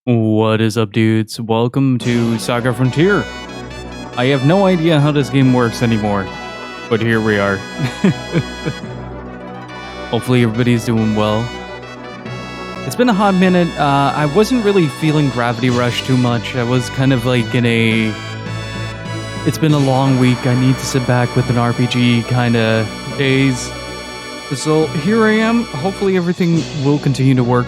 What is up, dudes? Welcome to SaGa Frontier. I have no idea how this game works anymore, but here we are. Hopefully everybody's doing well. It's been a hot minute. I wasn't really feeling Gravity Rush too much. I was kind of like in a... It's been a long week. I need to sit back with an RPG kind of days. So here I am. Hopefully everything will continue to work.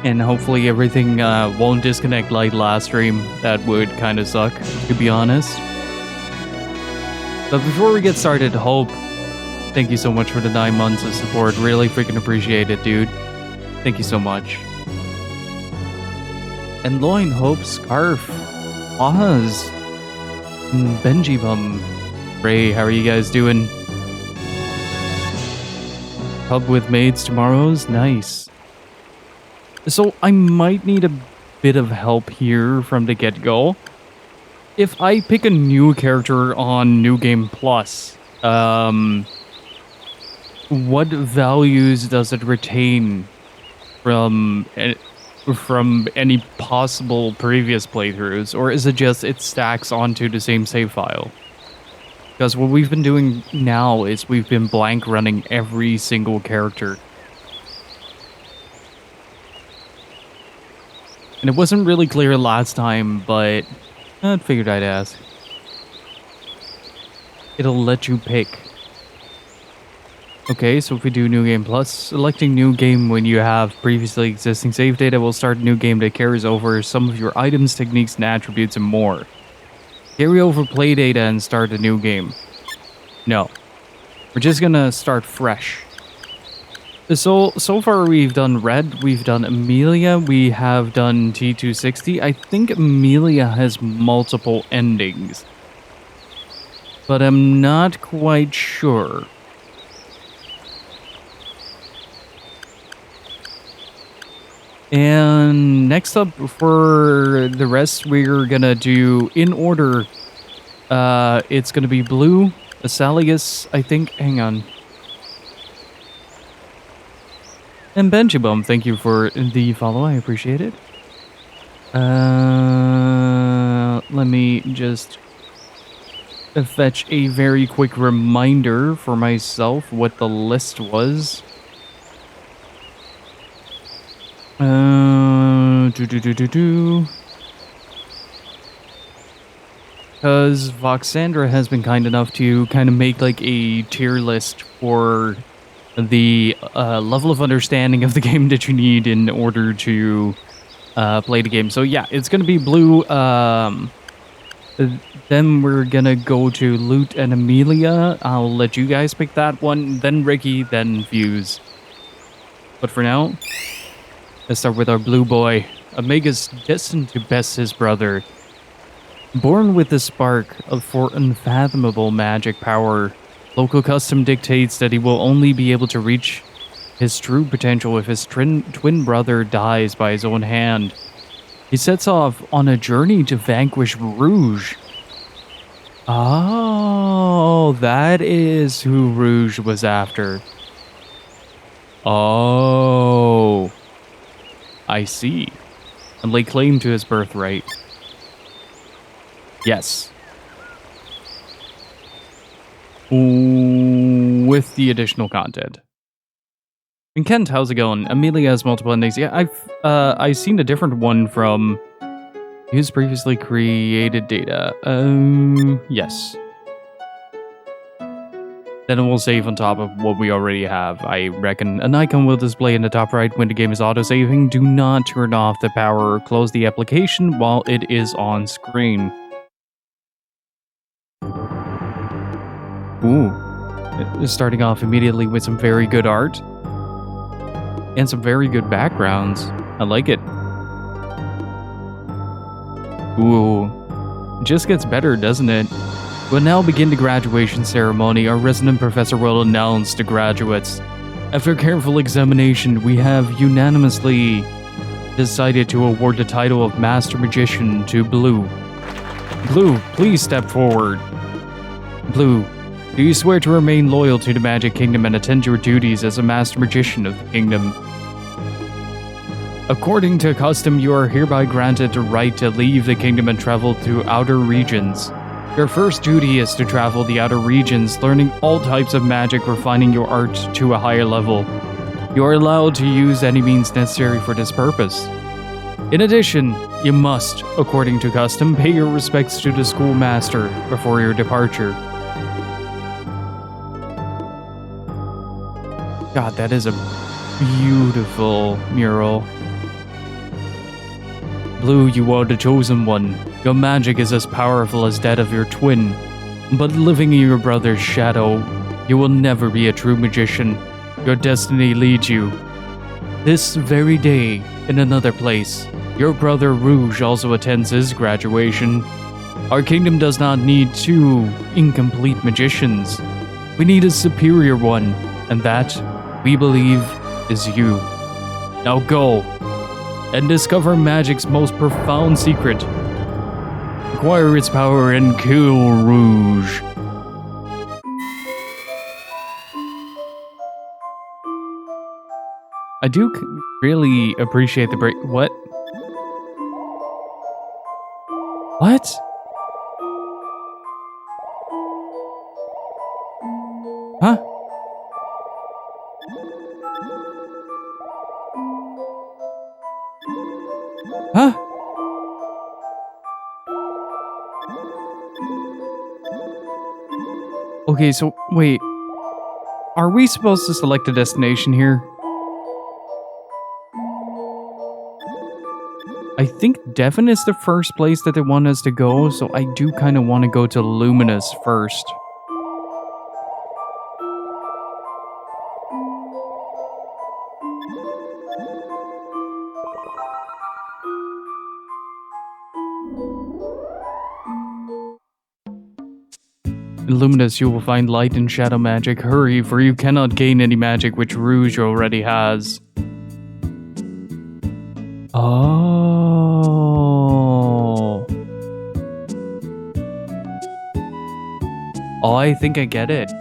And hopefully everything won't disconnect like last stream. That would kind of suck, to be honest. But before we get started, Hope, thank you so much for the 9 months of support. Really freaking appreciate it, dude. Thank you so much. And Loin, Hope, Scarf, Oz, Benji Bum, Ray, how are you guys doing? Pub with mates tomorrow's nice. So I might need a bit of help here from the get-go. If I pick a new character on New Game Plus, what values does it retain from any possible previous playthroughs? Or is it just it stacks onto the same save file? Because what we've been doing now is we've been blank running every single character. And it wasn't really clear last time, but I figured I'd ask. It'll let you pick. Okay, so if we do New Game Plus, selecting New Game when you have previously existing save data will start a new game that carries over some of your items, techniques, and attributes, and more. Carry over play data and start a new game. No. We're just gonna start fresh. So far we've done Red, we've done Amelia, we have done T260. I think Amelia has multiple endings, but I'm not quite sure. And next up for the rest, we're gonna do in order. It's gonna be Blue, Asalius, I think. Hang on. And Benji Bum, thank you for the follow. I appreciate it. Let me just fetch a very quick reminder for myself what the list was. Because Voxandra has been kind enough to kind of make like a tier list for the level of understanding of the game that you need in order to play the game. So yeah, it's going to be Blue. Then we're going to go to Loot and Amelia. I'll let you guys pick that one. Then Ricky, then Fuse. But for now, let's start with our Blue boy. Omega's destined to best his brother. Born with the spark for unfathomable magic power, local custom dictates that he will only be able to reach his true potential if his twin brother dies by his own hand. He sets off on a journey to vanquish Rouge. Oh, that is who Rouge was after. Oh, I see. And lay claim to his birthright. Yes. With the additional content. And Kent, how's it going? Amelia has multiple endings. Yeah, I've seen a different one from his previously created data. Yes. Then it will save on top of what we already have. I reckon an icon will display in the top right when the game is auto-saving. Do not turn off the power or close the application while it is on screen. Ooh, starting off immediately with some very good art and some very good backgrounds. I like it. Ooh, it just gets better, doesn't it? We'll now begin the graduation ceremony. Our resident professor will announce the graduates. After careful examination, we have unanimously decided to award the title of Master Magician to Blue. Blue, please step forward. Blue, do you swear to remain loyal to the Magic Kingdom and attend your duties as a Master Magician of the Kingdom? According to custom, you are hereby granted the right to leave the kingdom and travel to outer regions. Your first duty is to travel the outer regions, learning all types of magic, refining your art to a higher level. You are allowed to use any means necessary for this purpose. In addition, you must, according to custom, pay your respects to the schoolmaster before your departure. God, that is a beautiful mural. Blue, you are the chosen one. Your magic is as powerful as that of your twin. But living in your brother's shadow, you will never be a true magician. Your destiny leads you. This very day, in another place, your brother Rouge also attends his graduation. Our kingdom does not need 2 incomplete magicians. We need a superior one, and that, we believe, is you. Now go, and discover magic's most profound secret. Acquire its power and kill Rouge. I do really appreciate the break. What? What? Huh? Huh? Okay, so wait. Are we supposed to select a destination here? I think Devon is the first place that they want us to go, so I do kind of want to go to Luminous first. In Luminous, you will find light and shadow magic. Hurry, for you cannot gain any magic which Rouge already has. Oh. Oh, I think I get it.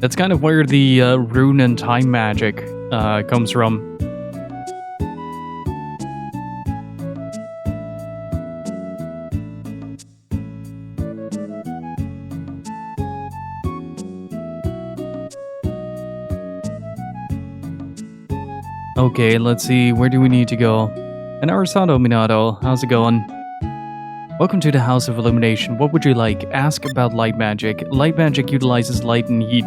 That's kind of where the rune and time magic comes from. Okay, let's see, where do we need to go? And Arisado Minato, how's it going? Welcome to the House of Illumination. What would you like? Ask about light magic. Light magic utilizes light and heat,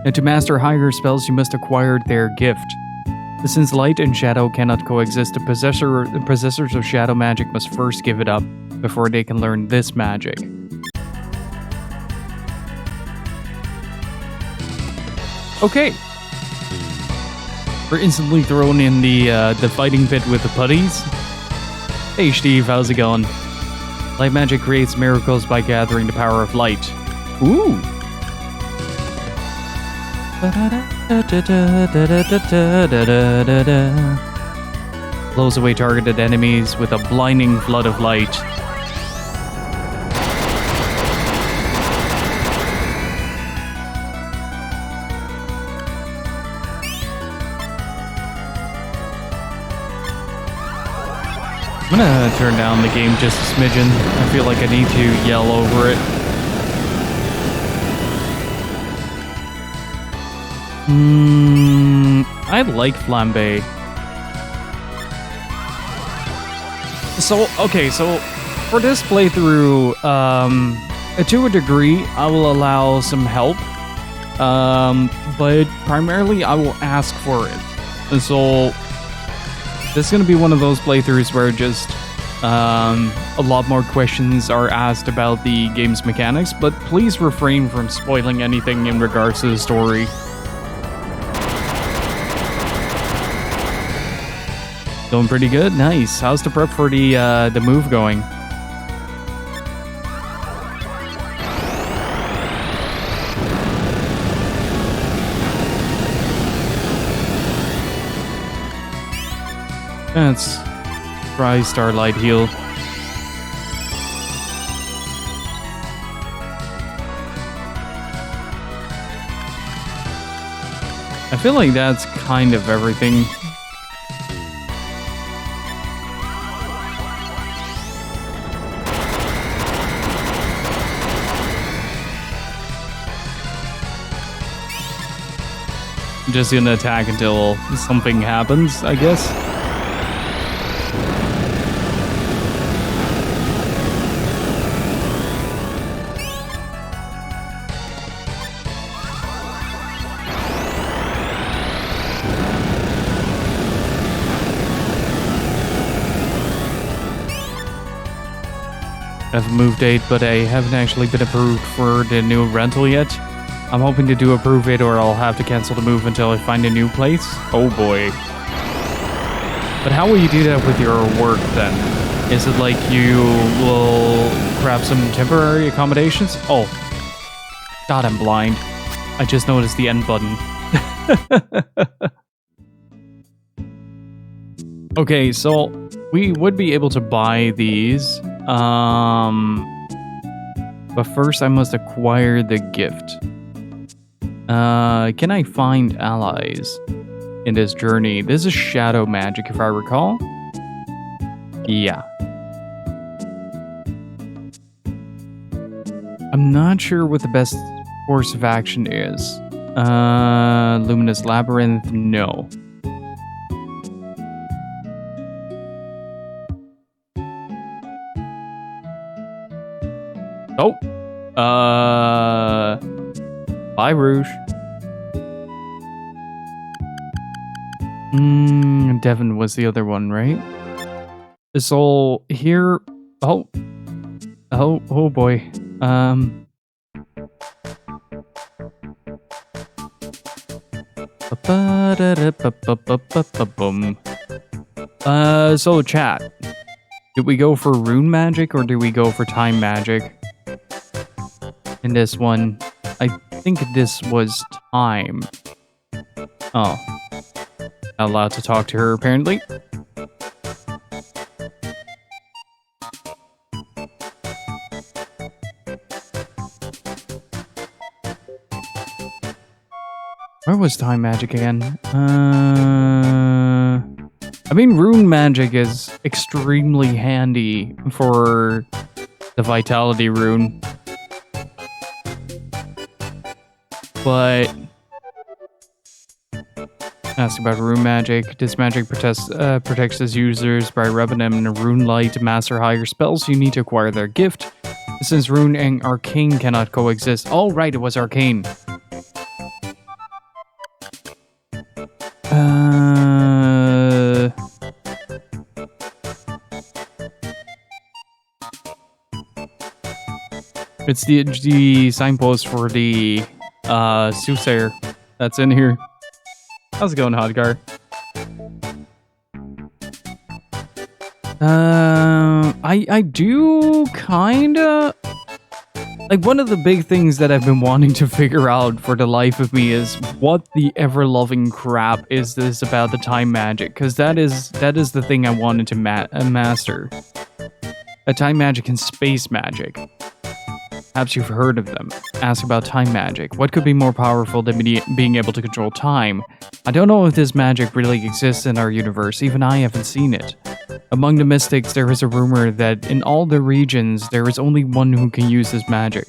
and to master higher spells you must acquire their gift. Since light and shadow cannot coexist, the possessors of shadow magic must first give it up before they can learn this magic. Okay. We're instantly thrown in the fighting pit with the putties. Hey Steve, how's it going? Light magic creates miracles by gathering the power of light. Ooh! Blows away targeted enemies with a blinding flood of light. I'm gonna turn down the game just a smidgen. I feel like I need to yell over it. I like flambe. So, okay, so for this playthrough, to a degree, I will allow some help. But primarily I will ask for it. And so this is going to be one of those playthroughs where just a lot more questions are asked about the game's mechanics, but please refrain from spoiling anything in regards to the story. Going pretty good? Nice. How's the prep for the move going? Let's try Starlight Heal. I feel like that's kind of everything. I'm just gonna attack until something happens, I guess. I have a move date, but I haven't actually been approved for the new rental yet. I'm hoping to do approve it, or I'll have to cancel the move until I find a new place. Oh boy. But how will you do that with your work then? Is it like you will grab some temporary accommodations? Oh. God, I'm blind. I just noticed the end button. Okay, so we would be able to buy these. But first I must acquire the gift. Can I find allies in this journey? This is shadow magic, if I recall. Yeah. I'm not sure what the best course of action is. Luminous Labyrinth, no. Oh. Bye, Rouge. Devon was the other one, right? So here. Oh boy. So chat. Did we go for rune magic or do we go for time magic? In this one, I think this was time. Oh. Not allowed to talk to her, apparently. Where was time magic again? I mean, rune magic is extremely handy for the vitality rune. But ask about rune magic. This magic protects its users by rubbing them in a rune light to master higher spells. You need to acquire their gift. Since rune and arcane cannot coexist. Oh, right, it was arcane. It's the signpost for the soothsayer that's in here. How's it going, Hodgar? I do kinda like, one of the big things that I've been wanting to figure out for the life of me is what the ever-loving crap is this about the time magic, because that is the thing I wanted to master. A time magic and space magic. Perhaps you've heard of them. Ask about time magic. What could be more powerful than being able to control time? I don't know if this magic really exists in our universe. Even I haven't seen it. Among the mystics, there is a rumor that in all the regions, there is only one who can use this magic.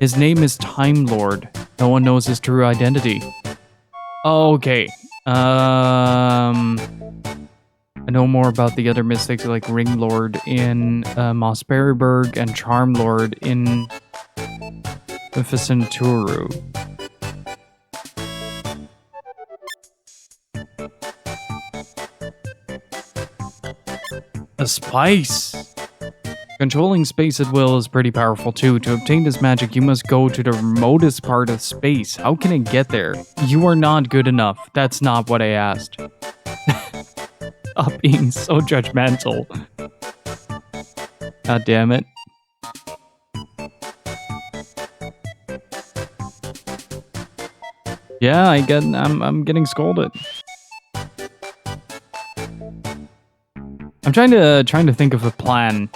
His name is Time Lord. No one knows his true identity. Okay. I know more about the other mystics like Ring Lord in Mossberryburg and Charm Lord in Vicenturu. A spice! Controlling space at will is pretty powerful too. To obtain this magic, you must go to the remotest part of space. How can it get there? You are not good enough. That's not what I asked. Stop being so judgmental. God damn it. Yeah, I'm getting scolded. I'm trying to think of a plan.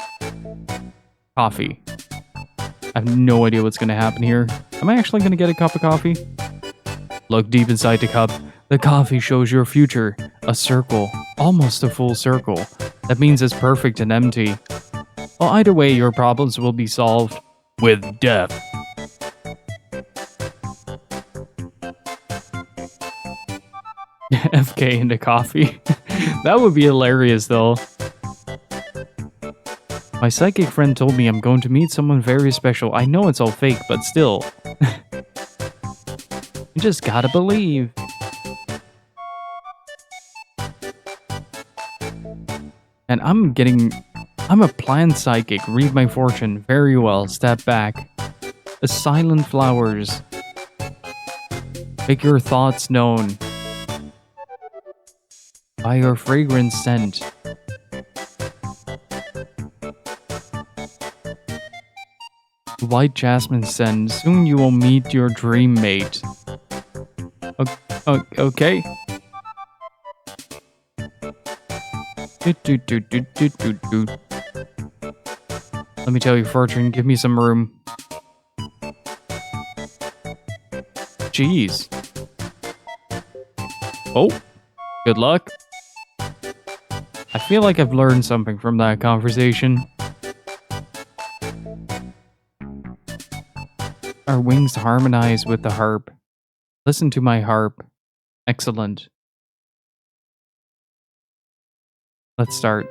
Coffee. I have no idea what's gonna happen here. Am I actually gonna get a cup of coffee? Look deep inside the cup. The coffee shows your future. A circle. Almost a full circle. That means it's perfect and empty. Well, either way, your problems will be solved with death. FK into coffee. That would be hilarious, though. My psychic friend told me I'm going to meet someone very special. I know it's all fake, but still. You just gotta believe. And I'm a planned psychic. Read my fortune. Very well. Step back. The silent flowers. Make your thoughts known. By your fragrant scent. White jasmine scent. Soon you will meet your dream mate. Okay. Let me tell you, fortune, give me some room. Jeez. Oh, good luck. I feel like I've learned something from that conversation. Our wings harmonize with the harp. Listen to my harp. Excellent. Let's start.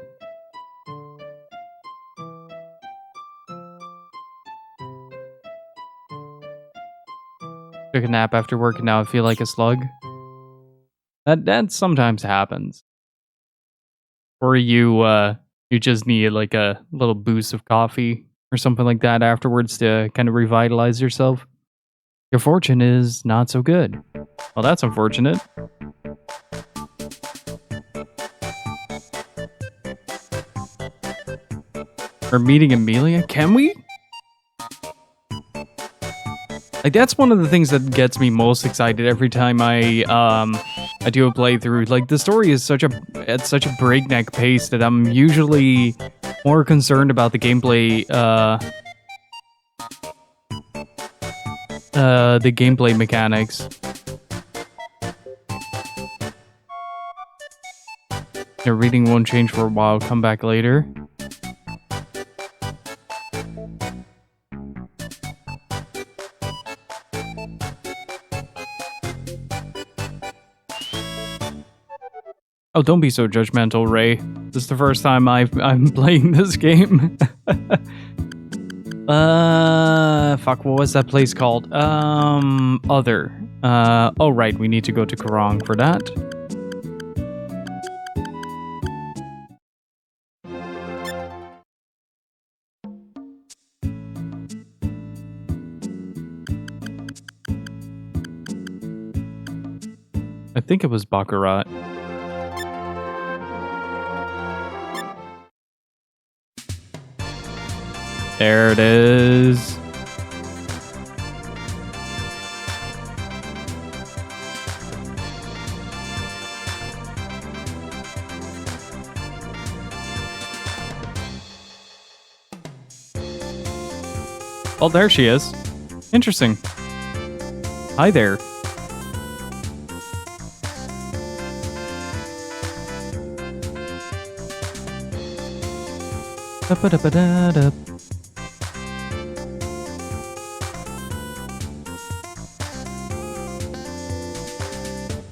Took a nap after work and now I feel like a slug. That sometimes happens. Or you just need like a little boost of coffee or something like that afterwards to kind of revitalize yourself. Your fortune is not so good. Well, that's unfortunate. We're meeting Amelia? Can we? Like, that's one of the things that gets me most excited every time I do a playthrough. Like, the story is at such a breakneck pace that I'm usually more concerned about the gameplay, the gameplay mechanics. Your reading won't change for a while. Come back later. Oh, don't be so judgmental, Ray. This is the first time I'm playing this game. Fuck, what was that place called? Other. Oh right, we need to go to Karong for that. I think it was Baccarat. There it is. Oh, there she is. Interesting. Hi there. Da-ba-da-ba-da-da.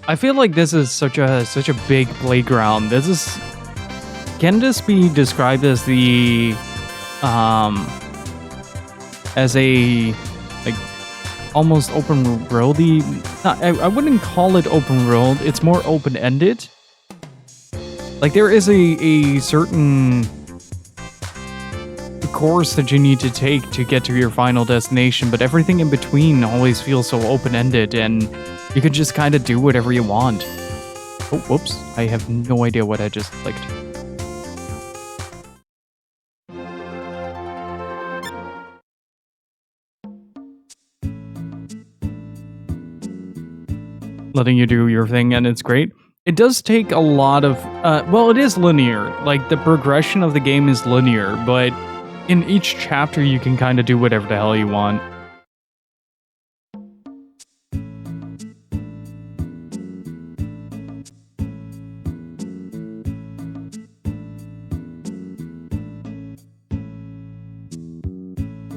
I feel like this is such a big playground. Can this be described as the as a like almost open worldy? I wouldn't call it open world. It's more open ended. Like there is a certain course that you need to take to get to your final destination, but everything in between always feels so open ended and you can just kind of do whatever you want. Oh, whoops. I have no idea what I just clicked. Letting you do your thing, and it's great. It does take a lot of... well, it is linear. Like, the progression of the game is linear, but in each chapter you can kind of do whatever the hell you want.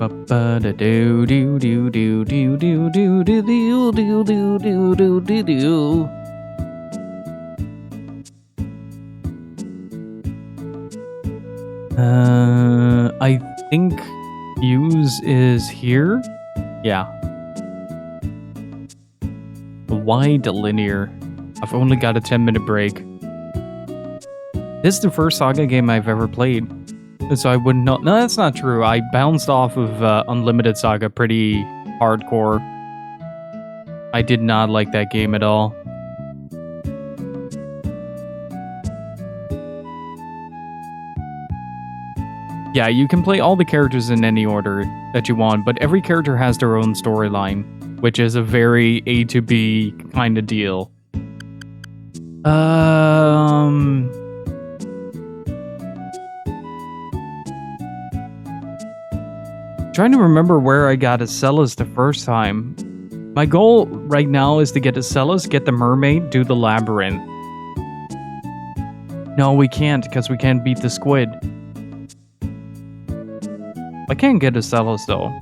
I think use is here. Yeah. Wide linear. I've only got a 10-minute break. This is the first SaGa game I've ever played. So I would not... No, that's not true. I bounced off of Unlimited SaGa pretty hardcore. I did not like that game at all. Yeah, you can play all the characters in any order that you want, but every character has their own storyline, which is a very A to B kind of deal. Trying to remember where I got Acelas the first time. My goal right now is to get Acelas, get the mermaid, do the labyrinth. No, we can't, because we can't beat the squid. I can't get Acelas though.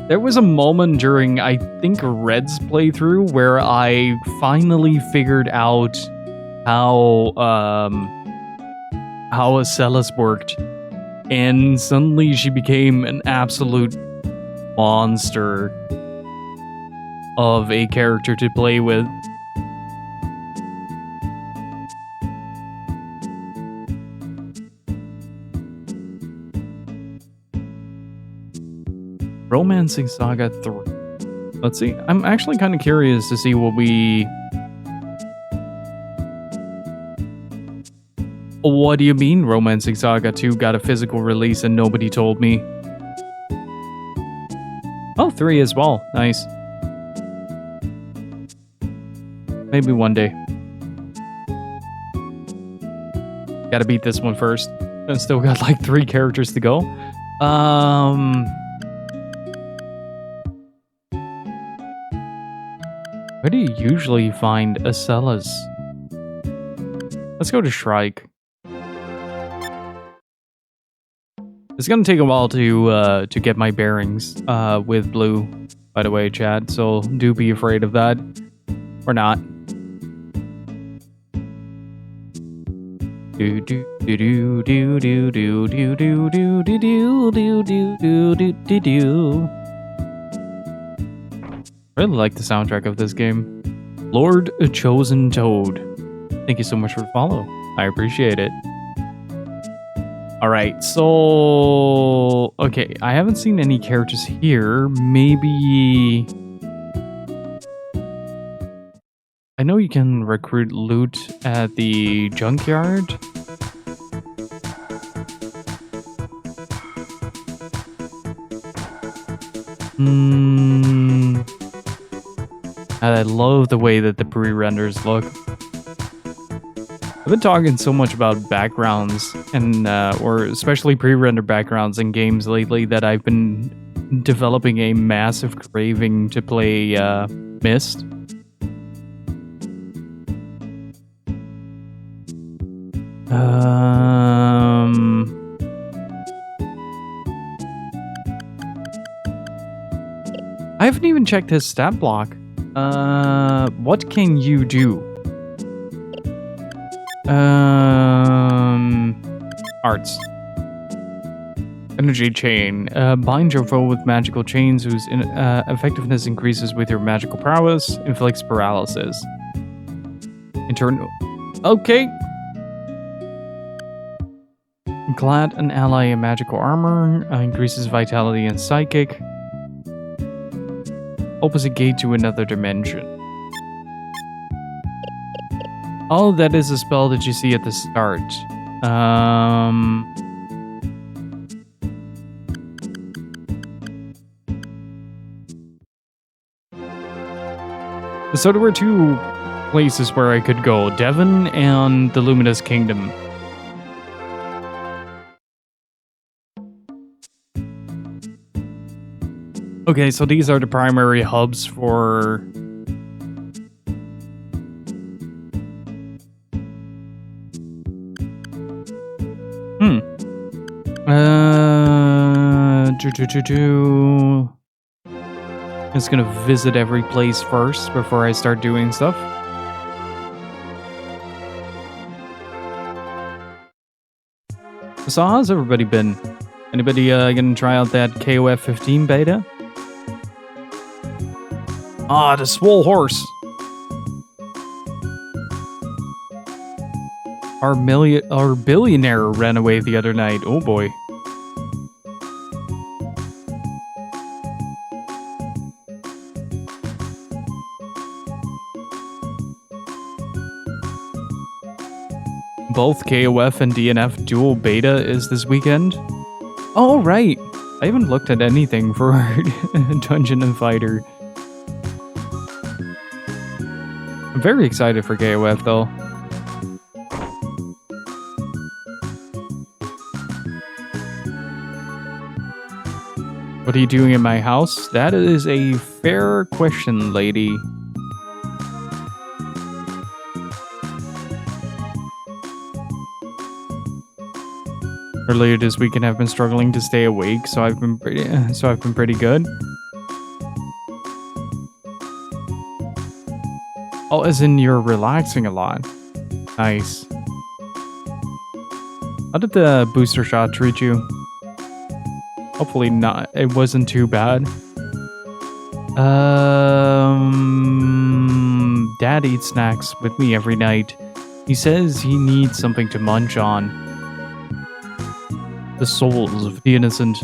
There was a moment during, I think, Red's playthrough where I finally figured out how Acelas worked. And suddenly she became an absolute monster of a character to play with. Romancing SaGa 3. Let's see. I'm actually kind of curious to see what we... What do you mean Romancing SaGa 2 got a physical release and nobody told me? Oh, 3 as well. Nice. Maybe one day. Gotta beat this one first. I still got like 3 characters to go. Where do you usually find Acelas? Let's go to Shrike. It's gonna take a while to get my bearings with Blue, by the way, chat. So do be afraid of that, or not. Do do do do do do do do do do do do do do do do. I really like the soundtrack of this game. Lord Chosen Toad. Thank you so much for the follow. I appreciate it. Alright, so... Okay, I haven't seen any characters here. Maybe... I know you can recruit loot at the junkyard. I love the way that the pre-renders look. I've been talking so much about backgrounds and or especially pre-render backgrounds in games lately that I've been developing a massive craving to play Myst. I haven't even checked his stat block. What can you do? Arts. Energy chain. Bind your foe with magical chains whose effectiveness increases with your magical prowess. Inflicts paralysis. In turn... Okay. Clad an ally in magical armor. Increases vitality and psychic. Opens a gate to another dimension. Oh, that is a spell that you see at the start. So there were 2 places where I could go. Devon and the Luminous Kingdom. Okay, so these are the primary hubs for... Just gonna visit every place first before I start doing stuff. So how's everybody been? Anybody gonna try out that KOF 15 beta? Ah, the swole horse. Our billionaire ran away the other night. Oh boy. Both KOF and DNF dual beta is this weekend. Oh, right. I haven't looked at anything for Dungeon and Fighter. I'm very excited for KOF though. What are you doing in my house? That is a fair question, lady. Earlier this weekend, I've been struggling to stay awake, so I've been pretty good. Oh, as in you're relaxing a lot. Nice. How did the booster shot treat you? Hopefully not. It wasn't too bad. Dad eats snacks with me every night. He says he needs something to munch on. The souls of the innocent.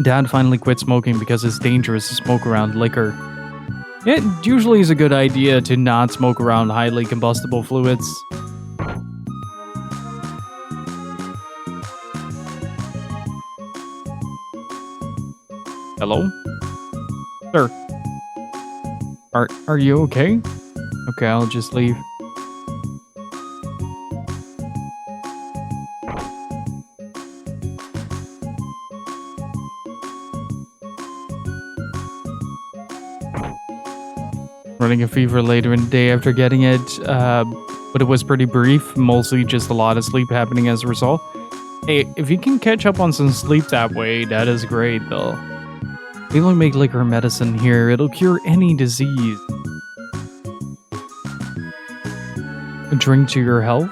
Dad finally quit smoking because it's dangerous to smoke around liquor. It usually is a good idea to not smoke around highly combustible fluids. Hello? Sir. Are you okay? Okay, I'll just leave. Running a fever later in the day after getting it, but it was pretty brief, mostly just a lot of sleep happening as a result. Hey, if you can catch up on some sleep that way, that is great though. We only make liquor medicine here, it'll cure any disease. A drink to your health?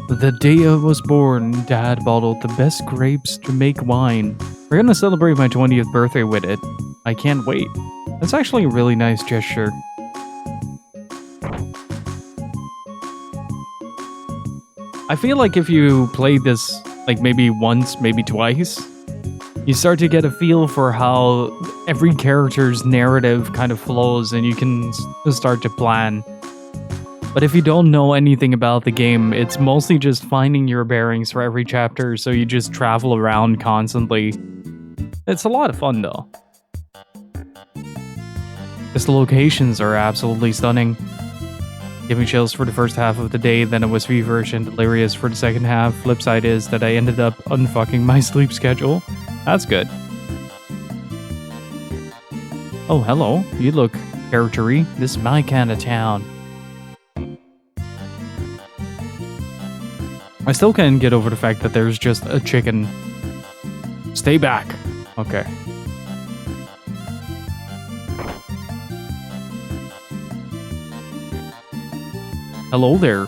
The day I was born, Dad bottled the best grapes to make wine. We're gonna celebrate my 20th birthday with it. I can't wait. That's actually a really nice gesture. I feel like if you play this like maybe once, maybe twice, you start to get a feel for how every character's narrative kind of flows and you can start to plan. But if you don't know anything about the game, it's mostly just finding your bearings for every chapter, so you just travel around constantly. It's a lot of fun though. The locations are absolutely stunning. Gave me chills for the first half of the day, then it was feverish and delirious for the second half. Flip side is that I ended up unfucking my sleep schedule. That's good. Oh, hello. You look character-y. This is my kind of town. I still can't get over the fact that there's just a chicken. Stay back. Okay. Hello there.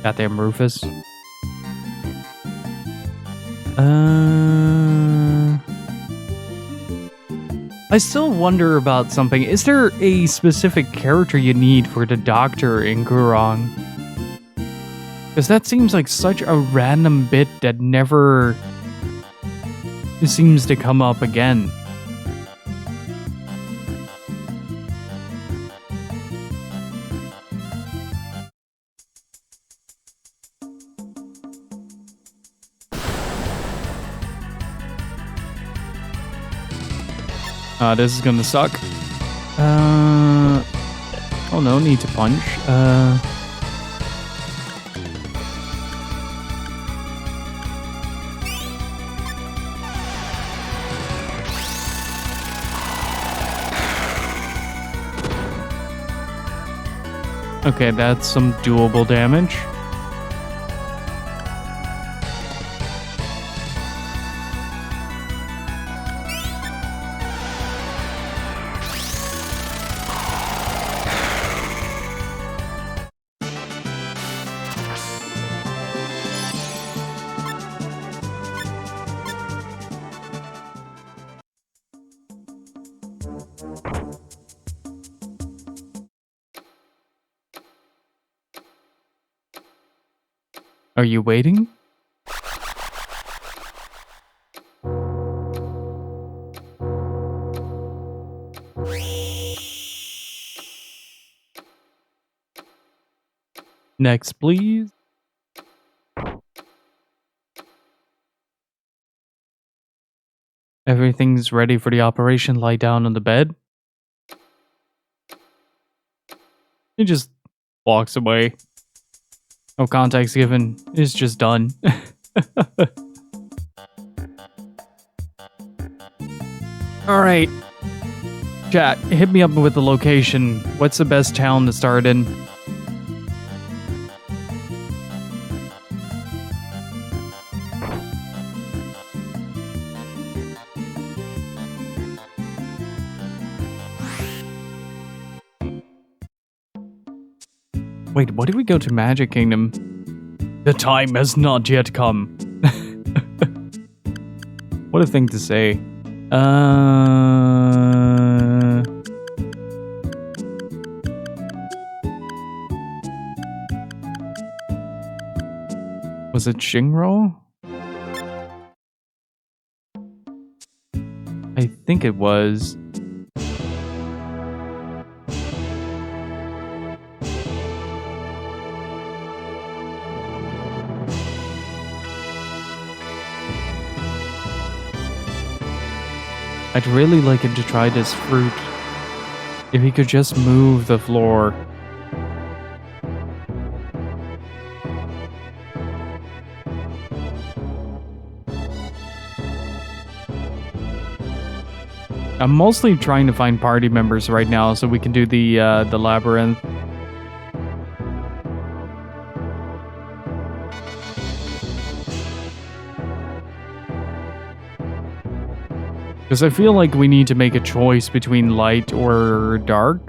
Goddamn Rufus. I still wonder about something. Is there a specific character you need for the doctor in Gurong? Because that seems like such a random bit that never seems to come up again. This is gonna suck. Oh no, need to punch. Okay, that's some doable damage. Are you waiting? Next, please. Everything's ready for the operation. Lie down on the bed. He just walks away. No context given. It's just done. Alright. Chat, hit me up with the location. What's the best town to start in? Wait, what did we go to Magic Kingdom? The time has not yet come. What a thing to say. Was it Shinro? I think it was. I'd really like him to try this fruit. If he could just move the floor. I'm mostly trying to find party members right now so we can do the labyrinth. Because I feel like we need to make a choice between light or dark.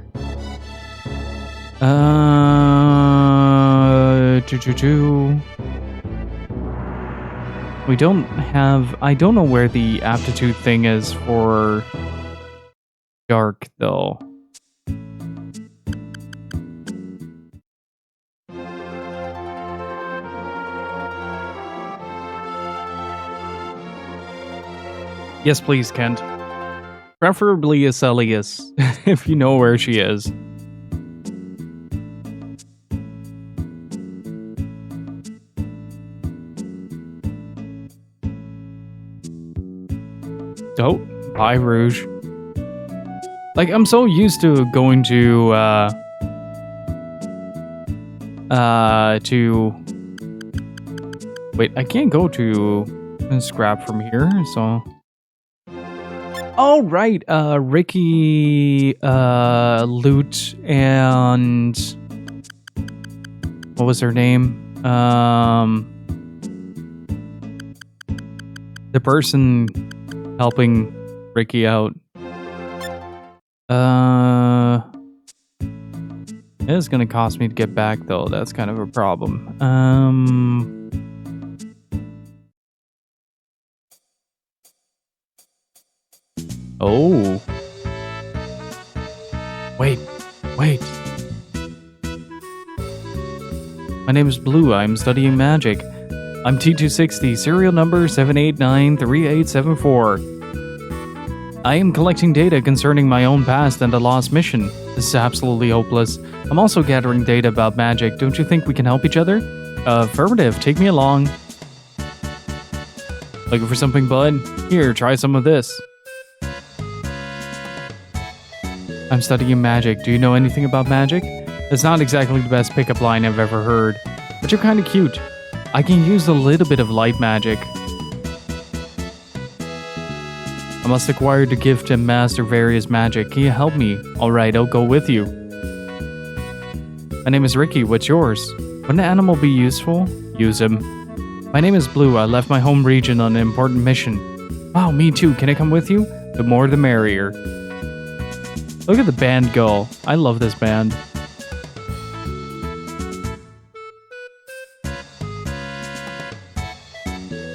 We don't have... I don't know where the aptitude thing is for dark, though. Yes, please, Kent. Preferably Acelius, if you know where she is. Oh, bye, Rouge. Like, I'm so used to going to wait, I can't go to Scrap from here, so... Oh, right, Ricky, Loot, and... What was her name? The person helping Ricky out. It's gonna cost me to get back, though. That's kind of a problem. Oh. Wait. My name is Blue. I'm studying magic. I'm T260, serial number 7893874. I am collecting data concerning my own past and a lost mission. This is absolutely hopeless. I'm also gathering data about magic. Don't you think we can help each other? Affirmative. Take me along. Looking for something, bud? Here, try some of this. I'm studying magic. Do you know anything about magic? It's not exactly the best pickup line I've ever heard, but you're kind of cute. I can use a little bit of light magic. I must acquire the gift and master various magic. Can you help me? Alright, I'll go with you. My name is Ricky, what's yours? Would an animal be useful? Use him. My name is Blue, I left my home region on an important mission. Wow, me too, can I come with you? The more the merrier. Look at the band go. I love this band.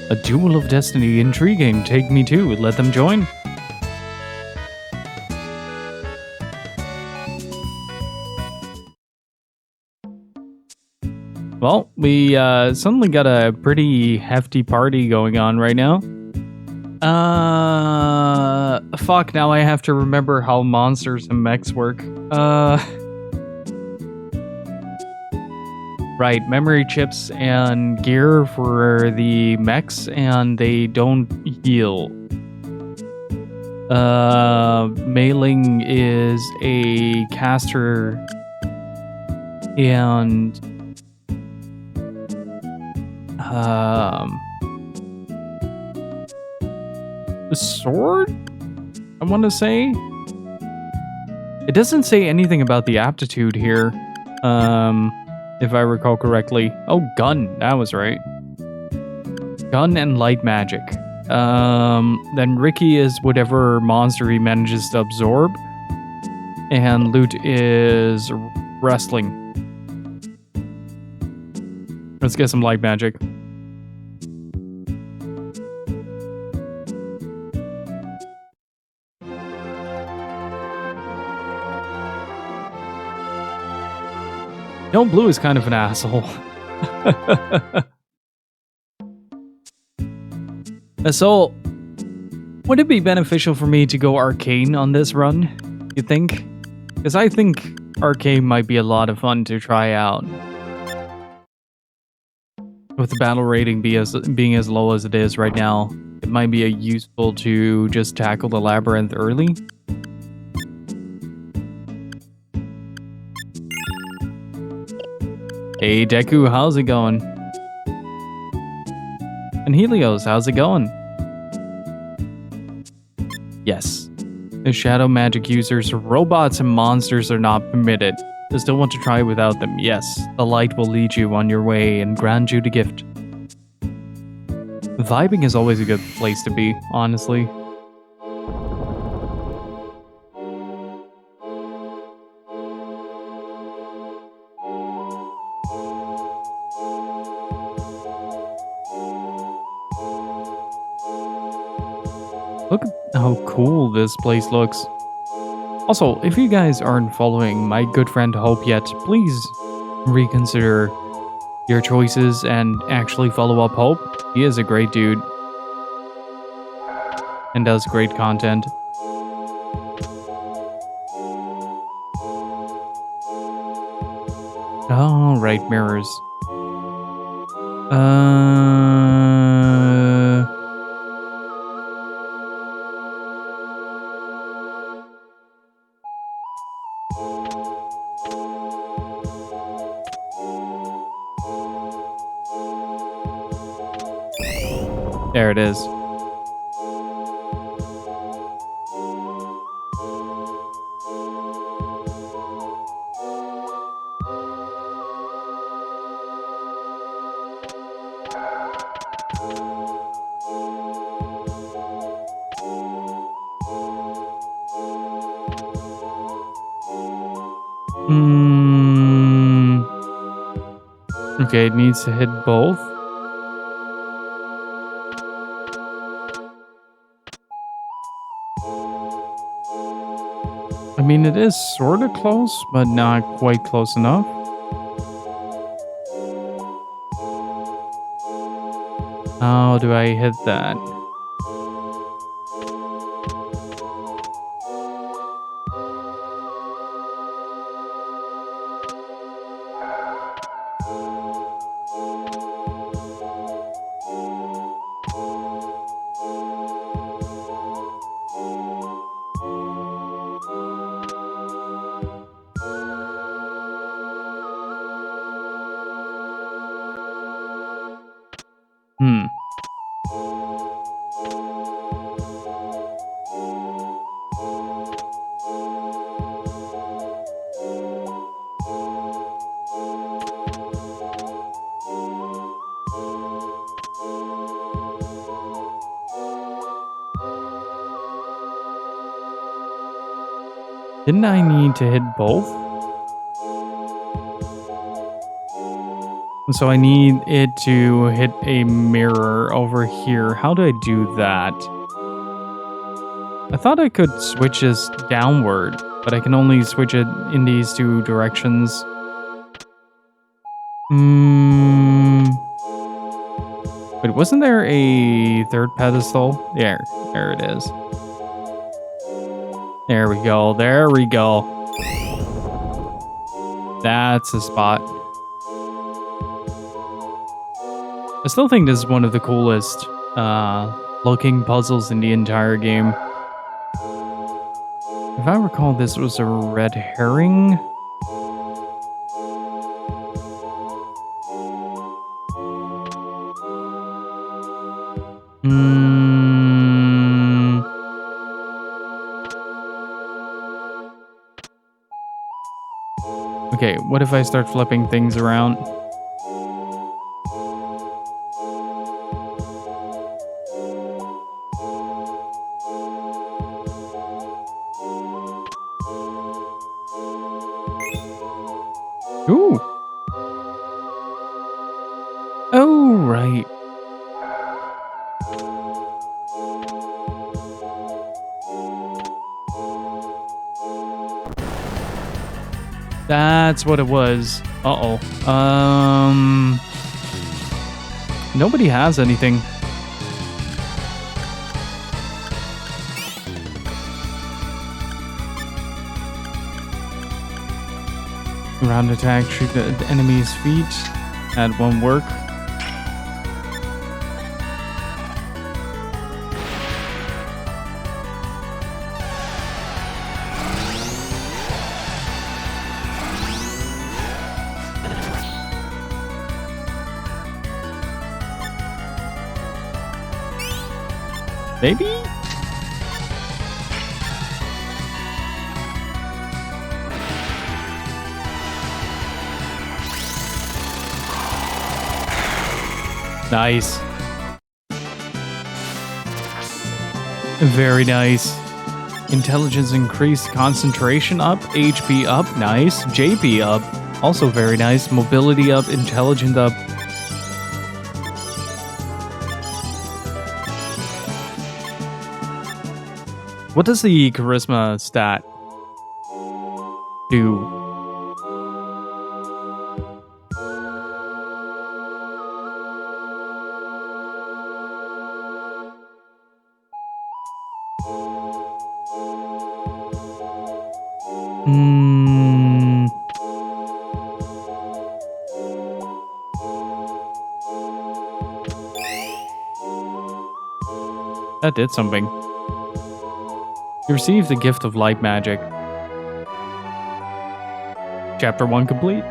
A duel of destiny, intriguing. Take me too. Let them join. Well, we suddenly got a pretty hefty party going on right now. Fuck, now I have to remember how monsters and mechs work. Right, memory chips and gear for the mechs, and they don't heal. Mailing is a caster, and the sword, I want to say. It doesn't say anything about the aptitude here. If I recall correctly. Oh, gun. That was right. Gun and light magic. Then Ricky is whatever monster he manages to absorb. And loot is wrestling. Let's get some light magic. No, Blue is kind of an asshole. So, would it be beneficial for me to go arcane on this run, you think? Because I think arcane might be a lot of fun to try out. With the battle rating being as low as it is right now, it might be useful to just tackle the labyrinth early. Hey Deku, how's it going? And Helios, how's it going? Yes. The shadow magic users, robots and monsters are not permitted. I still want to try without them. Yes, the light will lead you on your way and grant you the gift. Vibing is always a good place to be, honestly. Look at how cool this place looks. Also, if you guys aren't following my good friend Hope yet, please reconsider your choices and actually follow up Hope. He is a great dude and does great content. Oh, right, mirrors. There it is. Okay, it needs to hit both. I mean, it is sort of close, but not quite close enough. How do I hit that? Didn't I need to hit both? So I need it to hit a mirror over here. How do I do that? I thought I could switch this downward, but I can only switch it in these two directions. Wait, wasn't there a third pedestal? There it is. There we go. There we go. That's the spot. I still think this is one of the coolest looking puzzles in the entire game. If I recall, this was a red herring. Okay, what if I start flipping things around? Ooh. Oh, right. That's what it was. Uh-oh. Nobody has anything. Round attack, shoot the enemy's feet. That won't work. Maybe? Nice. Very nice. Intelligence increased, concentration up, HP up, nice. JP up, also very nice. Mobility up, intelligence up. What does the charisma stat do? That did something. You received the gift of light magic. Chapter 1 complete.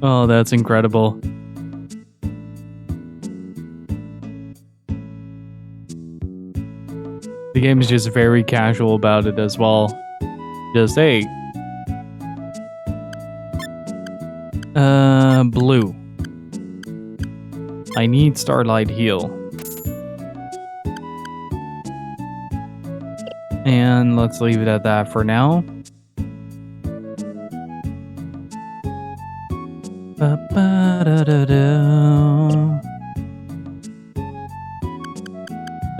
Oh, that's incredible. The game is just very casual about it as well. Just, hey. Blue. I need Starlight Heal. And let's leave it at that for now.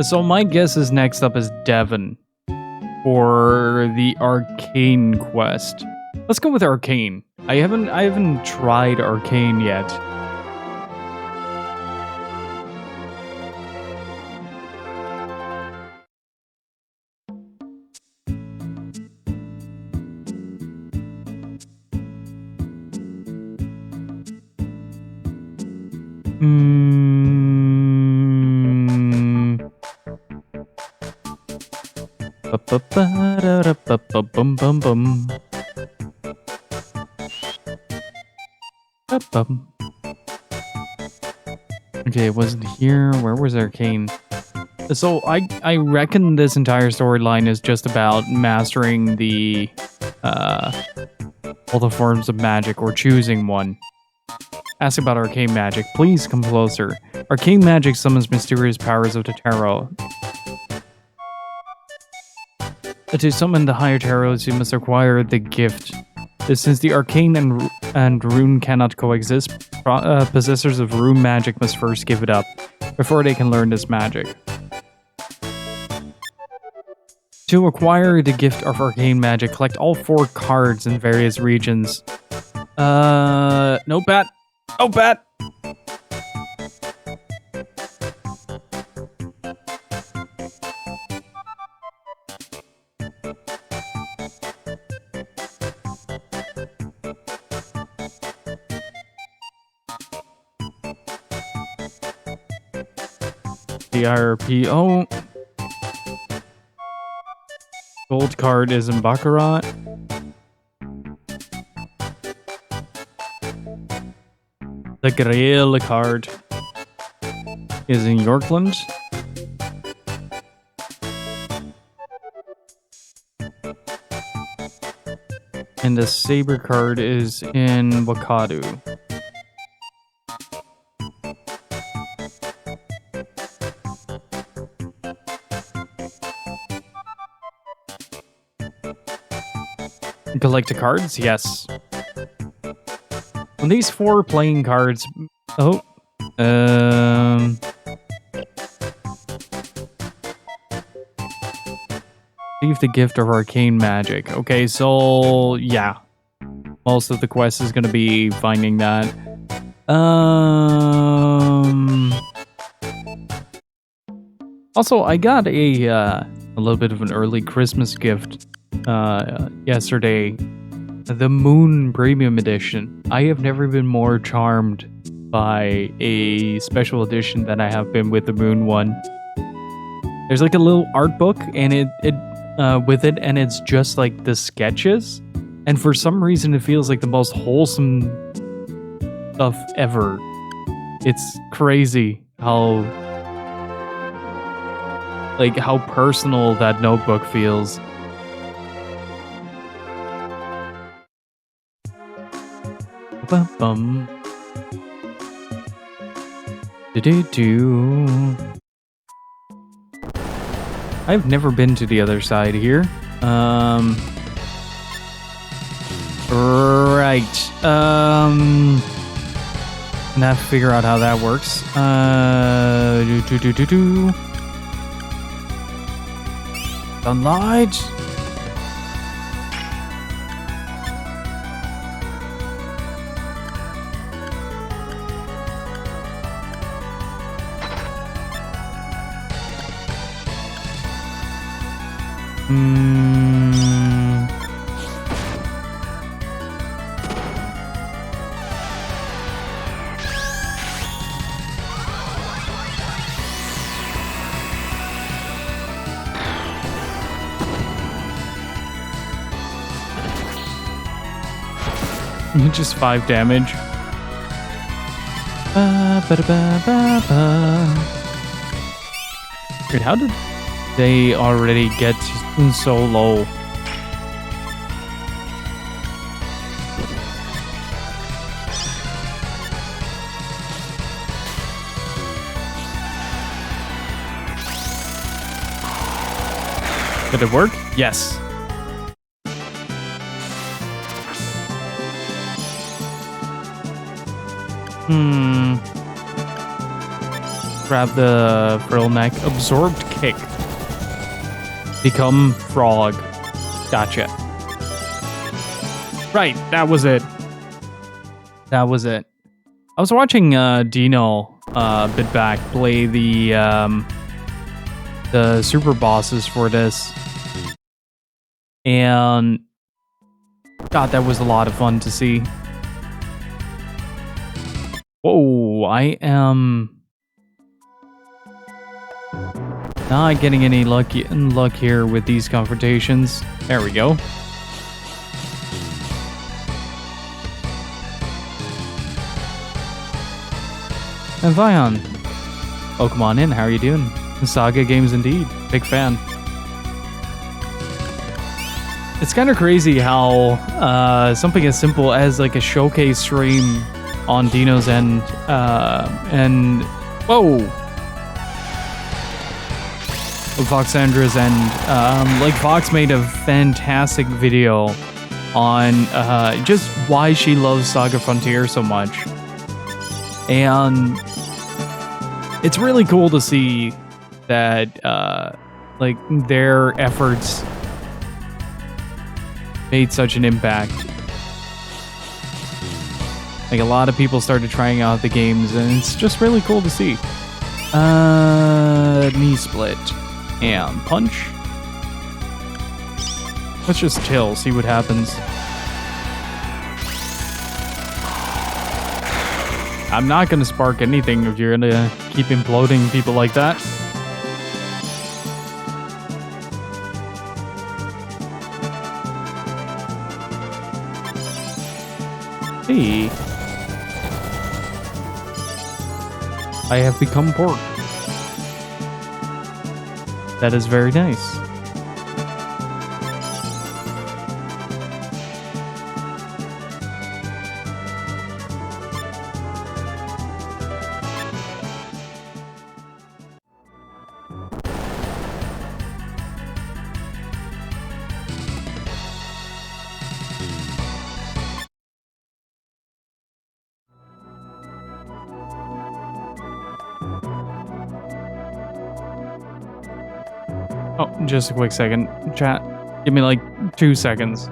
So my guess is next up is Devon for the Arcane quest. Let's go with Arcane. I haven't tried Arcane yet. Okay, it wasn't here. Where was Arcane? So I reckon this entire storyline is just about mastering the all the forms of magic or choosing one. Ask about arcane magic. Please come closer. Arcane magic summons mysterious powers of the tarot. To summon the higher tarots, you must acquire the gift. Since the arcane and rune cannot coexist, possessors of rune magic must first give it up before they can learn this magic. To acquire the gift of arcane magic, collect all 4 cards in various regions. Notepad. Notepad. The IRPO. Gold card is in Baccarat. The Grail card is in Yorkland. And the Saber card is in Wakadu. Collect the cards? Yes. On these 4 playing cards... Oh. Leave the gift of arcane magic. Okay, so... Yeah. Most of the quest is going to be finding that. Also, I got a little bit of an early Christmas gift yesterday. The Moon Premium Edition. I have never been more charmed by a special edition than I have been with the Moon one. There's like a little art book and it with it, and it's just like the sketches. And for some reason, it feels like the most wholesome stuff ever. It's crazy how personal that notebook feels. Bum. Do. I've never been to the other side here. Right. And I have to figure out how that works. Sunlight. Just 5 damage. Wait, how did they already get so low? Did it work? Yes. Grab the frill neck. Absorbed kick. Become frog. Gotcha. Right, that was it. That was it. I was watching Dino a bit back play the super bosses for this. And God, that was a lot of fun to see. Whoa, I am not getting any luck here with these confrontations. There we go. And Vion, welcome on in. How are you doing? SaGa games indeed. Big fan. It's kind of crazy how something as simple as like a showcase stream on Dino's end, and whoa, Foxandra's end. Like Fox made a fantastic video on just why she loves SaGa Frontier so much, and it's really cool to see that like their efforts made such an impact. Like a lot of people started trying out the games, and it's just really cool to see. Knee split and punch. Let's just chill, see what happens. I'm not gonna spark anything if you're gonna keep imploding people like that. Hey. I have become pork. That is very nice. Oh, just a quick second. Chat, give me like 2 seconds.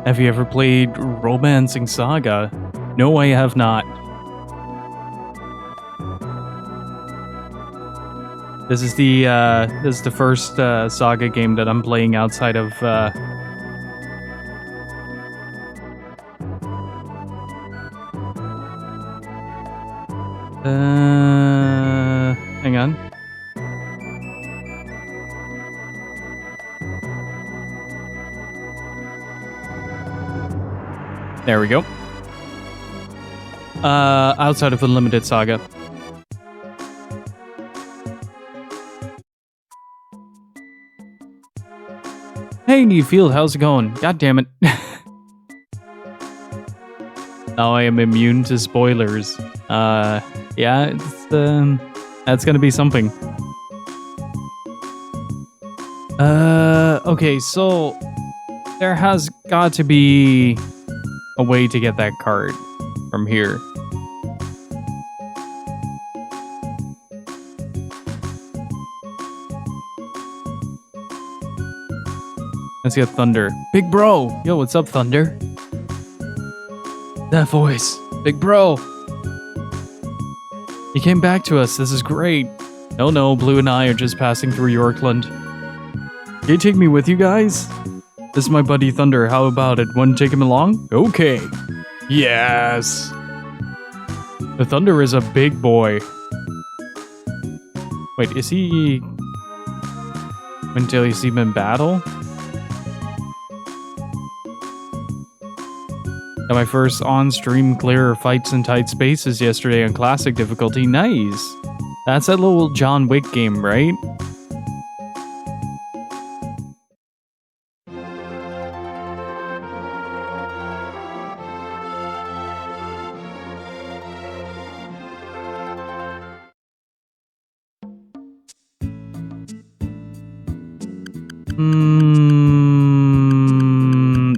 Have you ever played Romancing Saga? No, I have not. This is the first Saga game that I'm playing outside of hang on. There we go. Outside of Unlimited Saga. Hey, Newfield, how's it going? God damn it. Now I am immune to spoilers. Yeah, it's, that's gonna be something. Okay, so there has got to be a way to get that card from here. Let's get Thunder. Big bro! Yo, what's up, Thunder? That voice. Big bro! You came back to us. This is great. No, Blue and I are just passing through Yorkland. Can you take me with you guys? This is my buddy Thunder. How about it? Want to take him along? Okay. Yes. The Thunder is a big boy. Wait, is he... Until you see him in battle? Got my first on-stream clear fights in tight spaces yesterday on classic difficulty. Nice. That's that little John Wick game, right?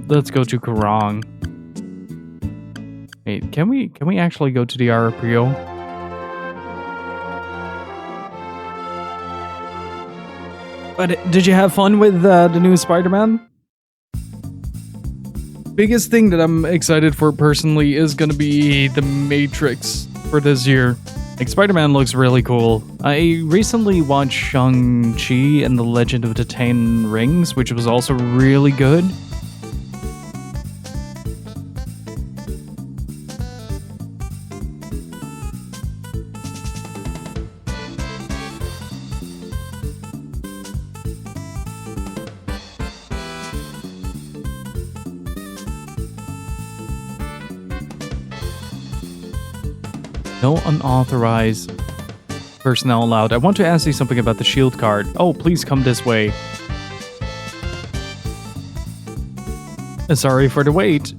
Let's go to Karang. Wait, can we actually go to the RPO? But did you have fun with the new Spider-Man? Biggest thing that I'm excited for personally is gonna be the Matrix for this year. Like, Spider-Man looks really cool. I recently watched Shang-Chi and the Legend of the Ten Rings, which was also really good. No unauthorized personnel allowed. I want to ask you something about the shield card. Oh, please come this way. Sorry for the wait.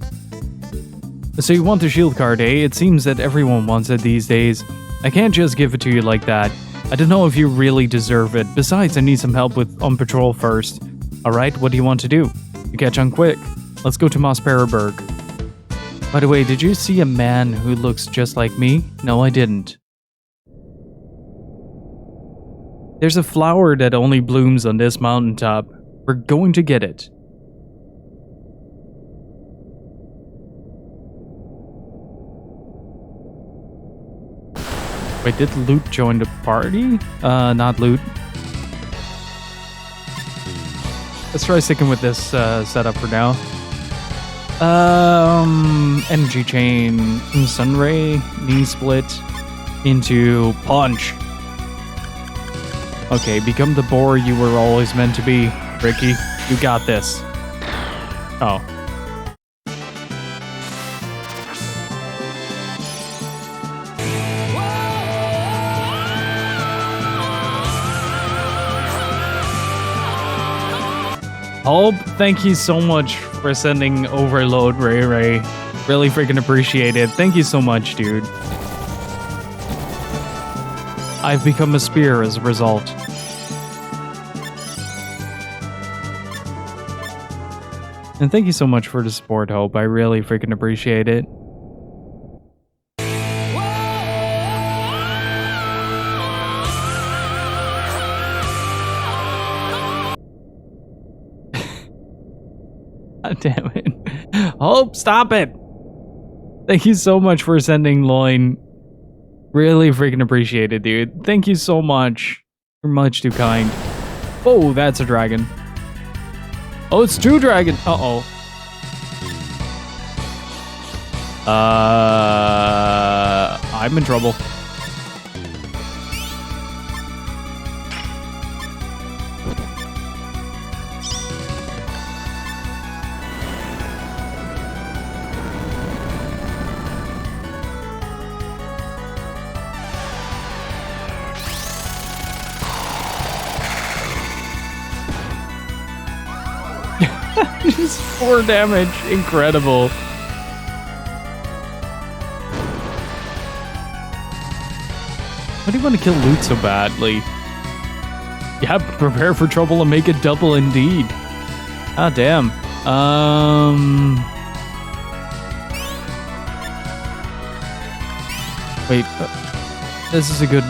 So you want the shield card, eh? It seems that everyone wants it these days. I can't just give it to you like that. I don't know if you really deserve it. Besides, I need some help on patrol first. Alright, what do you want to do? You catch on quick. Let's go to Mosparaberg. By the way, did you see a man who looks just like me? No, I didn't. There's a flower that only blooms on this mountaintop. We're going to get it. Wait, did Loot join the party? Not Loot. Let's try sticking with this setup for now. Energy chain, Sunray, knee split into punch. Okay, become the boar you were always meant to be, Ricky. You got this. Oh. Hope, thank you so much for sending Overload, Ray. Really freaking appreciate it. Thank you so much, dude. I've become a spear as a result. And thank you so much for the support, Hope. I really freaking appreciate it. God damn it. Hope, stop it. Thank you so much for sending Loin. Really freaking appreciate it, dude. Thank you so much. You're much too kind. Oh, that's a dragon. Oh, it's two dragons. Uh-oh. I'm in trouble. Just 4 damage. Incredible. Why do you want to kill Loot so badly? Yeah, prepare for trouble and make it double indeed. Ah, damn. Wait. This is a good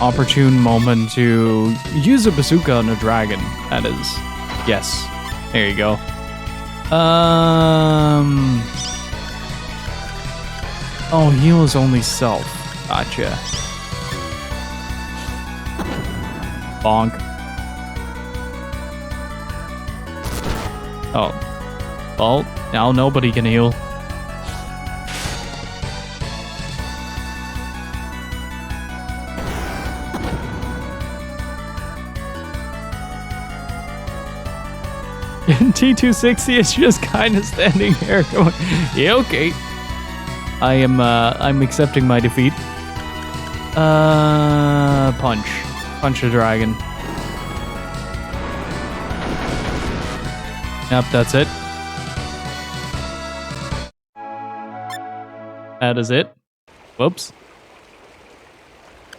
opportune moment to use a bazooka on a dragon. That is. Yes. There you go. Oh, heal is only self. Gotcha. Bonk. Oh. Well, now nobody can heal. T260 is just kind of standing there going, yeah, okay. I'm accepting my defeat. Punch. Punch the dragon. Yep, that's it. That is it. Whoops.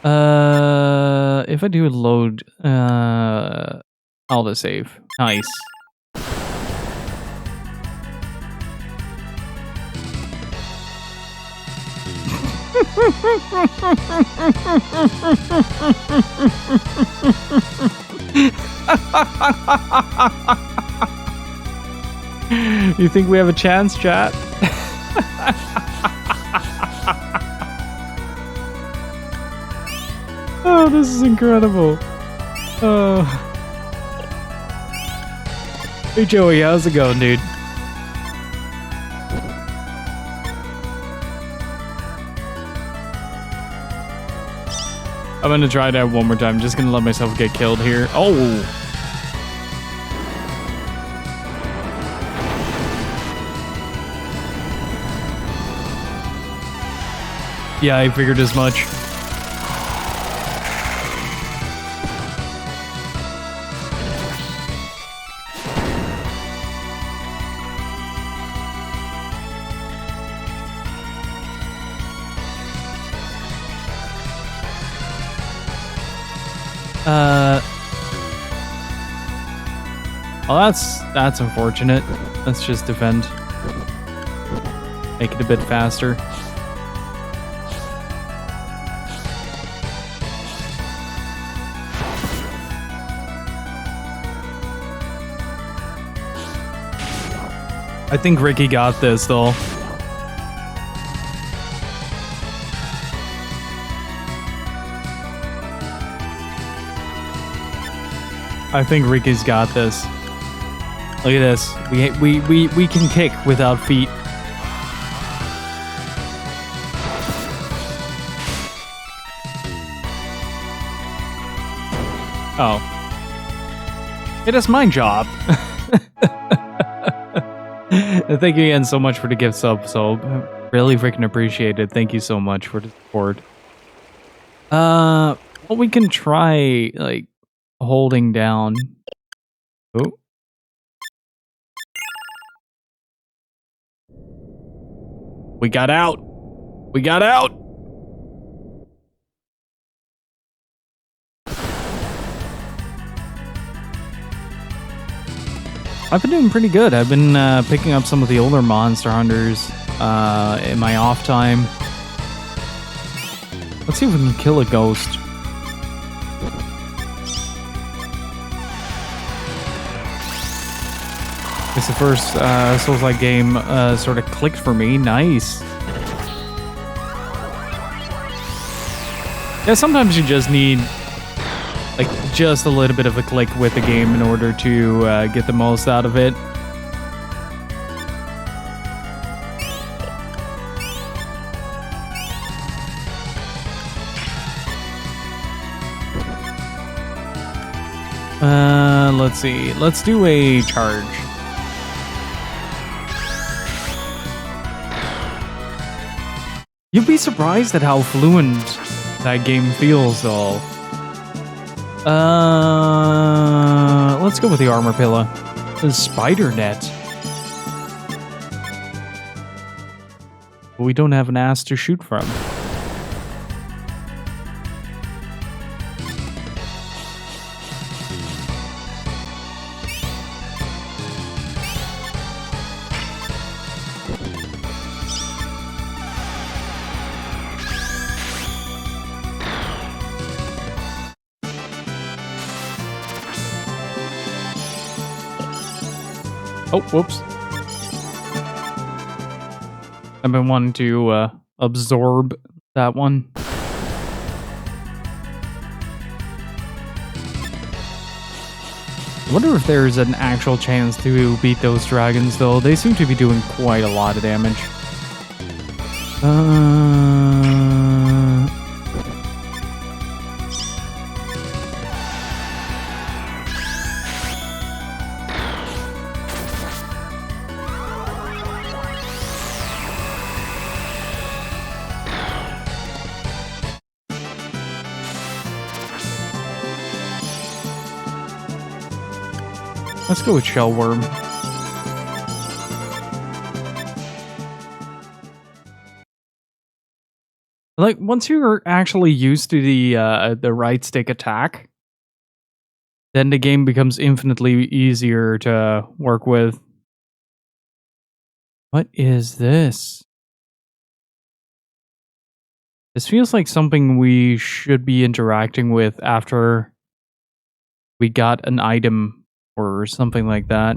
If I do a load, I'll just save. Nice. You think we have a chance, chat? Oh, this is incredible. Oh. Hey Joey, how's it going, dude? I'm gonna try that one more time. Just gonna let myself get killed here. Oh! Yeah, I figured as much. Well, that's unfortunate. Let's just defend. Make it a bit faster. I think Ricky got this, though. I think Ricky's got this. Look at this. We can kick without feet. Oh. It is my job. Thank you again so much for the gift sub. So really freaking appreciate it. Thank you so much for the support. Well, we can try like holding down. Oh. We got out. We got out. I've been doing pretty good. I've been picking up some of the older Monster Hunters in my off time. Let's see if we can kill a ghost. It's the first Souls-like game sort of clicked for me. Nice. Yeah, sometimes you just need like just a little bit of a click with the game in order to get the most out of it. Let's see. Let's do a charge. You'd be surprised at how fluent that game feels, though. Let's go with the armor pillar. The spider net. But we don't have an ass to shoot from. Oh, whoops. I've been wanting to absorb that one. I wonder if there's an actual chance to beat those dragons, though. They seem to be doing quite a lot of damage. Let's go with Shellworm. Like, once you're actually used to the right stick attack, then the game becomes infinitely easier to work with. What is this? This feels like something we should be interacting with after we got an item or something like that.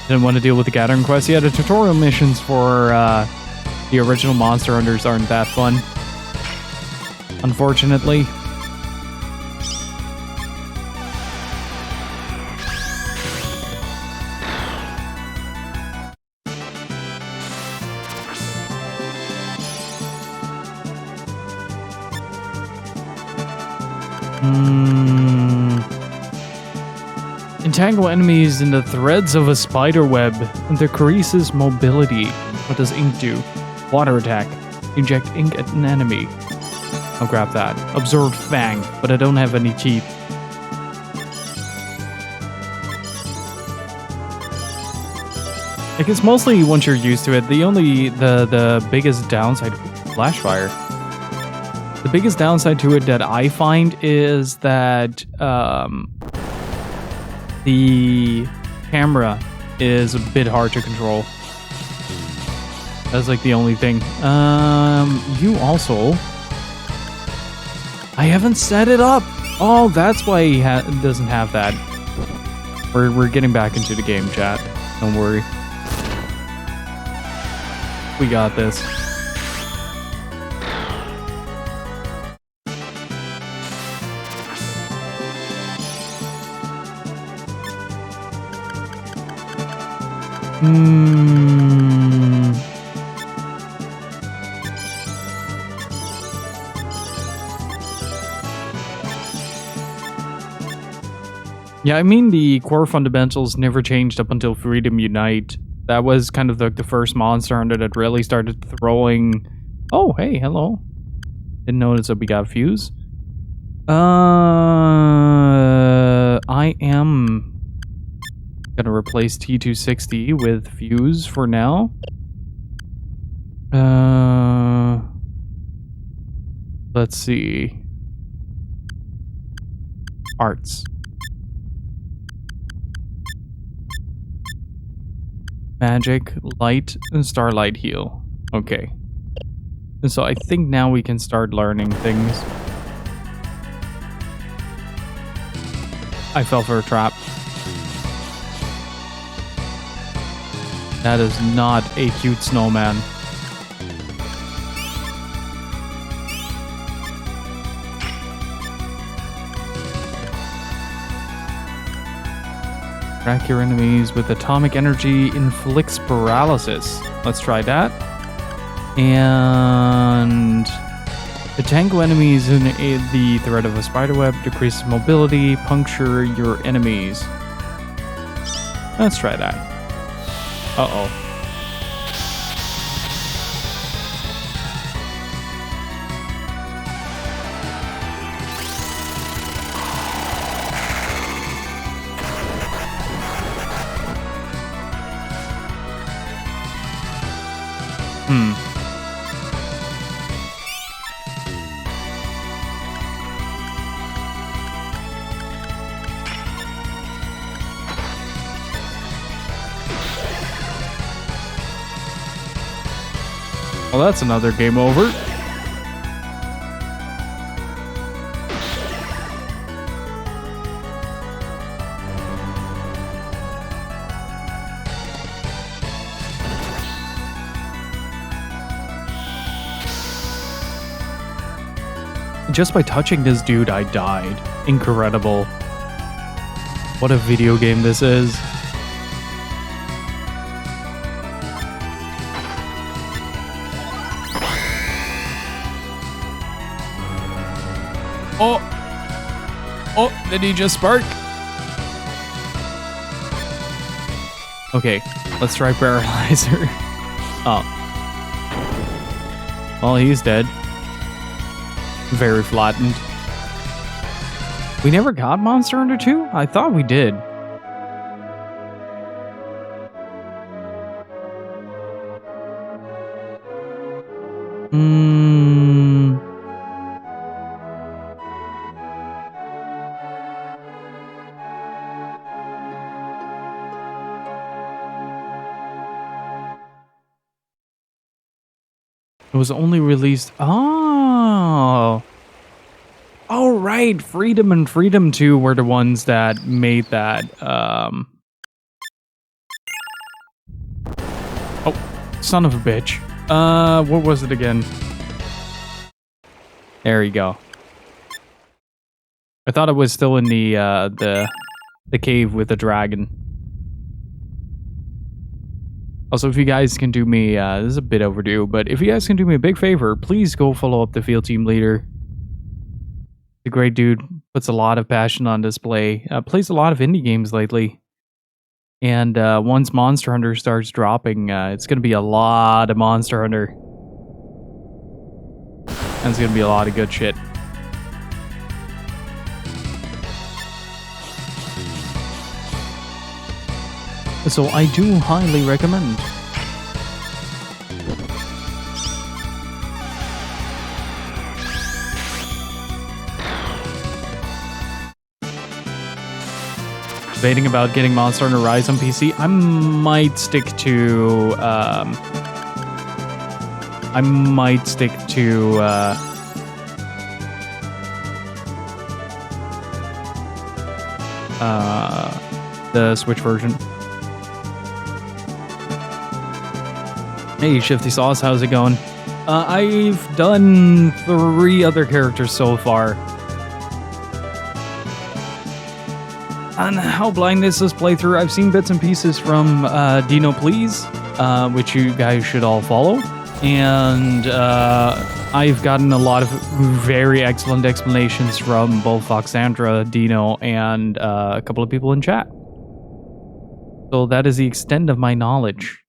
Didn't want to deal with the gathering quest. Yeah, the tutorial missions for the original Monster Hunters aren't that fun, unfortunately. Entangle enemies in the threads of a spider web and decreases mobility. What does ink do? Water attack. Inject ink at an enemy. I'll grab that. Absorb Fang, but I don't have any teeth. I guess mostly once you're used to it, the biggest downside. flash fire. The biggest downside to it that I find is that the camera is a bit hard to control. That's like the only thing. You also... I haven't set it up! Oh, that's why he doesn't have that. We're getting back into the game, chat. Don't worry. We got this. Yeah, I mean, the core fundamentals never changed up until Freedom Unite. That was kind of the first Monster Hunter that really started throwing... Oh, hey, hello. Didn't notice that we got Fuse. I am gonna replace T260 with Fuse for now. Let's see. Arts. Magic, light, and starlight heal. Okay. And so I think now we can start learning things. I fell for a trap. That is not a cute snowman. Track your enemies with atomic energy inflicts paralysis. Let's try that. And entangle enemies in the threat of a spiderweb, decreases mobility, puncture your enemies. Let's try that. Uh-oh. Well, that's another game over. Just by touching this dude, I died. Incredible. What a video game this is. Oh! Oh, did he just spark? Okay, let's try Paralyzer. Oh. Well, he's dead. Very flattened. We never got Monster Hunter 2? I thought we did. It was only released... Oh! Oh, right! Freedom and Freedom 2 were the ones that made that. Oh, son of a bitch. What was it again? There you go. I thought it was still in the cave with the dragon. Also, if you guys can do me, this is a bit overdue, but if you guys can do me a big favor, please go follow up the field team leader. The great dude puts a lot of passion on display, plays a lot of indie games lately. And once Monster Hunter starts dropping, it's going to be a lot of Monster Hunter. And it's going to be a lot of good shit. So I do highly recommend. debating about getting Monster Hunter Rise on PC. I might stick to the Switch version. Hey, Shifty Sauce, how's it going? I've done 3 other characters so far. On how blind is this playthrough? I've seen bits and pieces from Dino Please, which you guys should all follow. And I've gotten a lot of very excellent explanations from both Foxandra, Dino, and a couple of people in chat. So that is the extent of my knowledge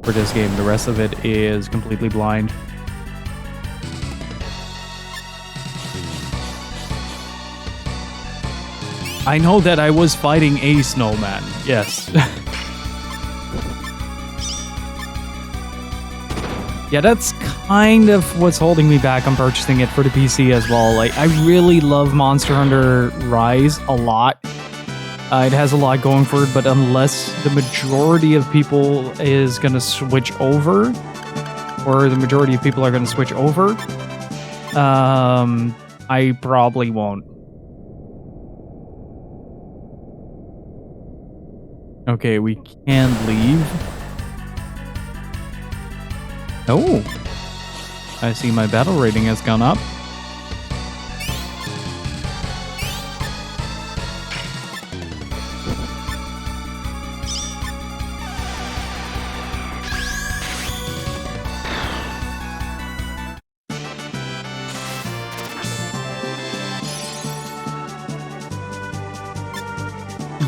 for this game. The rest of it is completely blind. I know that I was fighting a snowman, yes. Yeah, that's kind of what's holding me back on purchasing it for the PC as well. Like, I really love Monster Hunter Rise a lot. It has a lot going for it, but unless the majority of people is going to switch over, or the majority of people are going to switch over, I probably won't. Okay, we can leave. Oh, I see my battle rating has gone up.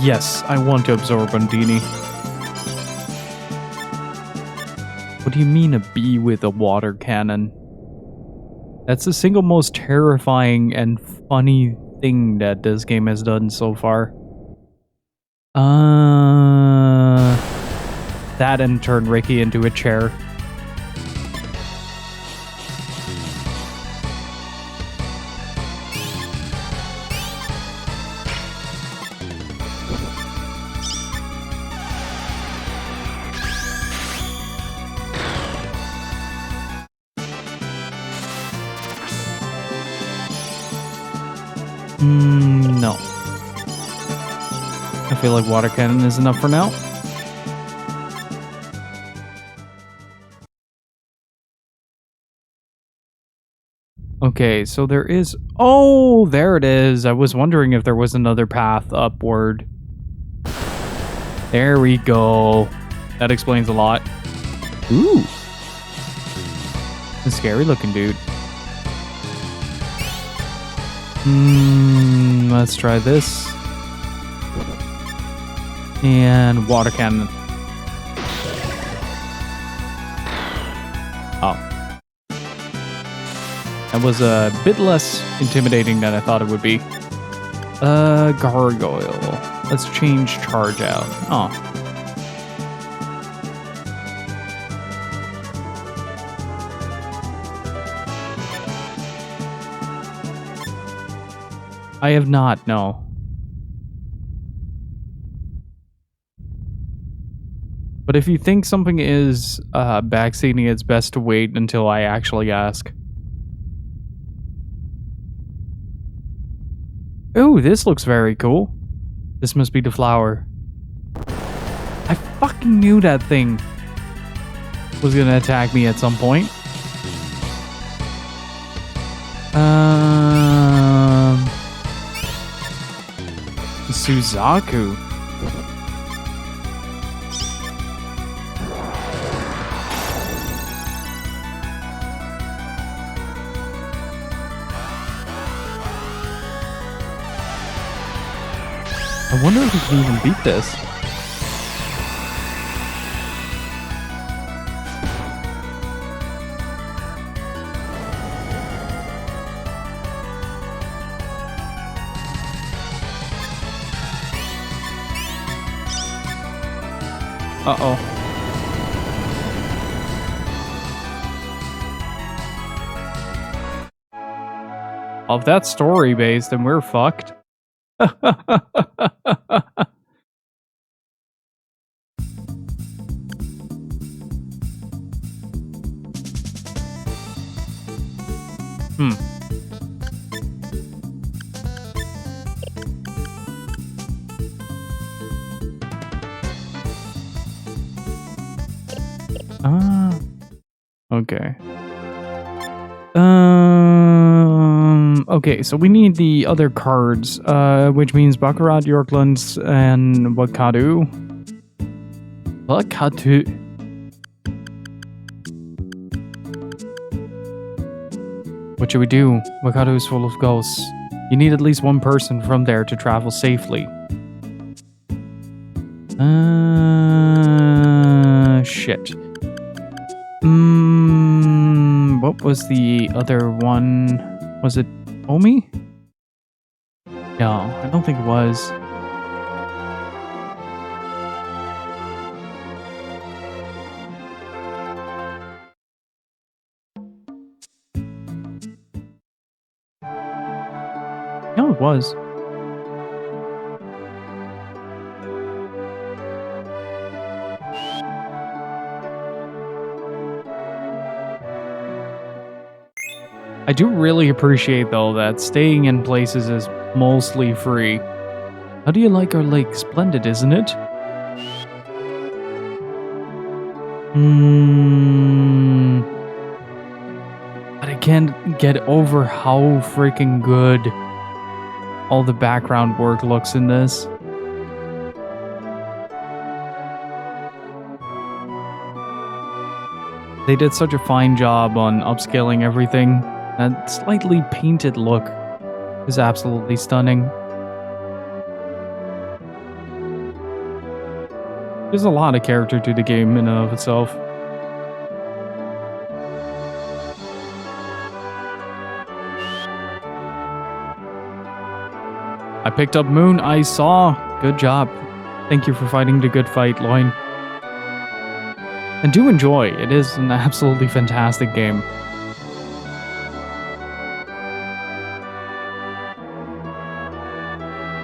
Yes, I want to absorb Undini. What do you mean a bee with a water cannon? That's the single most terrifying and funny thing that this game has done so far. That and turn Ricky into a chair. No. I feel like water cannon is enough for now. Okay, so there is... Oh, there it is. I was wondering if there was another path upward. There we go. That explains a lot. Ooh. A scary looking dude. Let's try this. And water cannon. Oh. That was a bit less intimidating than I thought it would be. Gargoyle. Let's change charge out. Oh. I have not, no. But if you think something is backseating, it's best to wait until I actually ask. Oh, this looks very cool. This must be the flower. I fucking knew that thing was gonna attack me at some point. Suzaku. I wonder if we can even beat this. Uh-oh. If that's story-based, then we're fucked. Hmm. Ah. Okay. Okay, so we need the other cards, which means Baccarat, Yorklands, and Wakadu. Wakadu. What should we do? Wakadu is full of ghosts. You need at least one person from there to travel safely. Shit. What was the other one? Was it Omi? No, I don't think it was. No, it was. I do really appreciate, though, that staying in places is mostly free. How do you like our lake? Splendid, isn't it? But I can't get over how freaking good all the background work looks in this. They did such a fine job on upscaling everything. That slightly painted look is absolutely stunning. There's a lot of character to the game in and of itself. I picked up Moon. I saw. Good job. Thank you for fighting the good fight, Loin. And do enjoy. It is an absolutely fantastic game.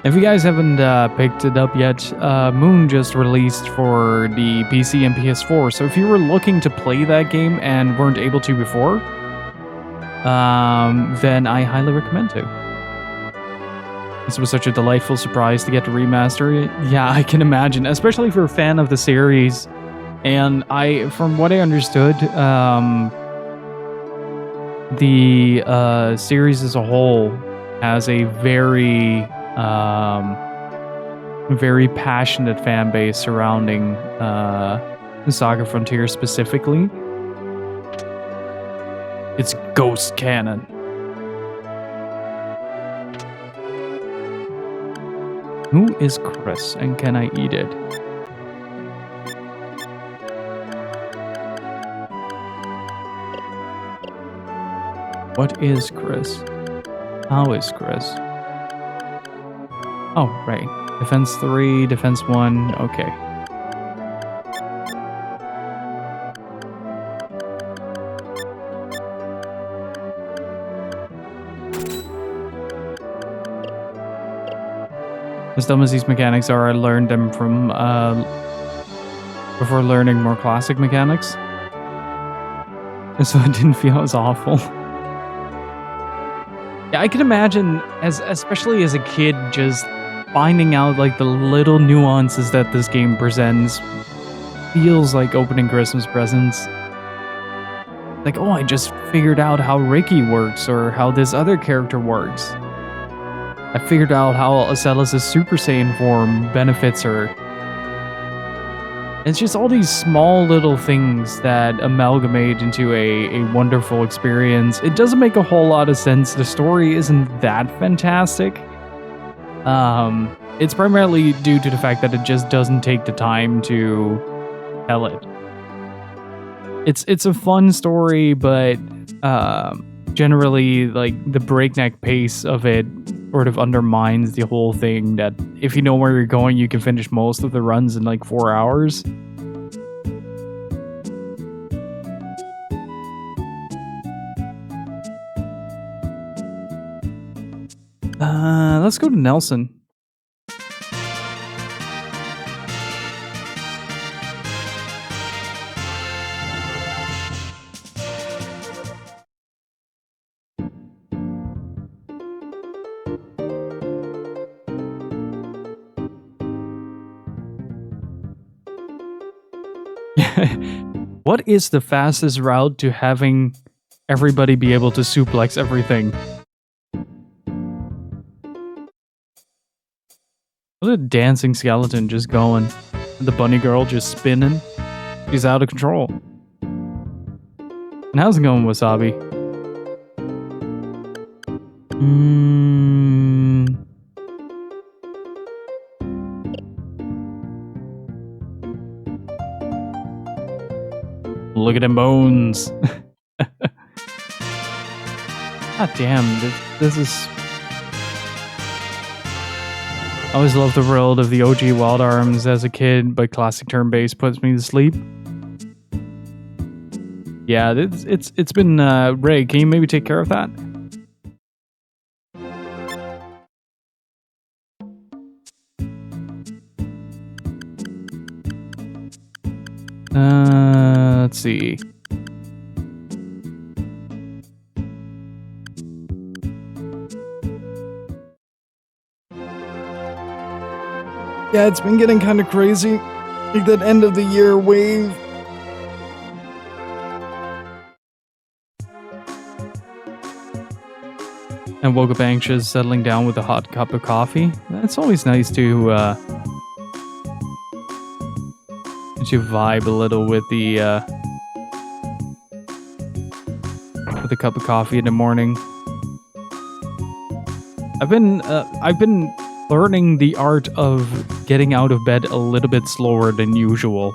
If you guys haven't picked it up yet, Moon just released for the PC and PS4. So if you were looking to play that game and weren't able to before, then I highly recommend to. This was such a delightful surprise to get to remaster it. Yeah, I can imagine, especially if you're a fan of the series. And from what I understood, the series as a whole has a very passionate fan base surrounding the SaGa Frontier specifically. It's ghost canon. Who is Chris, and can I eat it? What is Chris? How is Chris? Oh, right. Defense 3, defense 1, okay. As dumb as these mechanics are, I learned them from, before learning more classic mechanics. So it didn't feel as awful. Yeah, I can imagine, especially as a kid, just finding out like the little nuances that this game presents feels like opening Christmas presents. Like, oh, I just figured out how Ricky works or how this other character works. I figured out how Acelis' Super Saiyan form benefits her. It's just all these small little things that amalgamate into a wonderful experience. It doesn't make a whole lot of sense. The story isn't that fantastic. It's primarily due to the fact that it just doesn't take the time to tell it. It's a fun story, but generally, like, the breakneck pace of it sort of undermines the whole thing, that if you know where you're going, you can finish most of the runs in like 4 hours. Let's go to Nelson. What is the fastest route to having everybody be able to suplex everything? Look at a dancing skeleton just going. The bunny girl just spinning. She's out of control. And how's it going, Wasabi? Look at them bones. God damn, this is... I always loved the world of the OG Wild Arms as a kid, but classic turn-based puts me to sleep. Yeah, it's been... Ray, can you maybe take care of that? Let's see. Yeah, it's been getting kind of crazy. Like that end of the year wave. And woke up anxious, settling down with a hot cup of coffee. It's always nice to vibe a little with the with a cup of coffee in the morning. I've been learning the art of getting out of bed a little bit slower than usual.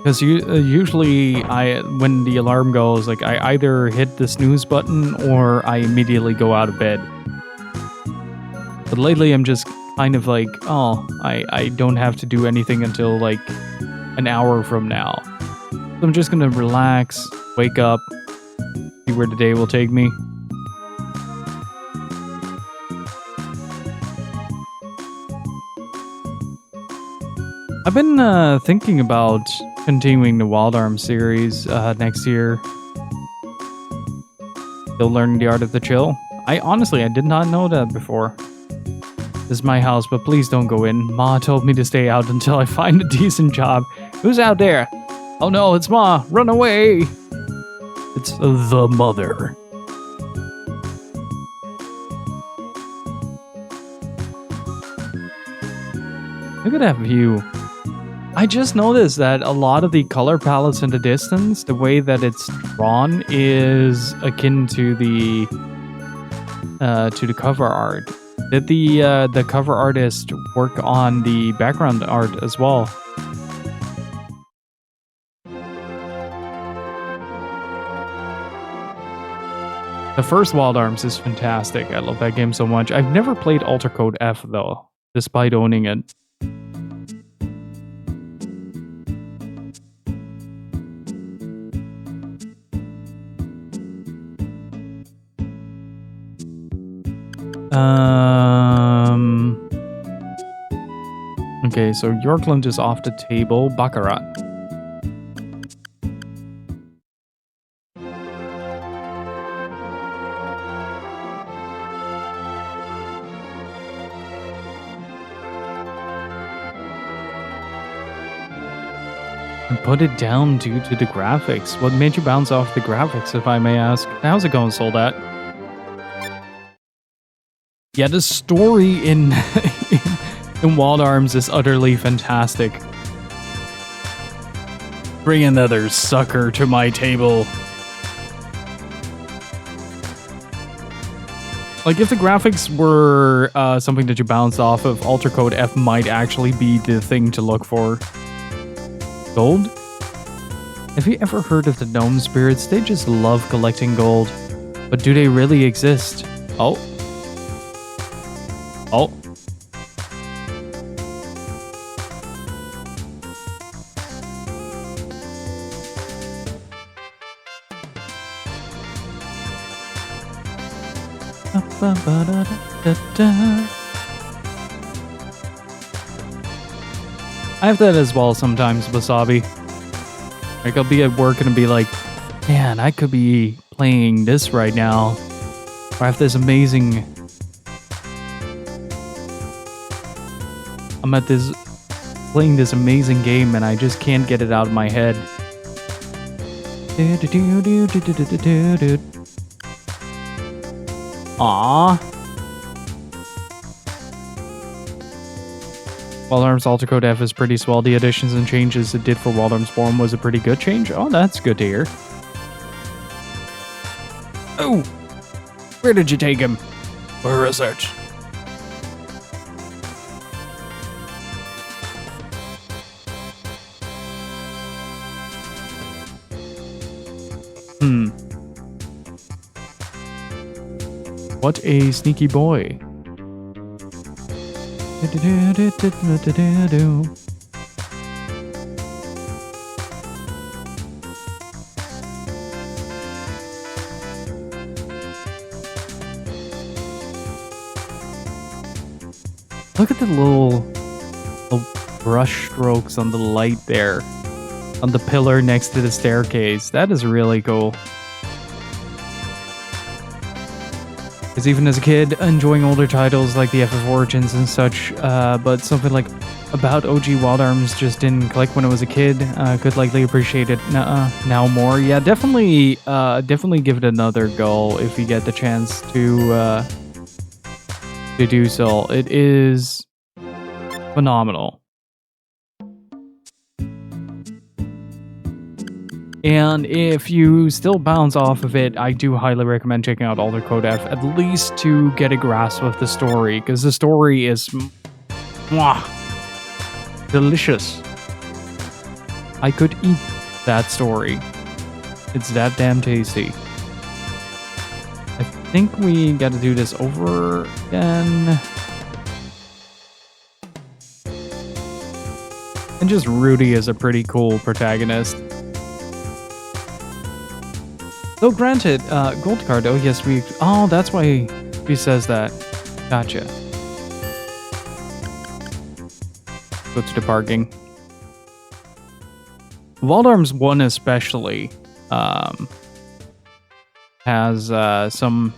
Because usually when the alarm goes, like I either hit the snooze button or I immediately go out of bed. But lately I'm just kind of like, oh, I don't have to do anything until like an hour from now. So I'm just gonna relax, wake up, see where the day will take me. I've been thinking about continuing the Wild Arms series next year. Still learning the art of the chill. I did not know that before. This is my house, but please don't go in. Ma told me to stay out until I find a decent job. Who's out there? Oh no, it's Ma! Run away! It's the mother. Look at that view. I just noticed that a lot of the color palettes in the distance, the way that it's drawn, is akin to the cover art. Did the cover artist work on the background art as well? The first Wild Arms is fantastic. I love that game so much. I've never played Alter Code F though, despite owning it. Okay, so Yorkland is off the table. Baccarat. And put it down due to the graphics. What made you bounce off the graphics, if I may ask? How's it going, Soldat? Yeah, the story in in Wild Arms is utterly fantastic. Bring another sucker to my table. Like, if the graphics were something that you bounced off of, Alter Code F might actually be the thing to look for. Gold? Have you ever heard of the gnome spirits? They just love collecting gold. But do they really exist? Oh. Oh. I have that as well sometimes, Wasabi. Like, I'll be at work and I'll be like, man, I could be playing this right now. Or I have this amazing I'm at this playing this amazing game and I just can't get it out of my head. Aww. Wild Arms Alter Code F is pretty swell. The additions and changes it did for Wild Arms Born was a pretty good change. Oh, that's good to hear. Oh! Where did you take him? For research. What a sneaky boy. Look at the little brush strokes on the light there. On the pillar next to the staircase. That is really cool. Because even as a kid, enjoying older titles like the FF Origins and such, but something like about OG Wild Arms just didn't click when I was a kid. Could likely appreciate it now more. Yeah, definitely give it another go if you get the chance to do so. It is phenomenal. And if you still bounce off of it, I do highly recommend checking out Alter Code F, at least to get a grasp of the story, because the story is delicious. I could eat that story. It's that damn tasty. I think we gotta do this over again. And just Rudy is a pretty cool protagonist. Though granted, gold card, oh yes, oh, that's why he says that. Gotcha. Go to the parking. Wild Arms 1 especially, has, some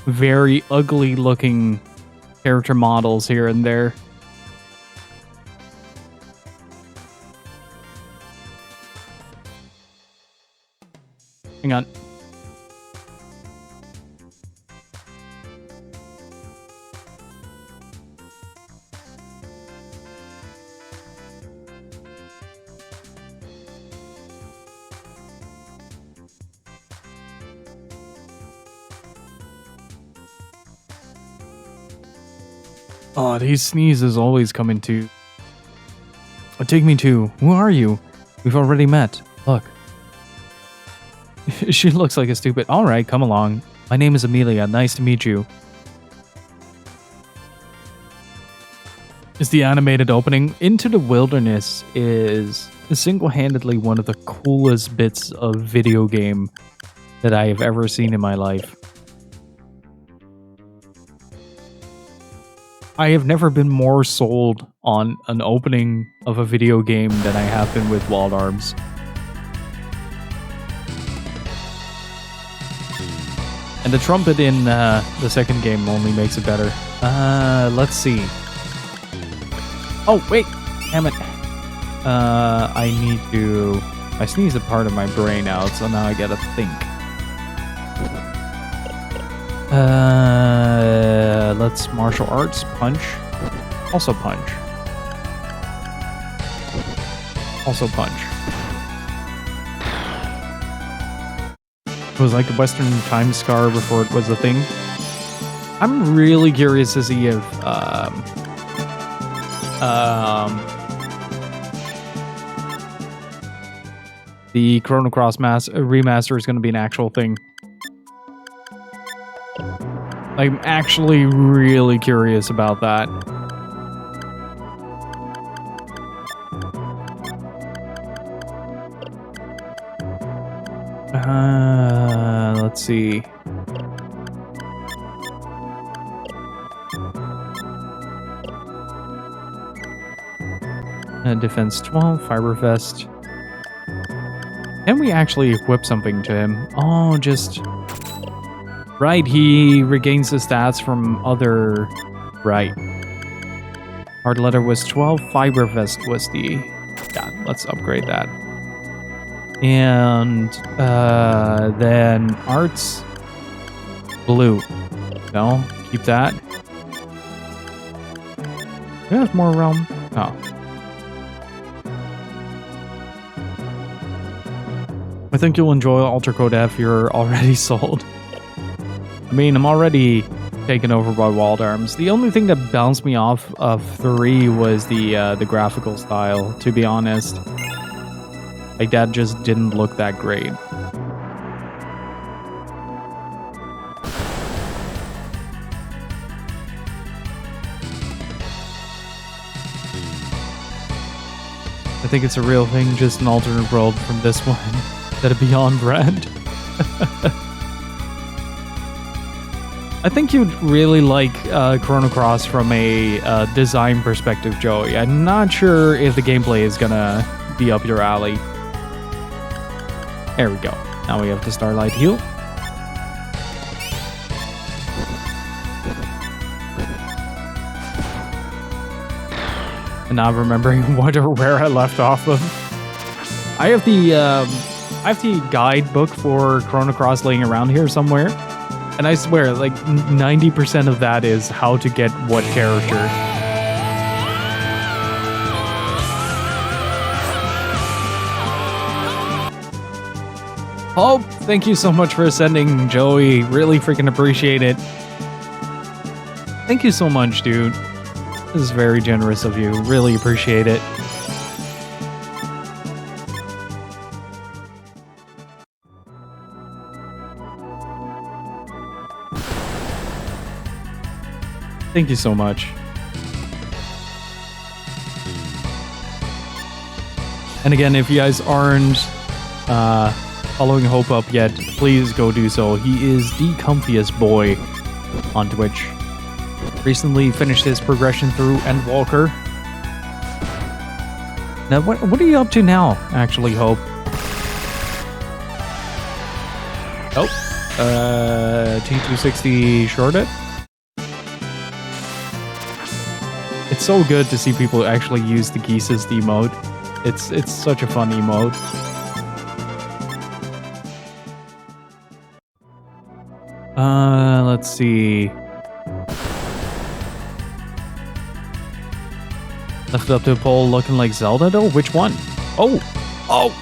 very ugly looking character models here and there. Hang on. Oh, these sneezes always come into. Take me to. Who are you? We've already met. Look. She looks like a stupid. All right, come along. My name is Amelia. Nice to meet you. Is the animated opening. Into the Wilderness is single-handedly one of the coolest bits of video game that I have ever seen in my life. I have never been more sold on an opening of a video game than I have been with Wild Arms. And the trumpet in the second game only makes it better. Let's see. Oh, wait! Damn it. I need to... I sneezed a part of my brain out, so now I gotta think. Let's martial arts, punch. Also punch. Also punch. It was like a Western time scar before it was a thing. I'm really curious to see if the Chrono Cross remaster is going to be an actual thing. I'm actually really curious about that. Let's see. Defense 12, Fiber Vest. Can we actually equip something to him? Oh, just... Right, he regains the stats from other... Right. Hard leather was 12, fiber vest was the... Yeah, let's upgrade that. And then arts, blue. No, keep that. Do we have more realm? Oh. I think you'll enjoy Alter Code F. You're already sold. I mean, I'm already taken over by Wild Arms. The only thing that bounced me off of 3 was the graphical style, to be honest. Like, that just didn't look that great. I think it's a real thing, just an alternate world from this one. That a Beyond brand. I think you'd really like Chrono Cross from a design perspective, Joey. I'm not sure if the gameplay is gonna be up your alley. There we go. Now we have the Starlight Heal. And now I'm remembering what or where I left off of. I have the guidebook for Chrono Cross laying around here somewhere. And I swear, like, 90% of that is how to get what character. Oh, thank you so much for sending, Joey. Really freaking appreciate it. Thank you so much, dude. This is very generous of you. Really appreciate it. Thank you so much. And again, if you guys aren't following Hope Up yet, please go do so. He is the comfiest boy on Twitch. Recently finished his progression through Endwalker. Now, what are you up to now, actually, Hope? Oh, T260 shorted. It's so good to see people actually use the Geese's emote. It's such a fun emote. Let's see. Left up to a pole looking like Zelda though? Which one? Oh! Oh!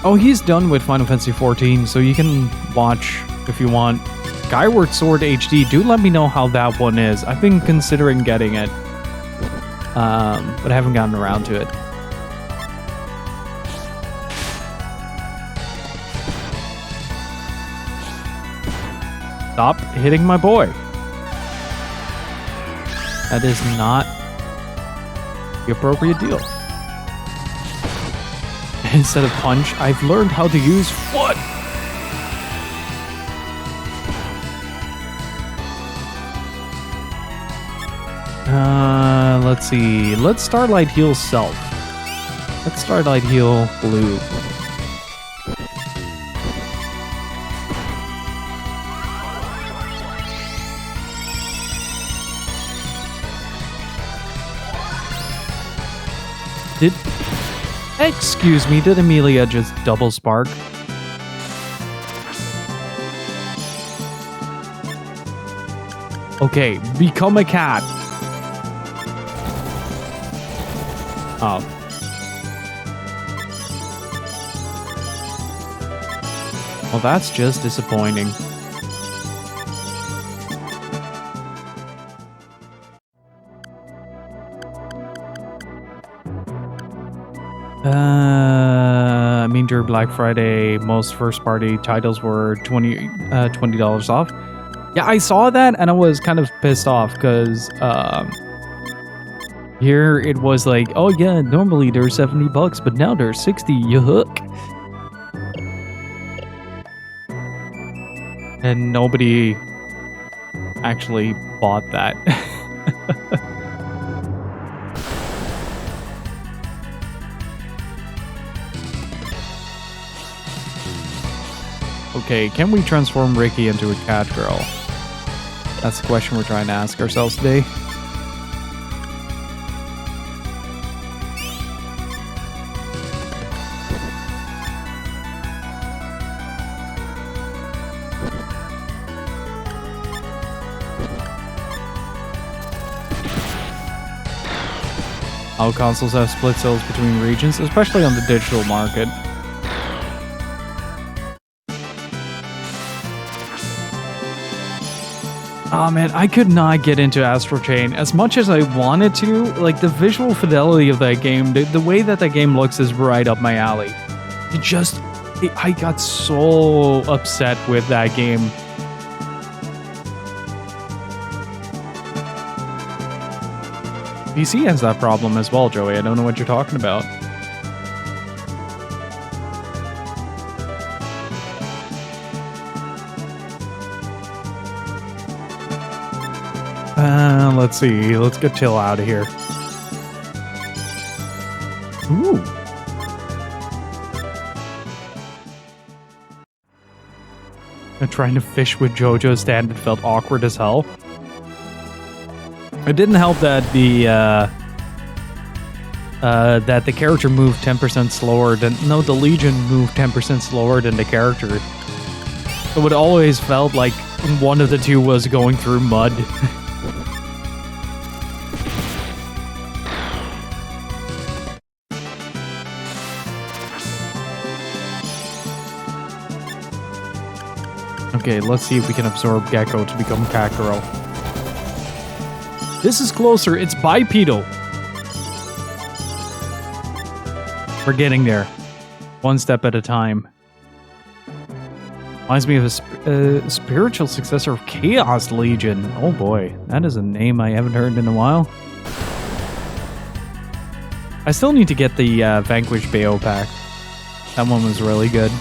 Oh, he's done with Final Fantasy XIV, so you can watch if you want. Skyward Sword HD, do let me know how that one is. I've been considering getting it, but I haven't gotten around to it. Stop hitting my boy. That is not the appropriate deal. Instead of punch, I've learned how to use foot. Let's see. Let's Starlight Heal Self. Let's Starlight Heal Blue. Excuse me, did Amelia just double spark? Okay, become a cat. Oh. Well, that's just disappointing. I mean, during Black Friday, most first-party titles were $20 off. Yeah, I saw that, and I was kind of pissed off, because here it was like, oh yeah, normally they're $70, but now they're 60, you hook. And nobody actually bought that. Okay, can we transform Ricky into a cat girl? That's the question we're trying to ask ourselves today. All consoles have split sales between regions, especially on the digital market. Oh man, I could not get into Astral Chain as much as I wanted to. Like, the visual fidelity of that game, the way that game looks is right up my alley. I got so upset with that game. PC has that problem as well, Joey. I don't know what you're talking about. Let's see. Let's get Till out of here. Ooh. Trying to fish with JoJo's stand, it felt awkward as hell. It didn't help that the character moved 10% slower than... No, the Legion moved 10% slower than the character. So it always felt like one of the two was going through mud. Okay, let's see if we can absorb Gecko to become Cat Girl. This is closer. It's bipedal. We're getting there. One step at a time. Reminds me of a spiritual successor of Chaos Legion. Oh boy, that is a name I haven't heard in a while. I still need to get the Vanquish Bayo pack. That one was really good.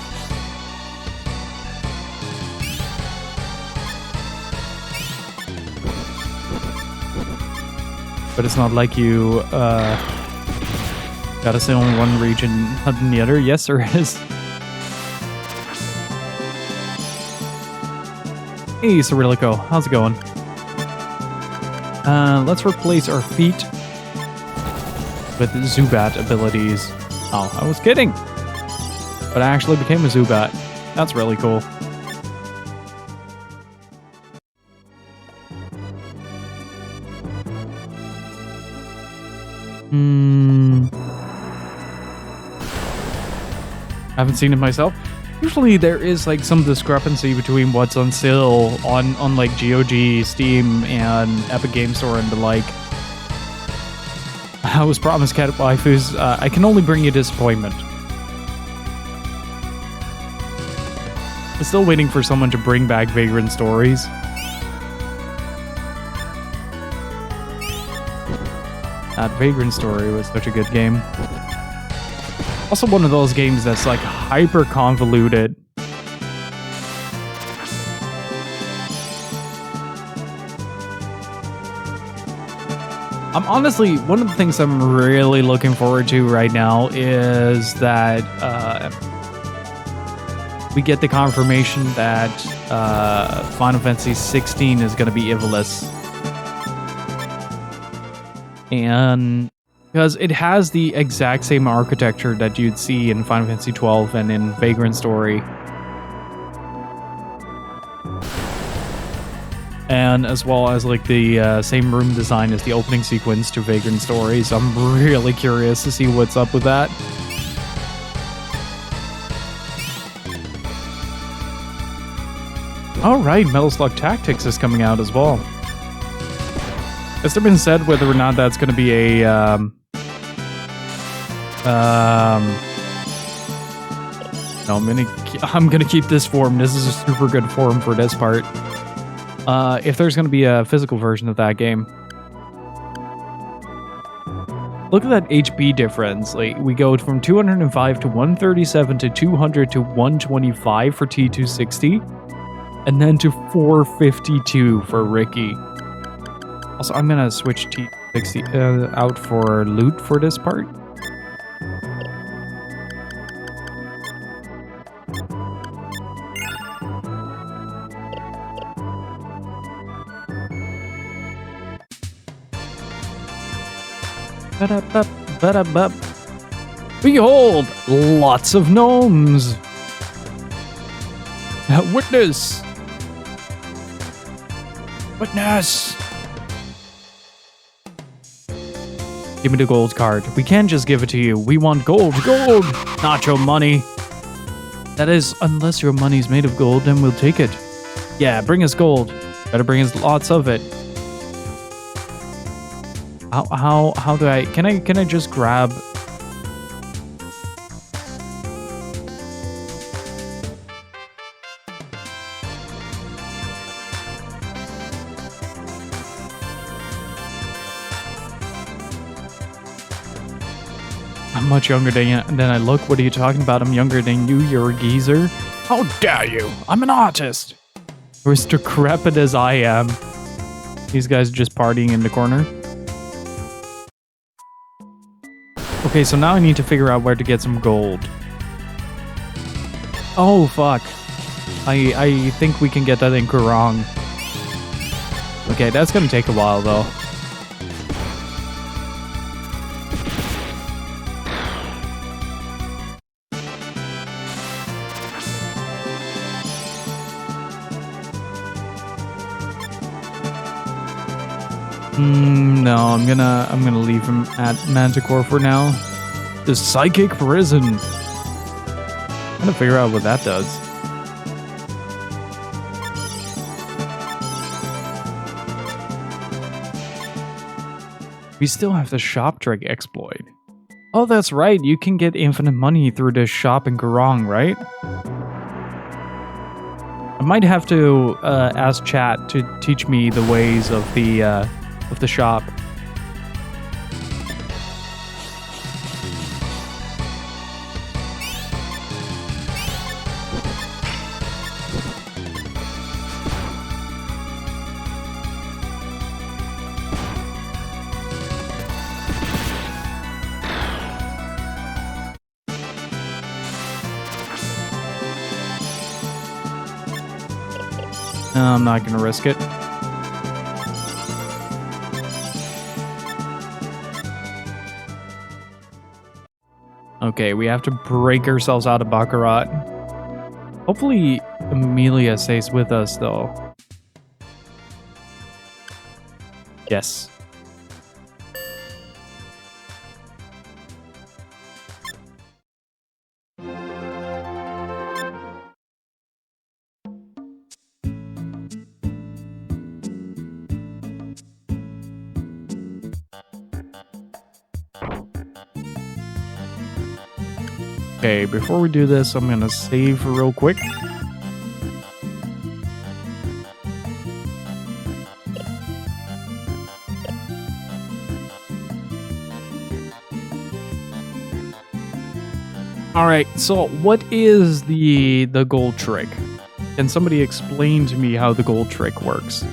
But it's not like you gotta say only one region other than the other. Yes, there is. Hey, Cyrillico, how's it going? Let's replace our feet with Zubat abilities. Oh, I was kidding. But I actually became a Zubat. That's really cool. I haven't seen it myself. Usually there is like some discrepancy between what's on sale on like GOG, Steam, and Epic Game Store and the like. I was promised cat waifus. I can only bring you disappointment. I'm still waiting for someone to bring back Vagrant Stories. That Vagrant Story was such a good game. Also one of those games that's like hyper convoluted. I'm honestly, one of the things I'm really looking forward to right now is that we get the confirmation that Final Fantasy 16 is going to be Evilus. And because it has the exact same architecture that you'd see in Final Fantasy 12 and in Vagrant Story. And as well as like the same room design as the opening sequence to Vagrant Story. So I'm really curious to see what's up with that. Alright, Metal Slug Tactics is coming out as well. Has there been said whether or not that's going to be a no, I'm gonna keep this form. This is a super good form for this part. If there's gonna be a physical version of that game. Look at that HP difference. Like, we go from 205 to 137 to 200 to 125 for T260, and then to 452 for Ricky. Also, I'm gonna switch T260 out for loot for this part. Ba-da-bup, ba-da-bup. Behold, lots of gnomes. Witness. Witness. Give me the gold card. We can't just give it to you. We want gold. Gold! Not your money. That is, unless your money's made of gold, then we'll take it. Yeah, bring us gold. Better bring us lots of it. How do I... Can I just grab... I'm much younger than I look. What are you talking about? I'm younger than you. You're a geezer. How dare you? I'm an artist. Or as decrepit as I am. These guys are just partying in the corner. Okay, so now I need to figure out where to get some gold. Oh, fuck. I think we can get that in Kurong. Okay, that's gonna take a while, though. No, I'm gonna leave him at Manticore for now. The psychic prison. I'm gonna figure out what that does. We still have the shop trick exploit. Oh, that's right. You can get infinite money through the shop in Garong, right? I might have to ask chat to teach me the ways of the shop. No, I'm not gonna risk it. Okay, we have to break ourselves out of Baccarat. Hopefully, Amelia stays with us, though. Yes. Okay, before we do this, I'm gonna save real quick. Alright, so what is the gold trick? Can somebody explain to me how the gold trick works?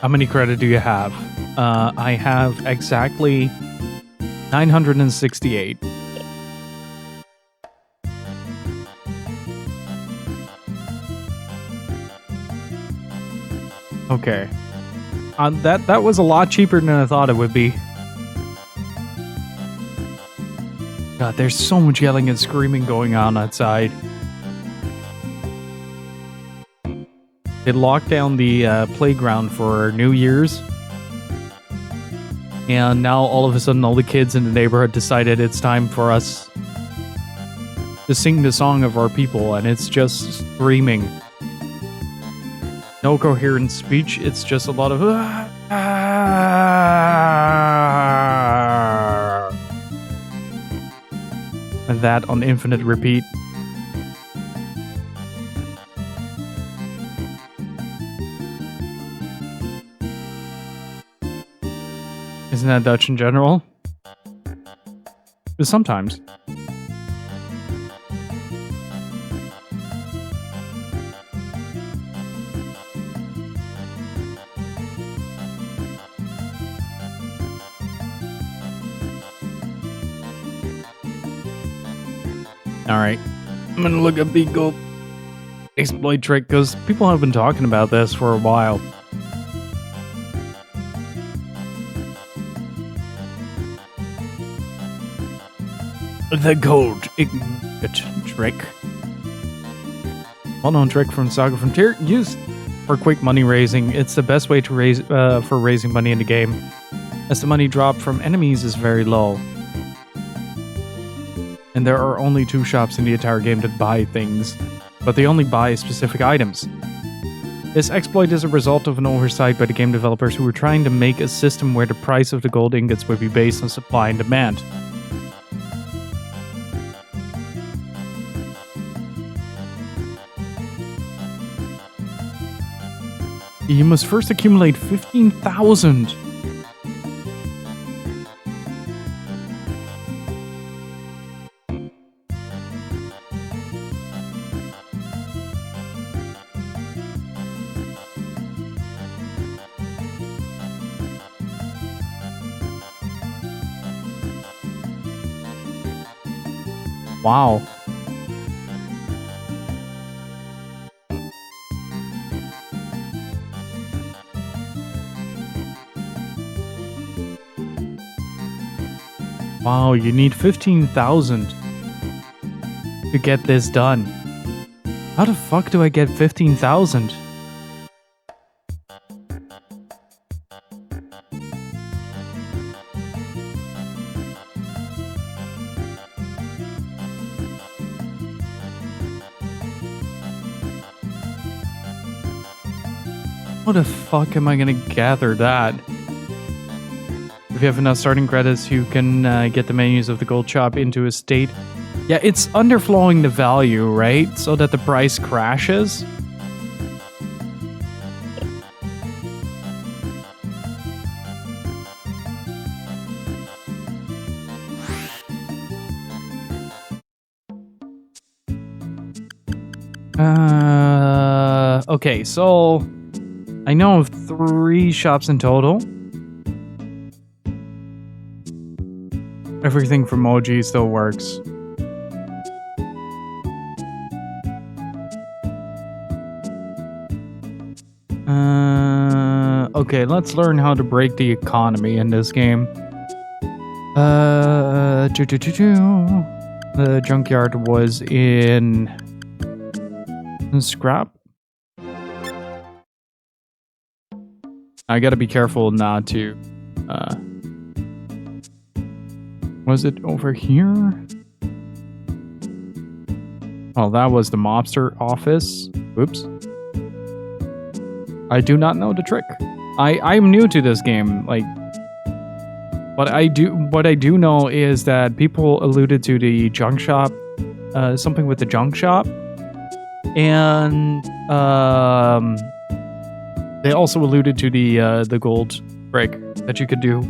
How many credit do you have? I have exactly 968. Okay. That was a lot cheaper than I thought it would be. God, there's so much yelling and screaming going on outside. They locked down the playground for New Year's. And now all of a sudden all the kids in the neighborhood decided it's time for us to sing the song of our people, and it's just screaming. No coherent speech, it's just a lot of and that on infinite repeat. Isn't that Dutch in general? But sometimes. Alright, I'm gonna look up the gold exploit trick because people have been talking about this for a while. The gold ingot trick. Well-known trick from SaGa Frontier, used for quick money raising. It's the best way to raise for raising money in the game, as the money dropped from enemies is very low. And there are only 2 shops in the entire game that buy things, but they only buy specific items. This exploit is a result of an oversight by the game developers who were trying to make a system where the price of the gold ingots would be based on supply and demand. You must first accumulate 15,000. Wow. Wow, you need 15,000 to get this done. How the fuck do I get 15,000? How the fuck am I gonna gather that? If you have enough starting credits, you can get the menus of the gold shop into a state. Yeah, it's underflowing the value, right? So that the price crashes. Okay, so I know of 3 shops in total. Everything from Moji still works. Okay, let's learn how to break the economy in this game. The junkyard was in scrap. I gotta be careful not to. Was it over here? Oh, that was the mobster office. Oops. I do not know the trick. I'm new to this game. Like, what I do know is that people alluded to the junk shop, something with the junk shop, and they also alluded to the gold break that you could do,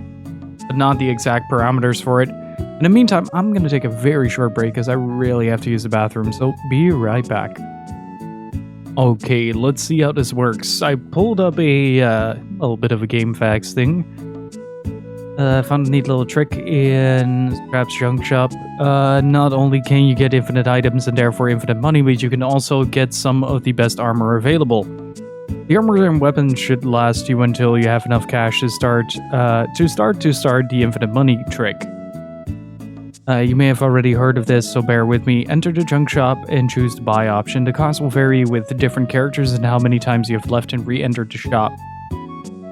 but not the exact parameters for it. In the meantime, I'm going to take a very short break because I really have to use the bathroom, so be right back. Okay, let's see how this works. I pulled up a little bit of a game facts thing. Found a neat little trick in Scrap's junk shop. Not only can you get infinite items and therefore infinite money, but you can also get some of the best armor available. The armor and weapons should last you until you have enough cash to start the infinite money trick. You may have already heard of this, so bear with me. Enter the junk shop and choose the buy option. The cost will vary with different characters and how many times you have left and re-entered the shop.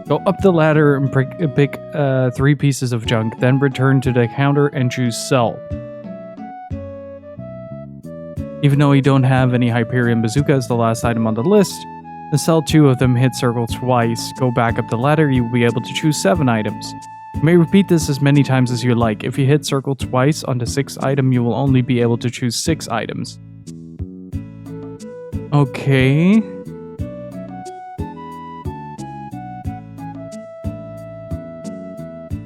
Go up the ladder and pick 3 pieces of junk, then return to the counter and choose sell. Even though you don't have any Hyperion Bazooka as the last item on the list, then sell 2 of them, hit circle twice. Go back up the ladder, you will be able to choose 7 items. You may repeat this as many times as you like. If you hit circle twice on the 6th item, you will only be able to choose 6 items. Okay.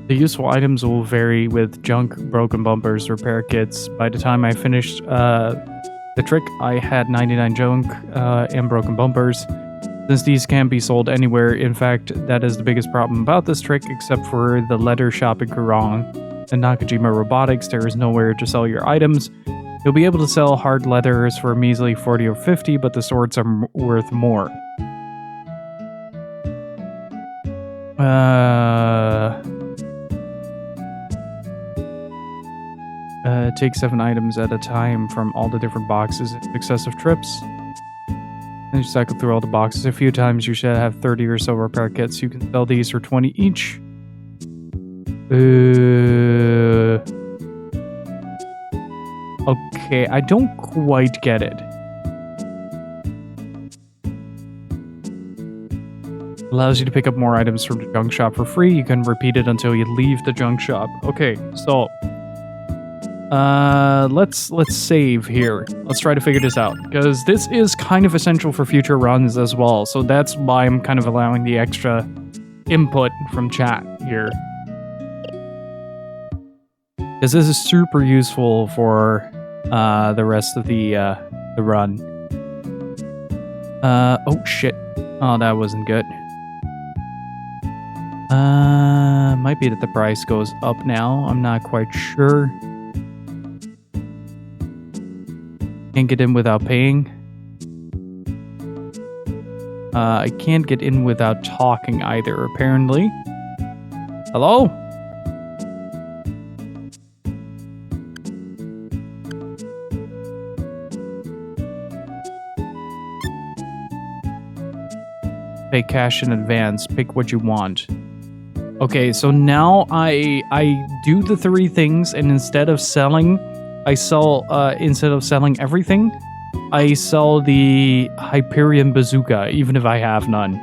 The useful items will vary with junk, broken bumpers, repair kits. By the time I finished the trick, I had 99 junk and broken bumpers. Since these can't be sold anywhere, in fact, that is the biggest problem about this trick, except for the leather shop in Kurong and Nakajima Robotics, there is nowhere to sell your items. You'll be able to sell hard leathers for a measly 40 or 50, but the swords are worth more. Take 7 items at a time from all the different boxes in successive trips. Then you cycle through all the boxes a few times. You should have 30 or so repair kits. You can sell these for 20 each. Okay, I don't quite get it. Allows you to pick up more items from the junk shop for free. You can repeat it until you leave the junk shop. Okay, so let's save here. Let's try to figure this out, because this is kind of essential for future runs as well. So that's why I'm kind of allowing the extra input from chat here, because this is super useful for the rest of the run. Oh shit. Oh, that wasn't good. Might be that the price goes up now. I'm not quite sure. Can't get in without paying. I can't get in without talking either, apparently. Hello? Pay cash in advance. Pick what you want. Okay, so now I do the 3 things, and instead of selling everything, I sell the Hyperion Bazooka, even if I have none.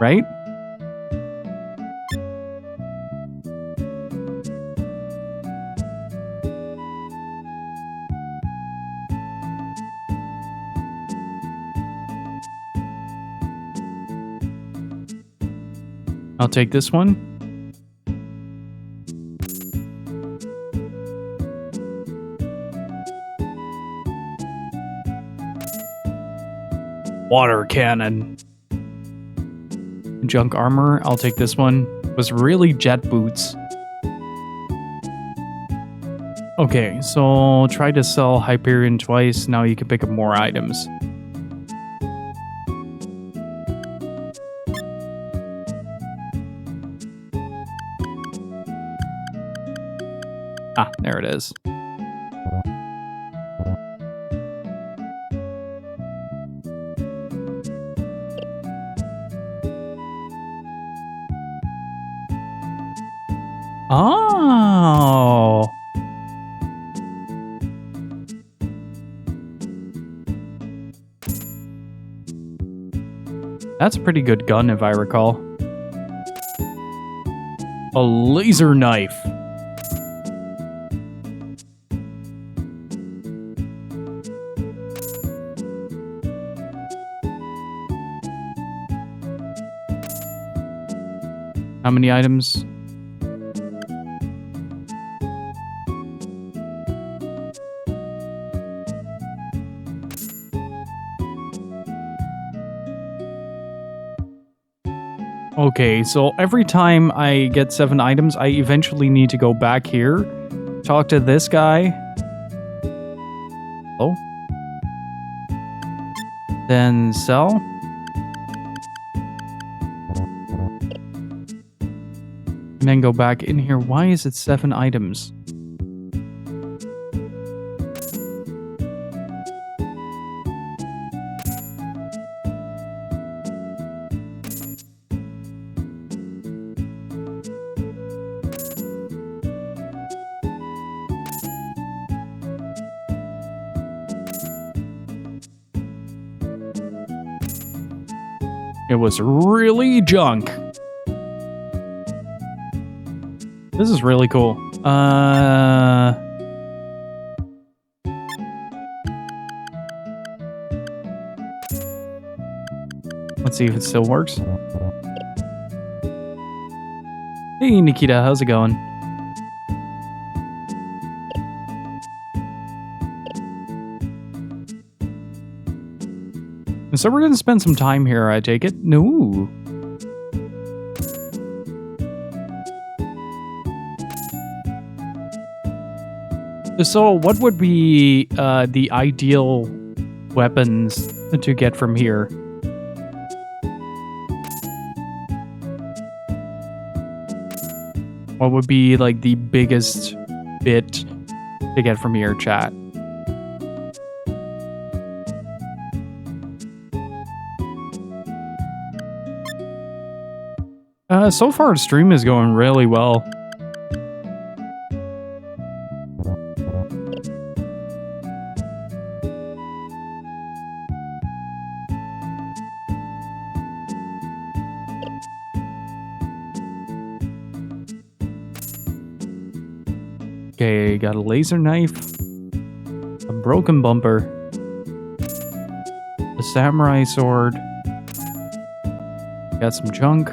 Right? I'll take this one. Water cannon. Junk armor. I'll take this one. Was really jet boots. Okay, so try to sell Hyperion twice. Now you can pick up more items. Ah, there it is. Oh. That's a pretty good gun, if I recall. A laser knife. How many items? Okay, so every time I get 7 items, I eventually need to go back here, talk to this guy. Oh. Then sell. And then go back in here. Why is it 7 items? It was really junk. This is really cool. Let's see if it still works. Hey, Nikita, how's it going? So we're going to spend some time here, I take it? No. So what would be the ideal weapons to get from here? What would be like the biggest bit to get from here, chat? So far, the stream is going really well. Okay, got a laser knife, a broken bumper, a samurai sword, got some junk.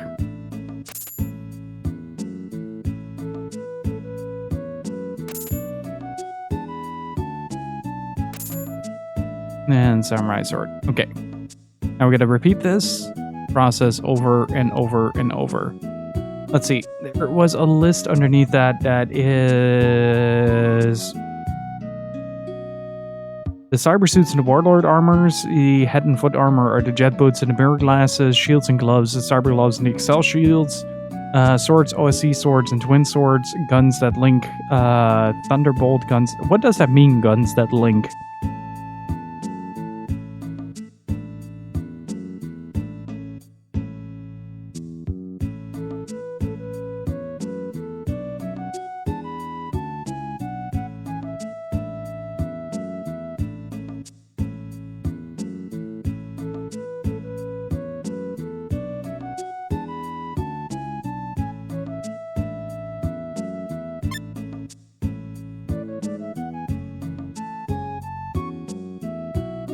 And samurai sword. Okay. Now we're going to repeat this process over and over and over. Let's see. There was a list underneath that is the cyber suits and the warlord armors, the head and foot armor are the jet boots and the mirror glasses, shields and gloves, the cyber gloves and the excel shields, swords, OSC swords and twin swords, guns that link, thunderbolt guns. What does that mean, guns that link?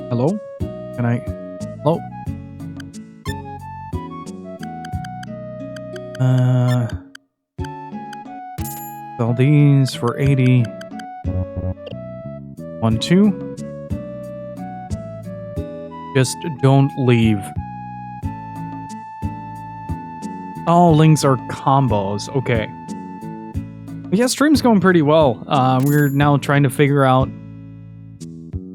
Hello? Can I? Hello? Sell these for 80. 1, 2. Just don't leave. All links are combos. Okay. Yeah, stream's going pretty well. We're now trying to figure out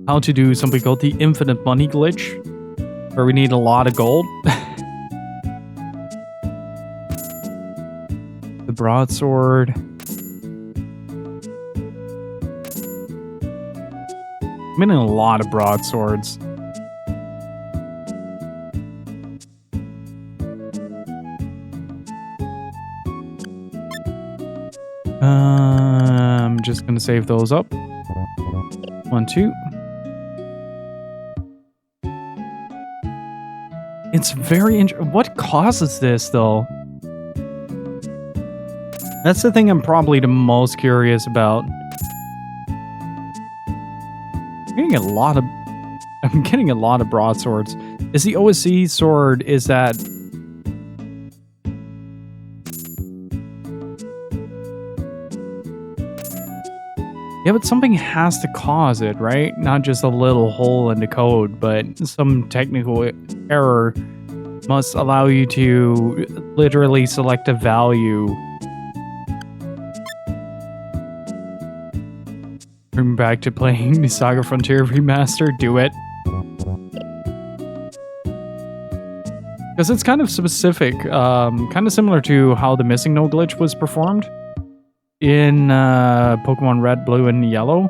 how to do something called the infinite money glitch, where we need a lot of gold. The broadsword. I'm getting a lot of broadswords. I'm just gonna save those up. 1, 2. It's very interesting. What causes this, though? That's the thing I'm probably the most curious about. I'm getting a lot of broadswords. Is the OSC sword, is that... Yeah, but something has to cause it, right? Not just a little hole in the code, but some technical error must allow you to literally select a value. Bring back to playing the SaGa Frontier Remastered. Do it. Because it's kind of specific, kind of similar to how the missing no glitch was performed in Pokemon Red, Blue, and Yellow.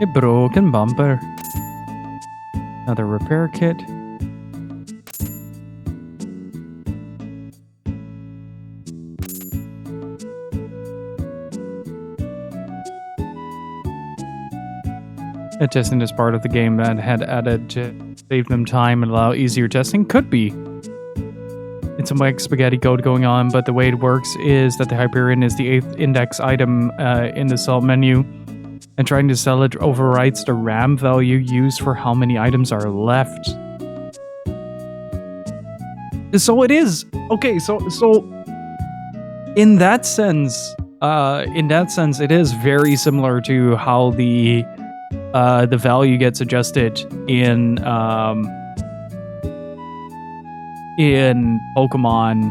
A broken bumper. Another repair kit. A testing is part of the game that had added to save them time and allow easier testing. Could be. It's some like spaghetti code going on, but the way it works is that the Hyperion is the 8th index item in the sell menu, and trying to sell it overwrites the RAM value used for how many items are left. So it is okay. So in that sense, it is very similar to how the value gets adjusted in in Pokemon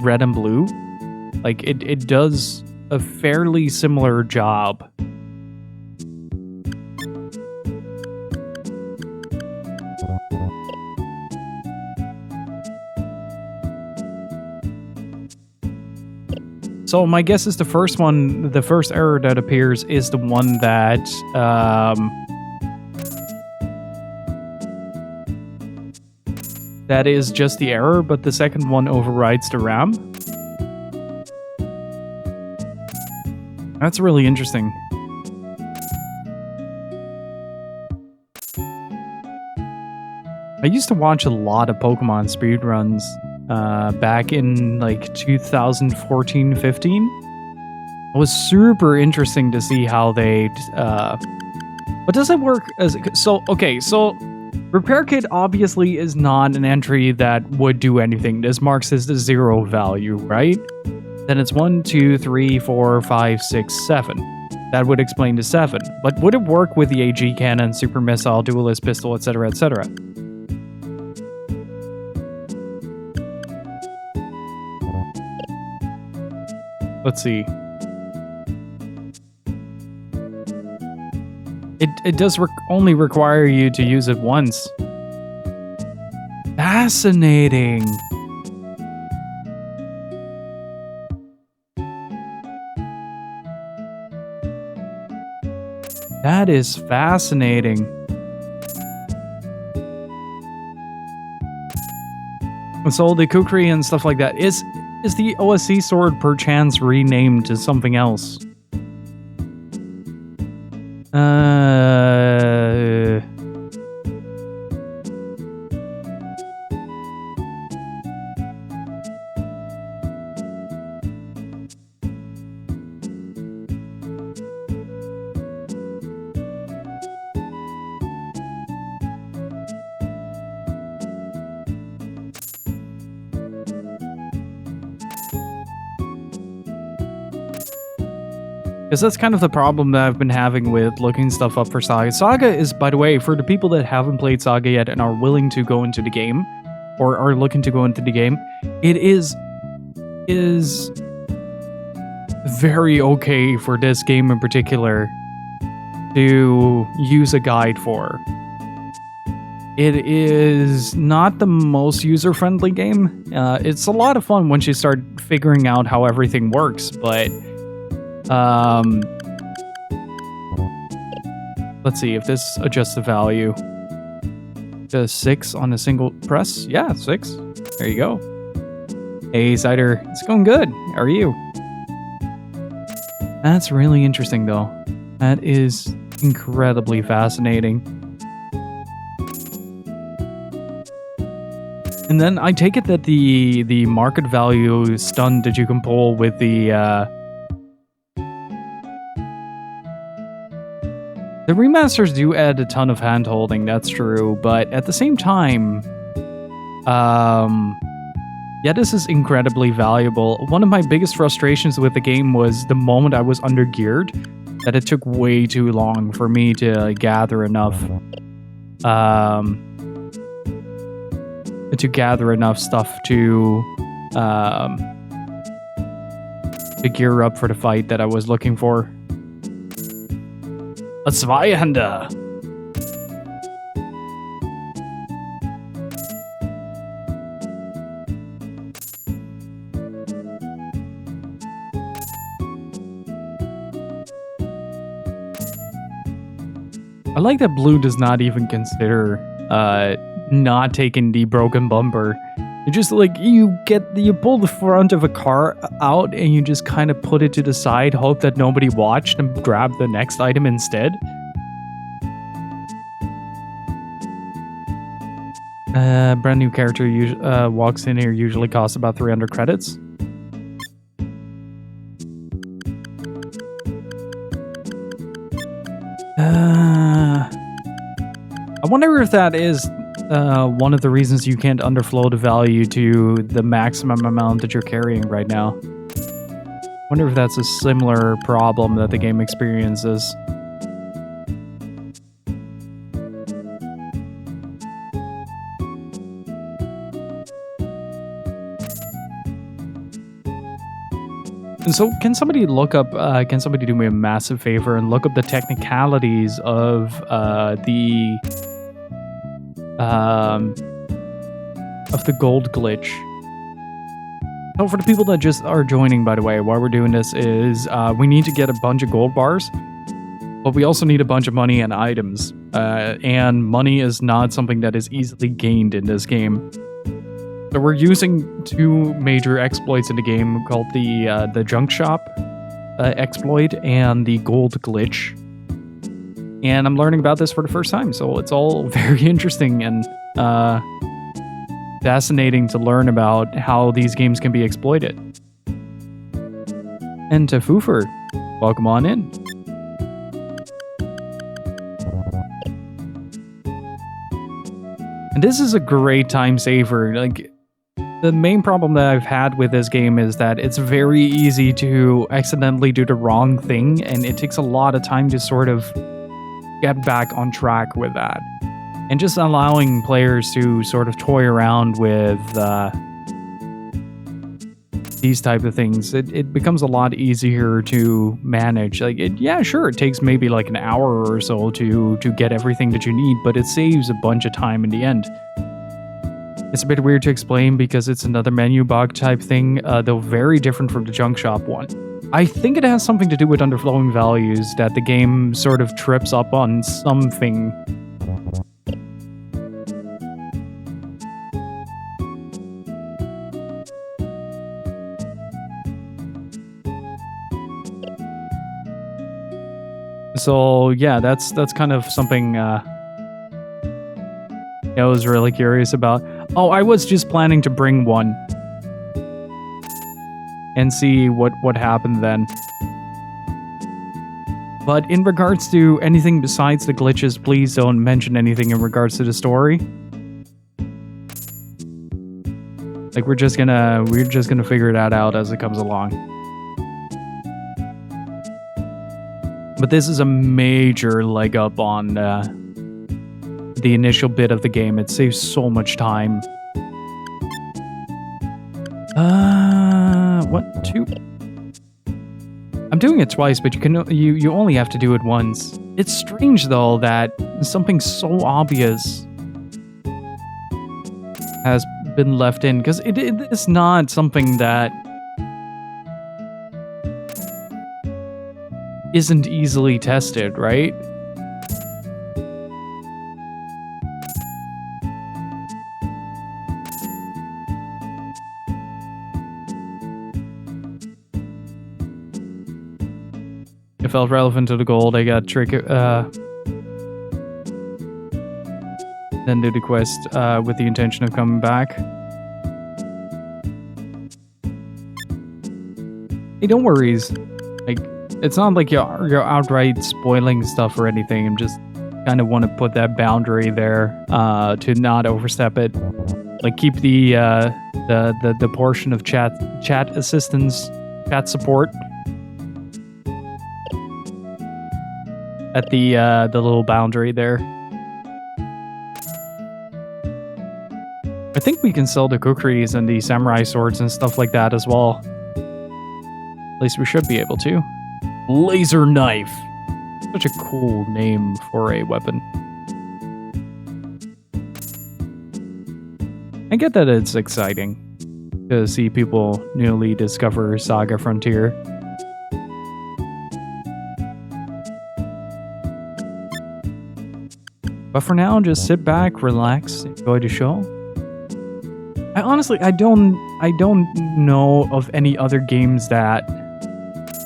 Red and Blue. Like, it does a fairly similar job. So my guess is the first error that appears is the one that that is just the error, but the second one overrides the RAM. That's really interesting. I used to watch a lot of Pokemon speedruns back in like 2014-15. It was super interesting to see how they but does it work as so repair kit obviously is not an entry that would do anything. This marks as the 0 value, right? Then it's 1, 2, 3, 4, 5, 6, 7. That would explain the 7. But would it work with the AG cannon, super missile, duelist pistol, etc., etc.? Let's see. It does only require you to use it once. Fascinating. That is fascinating. So the Kukri and stuff like that. Is the OSC sword perchance renamed to something else? Because that's kind of the problem that I've been having with looking stuff up for SaGa. SaGa is, by the way, for the people that haven't played SaGa yet and are willing to go into the game, or are looking to go into the game, it is very okay for this game in particular to use a guide for. It is not the most user-friendly game. It's a lot of fun once you start figuring out how everything works, but let's see if this adjusts the value. Does 6 on a single press? Yeah, 6. There you go. Hey, Cider. It's going good. How are you? That's really interesting, though. That is incredibly fascinating. And then I take it that the market value stun that you can pull with the remasters do add a ton of hand-holding, that's true, but at the same time, yeah, this is incredibly valuable. One of my biggest frustrations with the game was the moment I was under-geared, that it took way too long for me to gather enough, stuff to gear up for the fight that I was looking for. A Zweihänder. I like that Blue does not even consider not taking the broken bumper. You just like you pull the front of a car out and you just kind of put it to the side, hope that nobody watched, and grab the next item instead. Brand new character walks in here, usually costs about 300 credits. I wonder if that is one of the reasons you can't underflow the value to the maximum amount that you're carrying right now. Wonder if that's a similar problem that the game experiences. And so can somebody look up, can somebody do me a massive favor and look up the technicalities of the gold glitch? So for the people that just are joining, by the way, why we're doing this is we need to get a bunch of gold bars, but we also need a bunch of money and items. And money is not something that is easily gained in this game. So we're using two major exploits in the game called the junk shop exploit and the gold glitch. And I'm learning about this for the first time, so it's all very interesting and fascinating to learn about how these games can be exploited. And to Foofer, welcome on in. And this is a great time saver. Like, the main problem that I've had with this game is that it's very easy to accidentally do the wrong thing, and it takes a lot of time to sort of get back on track with that. And just allowing players to sort of toy around with these type of things, it becomes a lot easier to manage. Like, yeah, sure, it takes maybe like an hour or so to get everything that you need, but it saves a bunch of time in the end. It's a bit weird to explain because it's another menu bug type thing, though very different from the junk shop one. I think it has something to do with underflowing values, that the game sort of trips up on something. So yeah, that's kind of something I was really curious about. Oh, I was just planning to bring one and see what happened then. But in regards to anything besides the glitches, please don't mention anything in regards to the story. Like, we're just gonna figure that out as it comes along. But this is a major leg up on the initial bit of the game. It saves so much time. What? 2? I'm doing it twice, but you only have to do it once. It's strange though that something so obvious has been left in, because it is not something that isn't easily tested, right? It felt relevant to the gold. I got trick. Then did the quest with the intention of coming back. Hey, don't worry. Like, it's not like you're outright spoiling stuff or anything. I'm just kind of want to put that boundary there to not overstep it. Like, keep the portion of chat assistance, chat support at the little boundary there. I think we can sell the kukris and the samurai swords and stuff like that as well. At least we should be able to. Laser knife. Such a cool name for a weapon. I get that it's exciting to see people newly discover SaGa Frontier. But for now, just sit back, relax, enjoy the show. I don't know of any other games that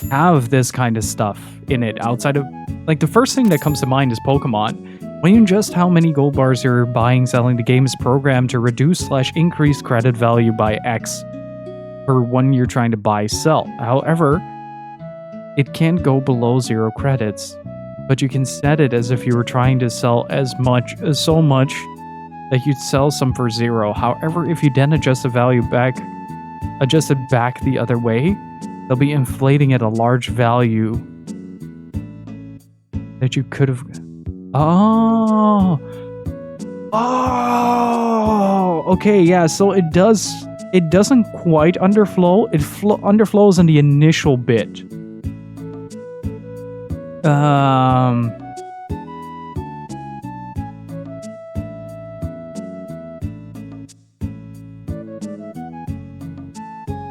have this kind of stuff in it outside of, like, the first thing that comes to mind is Pokemon. When you ingest how many gold bars you're buying, selling, the game is programmed to reduce/increase credit value by X per one you're trying to buy, sell. However, it can't go below 0 credits, but you can set it as if you were trying to sell so much that you'd sell some for 0. However, if you then adjust the value back the other way, they'll be inflating at a large value that you could have. Oh, okay, yeah. So it does it doesn't quite underflow. It underflows in the initial bit.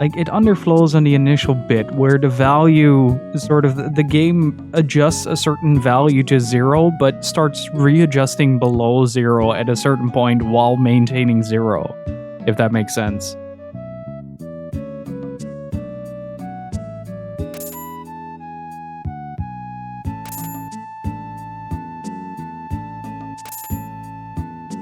Like, it underflows on the initial bit where the value, sort of, the game adjusts a certain value to 0, but starts readjusting below 0 at a certain point while maintaining 0, if that makes sense.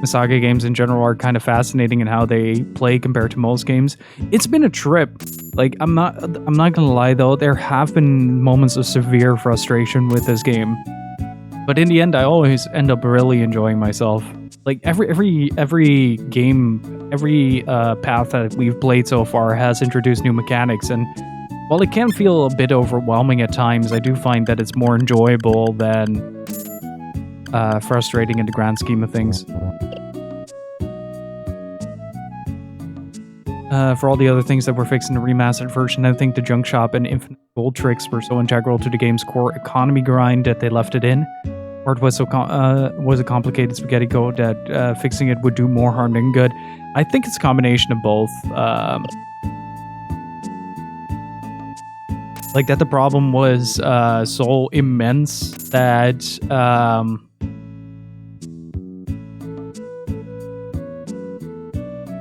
SaGa games in general are kind of fascinating in how they play compared to most games. It's been a trip. Like, I'm not gonna lie though, there have been moments of severe frustration with this game. But in the end, I always end up really enjoying myself. Like, every game, every path that we've played so far has introduced new mechanics, and while it can feel a bit overwhelming at times, I do find that it's more enjoyable than frustrating in the grand scheme of things. For all the other things that were fixed in the remastered version, I think the junk shop and infinite gold tricks were so integral to the game's core economy grind that they left it in. Or it was was a complicated spaghetti code that fixing it would do more harm than good. I think it's a combination of both. Like, that the problem was so immense that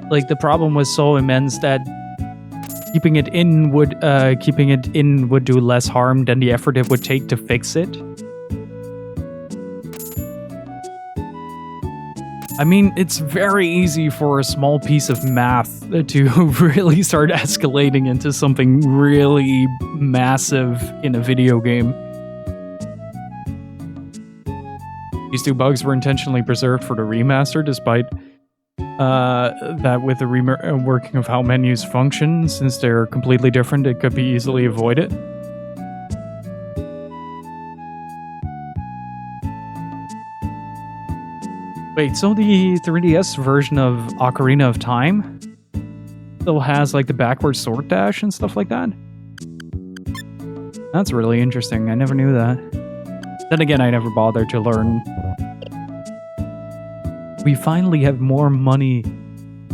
like, the problem was so immense that keeping it in would do less harm than the effort it would take to fix it. I mean, it's very easy for a small piece of math to really start escalating into something really massive in a video game. These two bugs were intentionally preserved for the remaster, despite that with the reworking of how menus function, since they're completely different, it could be easily avoided. Wait, so the 3DS version of Ocarina of Time still has, like, the backwards sword dash and stuff like that? That's really interesting. I never knew that. Then again, I never bothered to learn. We finally have more money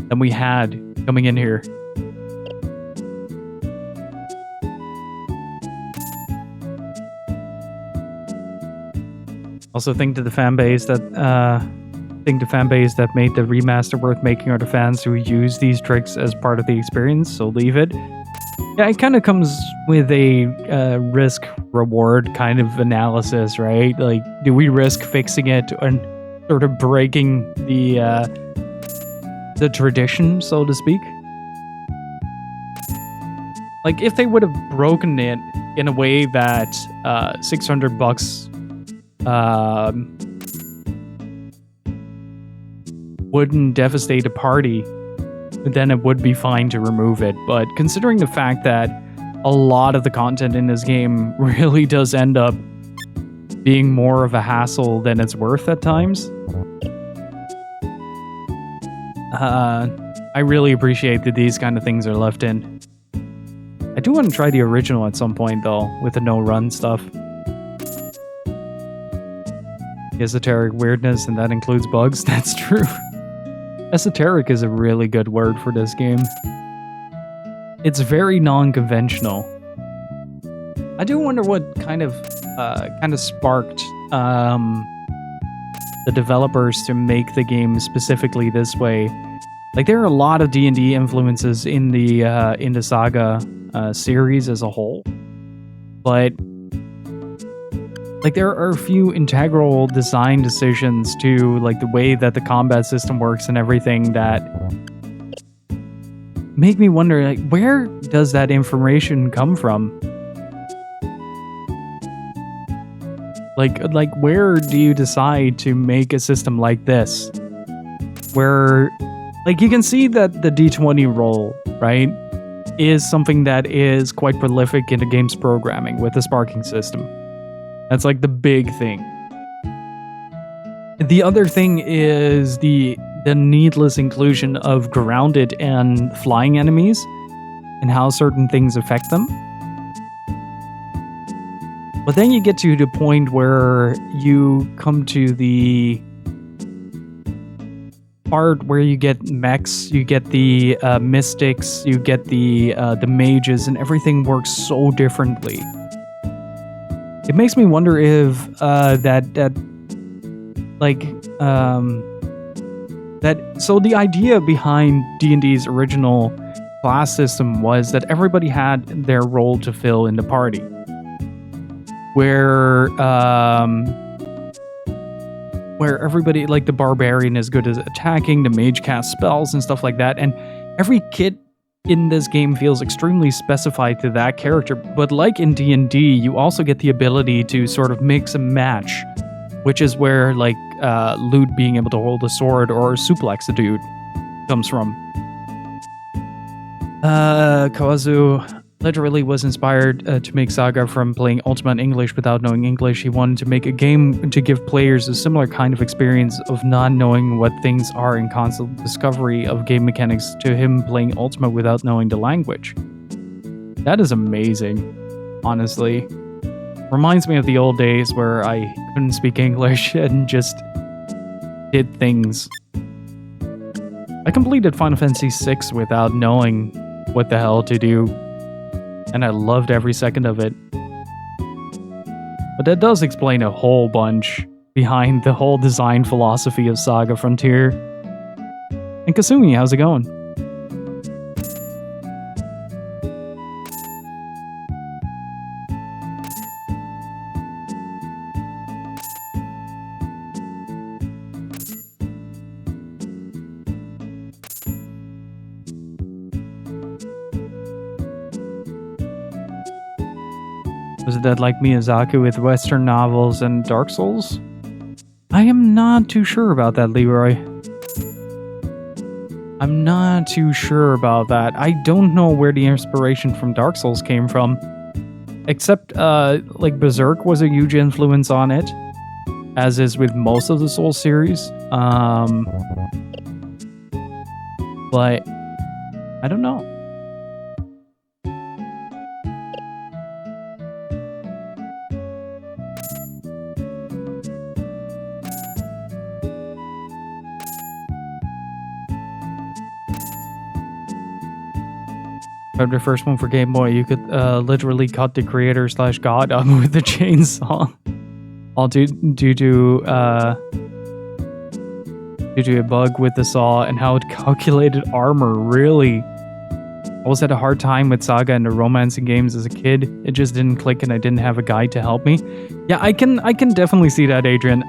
than we had coming in here. Also, think to the fan base that made the remaster worth making are the fans who use these tricks as part of the experience, so leave it. Yeah, it kind of comes with a risk-reward kind of analysis, right? Like, do we risk fixing it and sort of breaking the tradition, so to speak? Like, if they would have broken it in a way that $600 wouldn't devastate a party, then it would be fine to remove it. But considering the fact that a lot of the content in this game really does end up being more of a hassle than it's worth at times, I really appreciate that these kind of things are left in. I do want to try the original at some point, though, with the no-run stuff. Esoteric weirdness, and that includes bugs. That's true. Esoteric is a really good word for this game. It's very non-conventional. I do wonder what kind of sparked the developers to make the game specifically this way. Like, there are a lot of D&D influences in the SaGa series as a whole, but like, there are a few integral design decisions to, like, the way that the combat system works and everything that make me wonder, like, where does that information come from? Like where do you decide to make a system like this? Where, like, you can see that the D20 roll, right, is something that is quite prolific in the game's programming with the sparking system. That's, like, the big thing. The other thing is the the needless inclusion of grounded and flying enemies and how certain things affect them. But then you get to the point where you come to the part where you get mechs, you get the mystics, you get the mages, and everything works so differently. It makes me wonder if so the idea behind D&D's original class system was that everybody had their role to fill in the party. Where everybody, like the barbarian is good at attacking, the mage casts spells and stuff like that, and every kit in this game feels extremely specified to that character. But like in D&D, you also get the ability to sort of mix and match, which is where like Lute being able to hold a sword or suplex a dude comes from. Kawazu literally was inspired to make SaGa from playing Ultima in English without knowing English. He wanted to make a game to give players a similar kind of experience of not knowing what things are and constant discovery of game mechanics to him playing Ultima without knowing the language. That is amazing, honestly. Reminds me of the old days where I couldn't speak English and just did things. I completed Final Fantasy VI without knowing what the hell to do, and I loved every second of it. But that does explain a whole bunch behind the whole design philosophy of SaGa Frontier. And Kasumi, how's it going? Was that like Miyazaki with Western novels and Dark Souls? I am not too sure about that, Leroy. I'm not too sure about that. I don't know where the inspiration from Dark Souls came from. Except, like, Berserk was a huge influence on it. As is with most of the Souls series. But, I don't know. The first one for Game Boy, you could literally cut the creator/god up with the chainsaw, all due to a bug with the saw and how it calculated armor. Really, I always had a hard time with SaGa and the romancing games as a kid. It just didn't click, and I didn't have a guide to help me. Yeah, I can definitely see that, Adrian.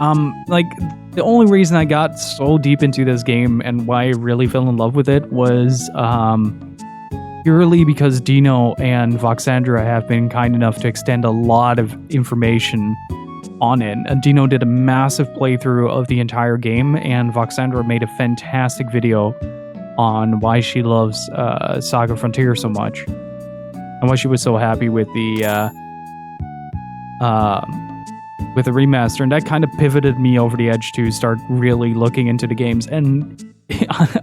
Like the only reason I got so deep into this game and why I really fell in love with it was purely because Dino and Voxandra have been kind enough to extend a lot of information on it. Dino did a massive playthrough of the entire game, and Voxandra made a fantastic video on why she loves SaGa Frontier so much, and why she was so happy with the remaster. And that kind of pivoted me over the edge to start really looking into the games. And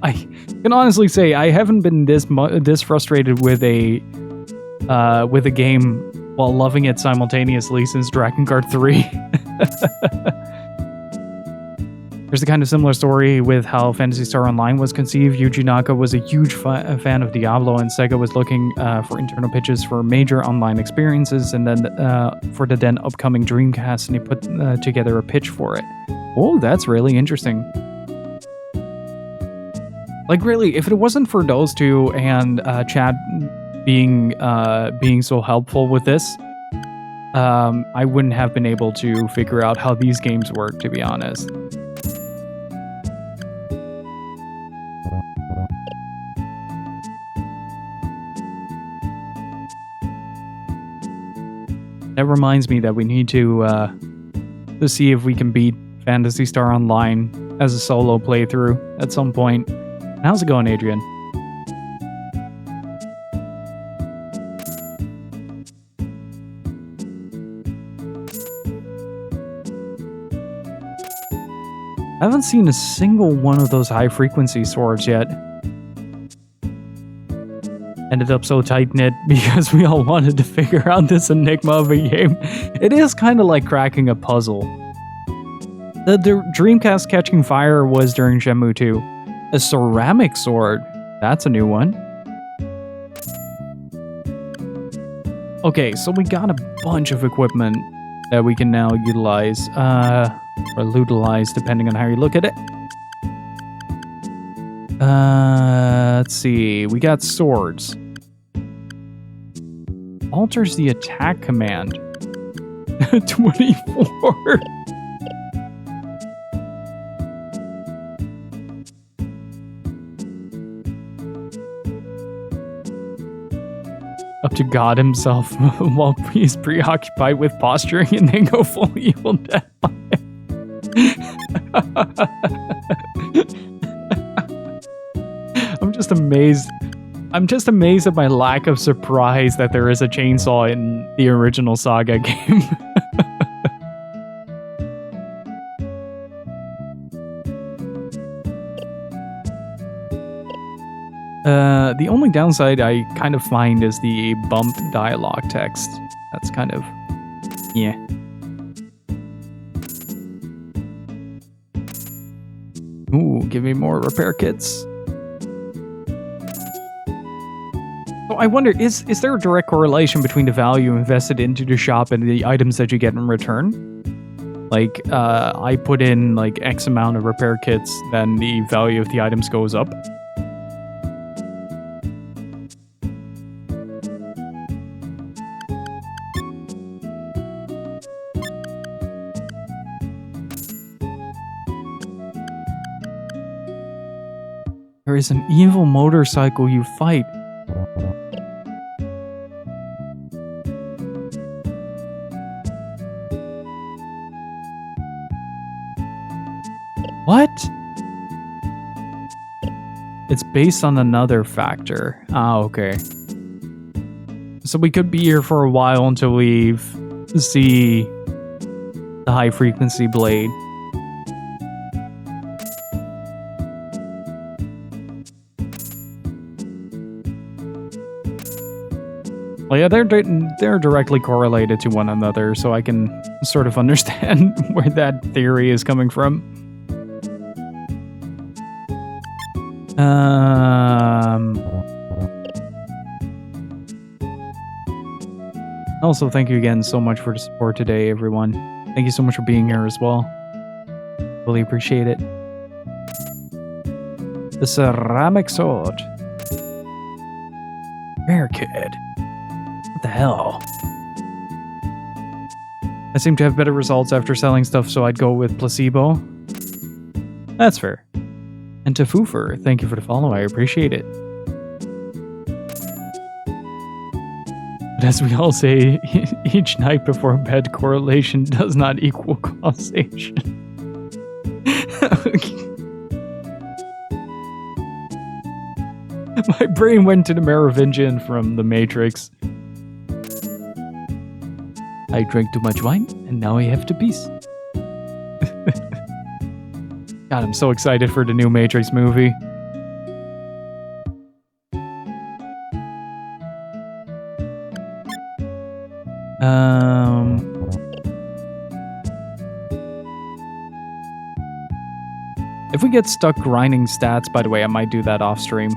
I can honestly say I haven't been this frustrated with a game while loving it simultaneously since Dragon Guard 3. There's a kind of similar story with how Phantasy Star Online was conceived. Yuji Naka was a huge fan of Diablo, and Sega was looking for internal pitches for major online experiences, and then for the then upcoming Dreamcast, and he put together a pitch for it. Oh, that's really interesting. Like, really, if it wasn't for those two and Chad being so helpful with this, I wouldn't have been able to figure out how these games work, to be honest. That reminds me that we need to see if we can beat Phantasy Star Online as a solo playthrough at some point. How's it going, Adrian? I haven't seen a single one of those high-frequency swords yet. Ended up so tight-knit because we all wanted to figure out this enigma of a game. It is kind of like cracking a puzzle. The Dreamcast catching fire was during Shenmue 2. A ceramic sword. That's a new one. Okay, so we got a bunch of equipment that we can now utilize. Or utilize, depending on how you look at it. Let's see. We got swords. Alters the attack command. 24. Up to God himself while he's preoccupied with posturing and then go full Evil Dead. I'm just amazed. I'm just amazed at my lack of surprise that there is a chainsaw in the original Saga game. The only downside I kind of find is the bumped dialogue text. That's kind of... yeah. Ooh, give me more repair kits. So I wonder, is there a direct correlation between the value invested into the shop and the items that you get in return? Like, I put in like X amount of repair kits, then the value of the items goes up. There is an evil motorcycle you fight. What? It's based on another factor. Ah, okay. So we could be here for a while until we see the high frequency blade. Well, yeah, they're directly correlated to one another, so I can sort of understand where that theory is coming from. Also, thank you again so much for the support today, everyone. Thank you so much for being here as well. Really appreciate it. The ceramic sword. Rare kid. What the hell? I seem to have better results after selling stuff, so I'd go with placebo. That's fair. And to Foofer, thank you for the follow, I appreciate it. But as we all say, each night before bed, correlation does not equal causation. My brain went to the Merovingian from The Matrix. I drank too much wine, and now I have to piss. God, I'm so excited for the new Matrix movie. If we get stuck grinding stats, by the way, I might do that off stream.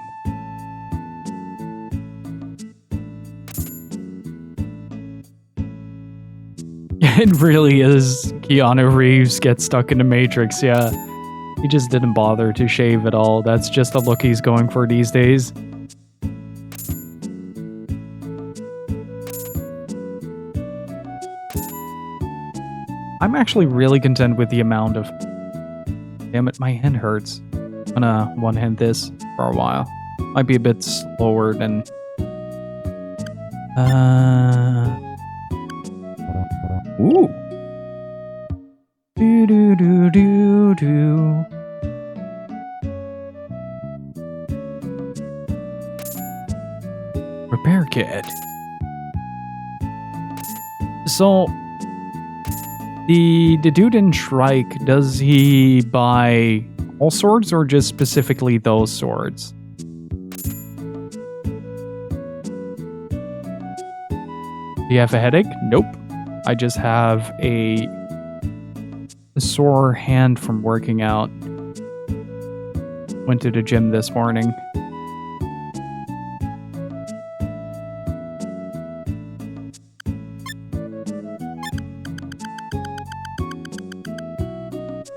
It really is Keanu Reeves gets stuck in the Matrix, yeah. He just didn't bother to shave at all. That's just the look he's going for these days. I'm actually really content with the amount of... Damn it, my hand hurts. I'm gonna one-hand this for a while. Might be a bit slower than... Ooh. Do do do do do. Repair kit. So The dude in Shrike, does he buy all swords or just specifically those swords? Do you have a headache? Nope. I just have a sore hand from working out. Went to the gym this morning.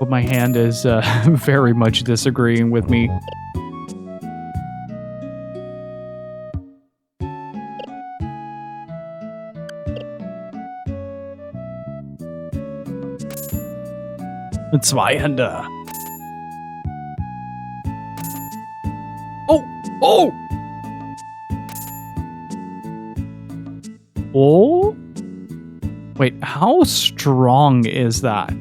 But my hand is very much disagreeing with me. Zweihänder. Oh! Oh! Oh? Wait, how strong is that?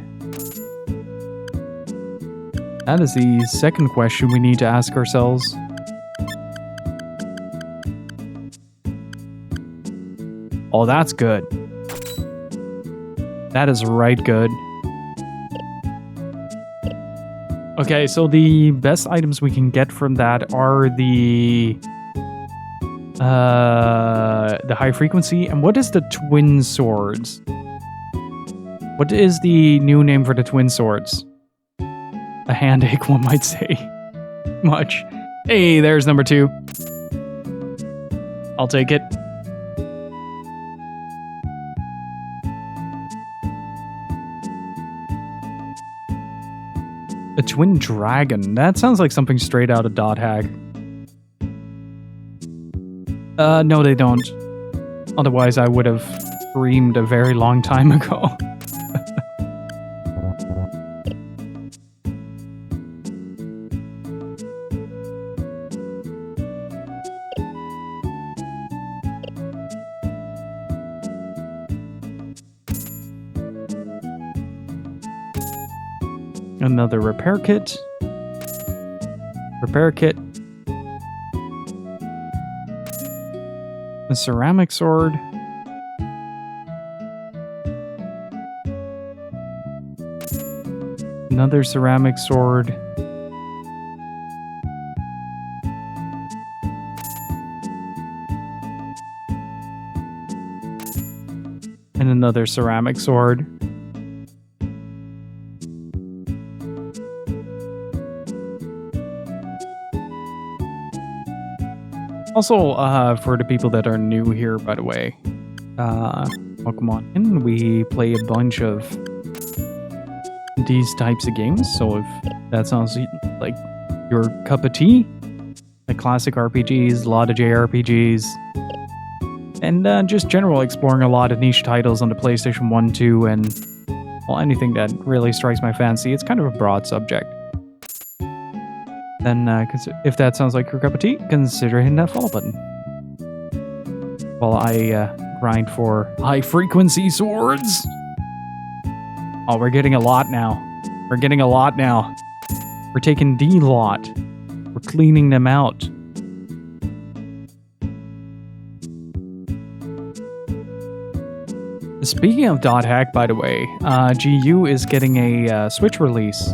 That is the second question we need to ask ourselves. Oh, that's good. That is right good. Okay, so the best items we can get from that are the high frequency. And what is the twin swords? What is the new name for the twin swords? A handache, one might say. Much. Hey, there's number 2. I'll take it. A twin dragon. That sounds like something straight out of Dot Hack. No, they don't. Otherwise, I would have screamed a very long time ago. Another repair kit. Repair kit. A ceramic sword. Another ceramic sword. And another ceramic sword. Also, for the people that are new here, by the way, welcome on in. We play a bunch of these types of games, so if that sounds like your cup of tea, like classic RPGs, a lot of JRPGs, and just general exploring a lot of niche titles on the PlayStation 1, 2, and well, anything that really strikes my fancy. It's kind of a broad subject. Then, if that sounds like your cup of tea, consider hitting that follow button. While I grind for high-frequency swords. Oh, we're getting a lot now. We're getting a lot now. We're taking the lot. We're cleaning them out. Speaking of Dot Hack, by the way, GU is getting a Switch release.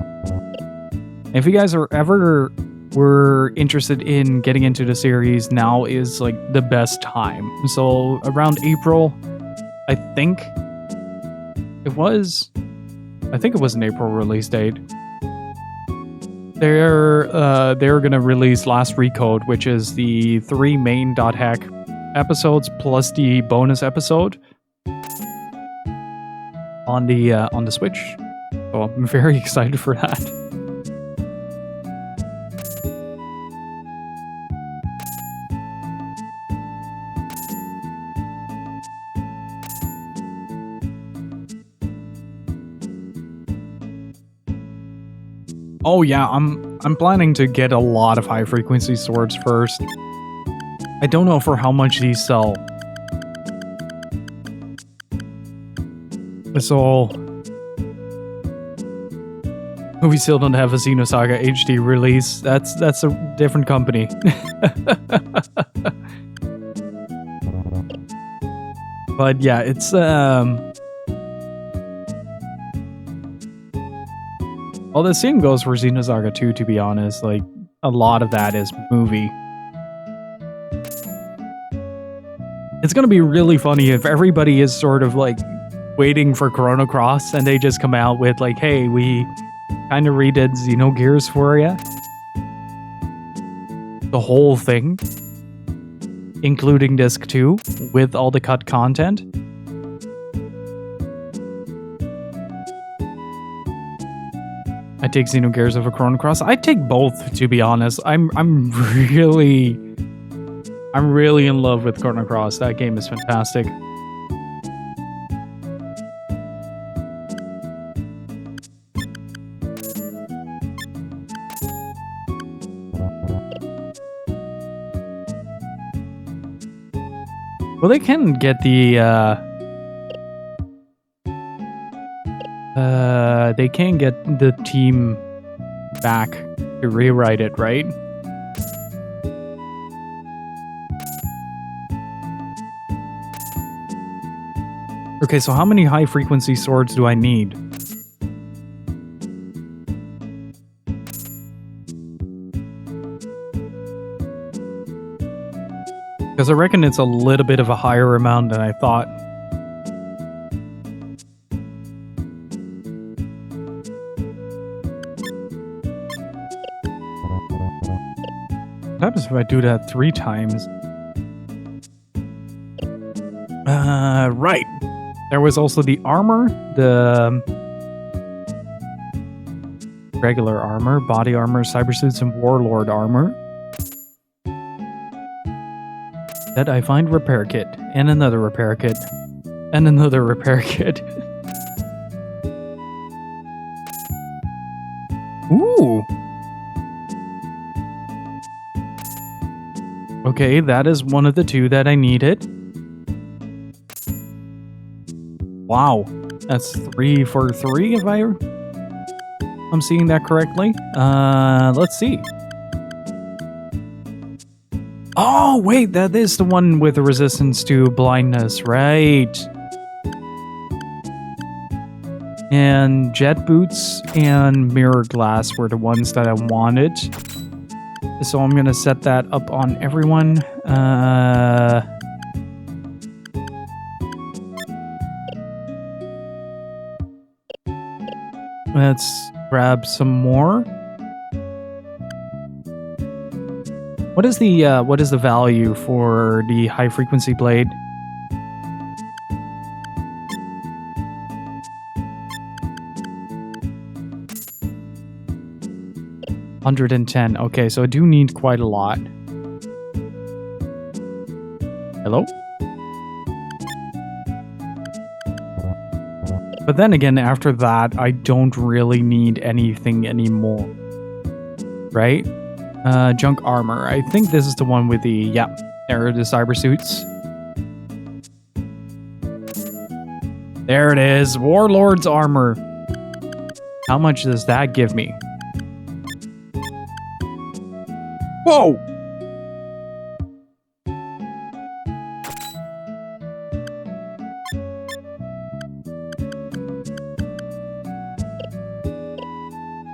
If you guys were interested in getting into the series, now is like the best time. So around April, I think it was an April release date. They're gonna release Last Recode, which is the 3 main Dot Hack episodes plus the bonus episode on the Switch. So I'm very excited for that. Oh yeah, I'm planning to get a lot of high frequency swords first. I don't know for how much these sell. So we still don't have a Xenosaga HD release. That's a different company. But yeah, it's Well, the same goes for Xenosaga 2, to be honest. Like, a lot of that is movie. It's gonna be really funny if everybody is sort of like waiting for Chrono Cross and they just come out with like, hey, we kind of redid Xenogears for you. The whole thing, including disc 2, with all the cut content. I take Xenogears over Chrono Cross. I take both, to be honest. I'm really in love with Chrono Cross. That game is fantastic. Well, they can get the they can get the team back to rewrite it, right? Okay, so how many high frequency swords do I need? Because I reckon it's a little bit of a higher amount than I thought. What happens if I do that 3 times? Right. There was also the armor, the regular armor, body armor, cyber suits, and warlord armor. That I find repair kit, and another repair kit, and another repair kit. Ooh. Okay, that is one of the 2 that I needed. Wow, that's 3 for 3 if I'm seeing that correctly. Let's see. Oh, wait, that is the one with the resistance to blindness, right? And jet boots and mirror glass were the ones that I wanted. So I'm gonna set that up on everyone. Let's grab some more. What is the value for the high frequency blade? $110. Okay, so I do need quite a lot. Hello? But then again, after that, I don't really need anything anymore. Right? Junk armor. I think this is the one with the... Yeah, there are the cyber suits. There it is. Warlord's armor. How much does that give me? Whoa!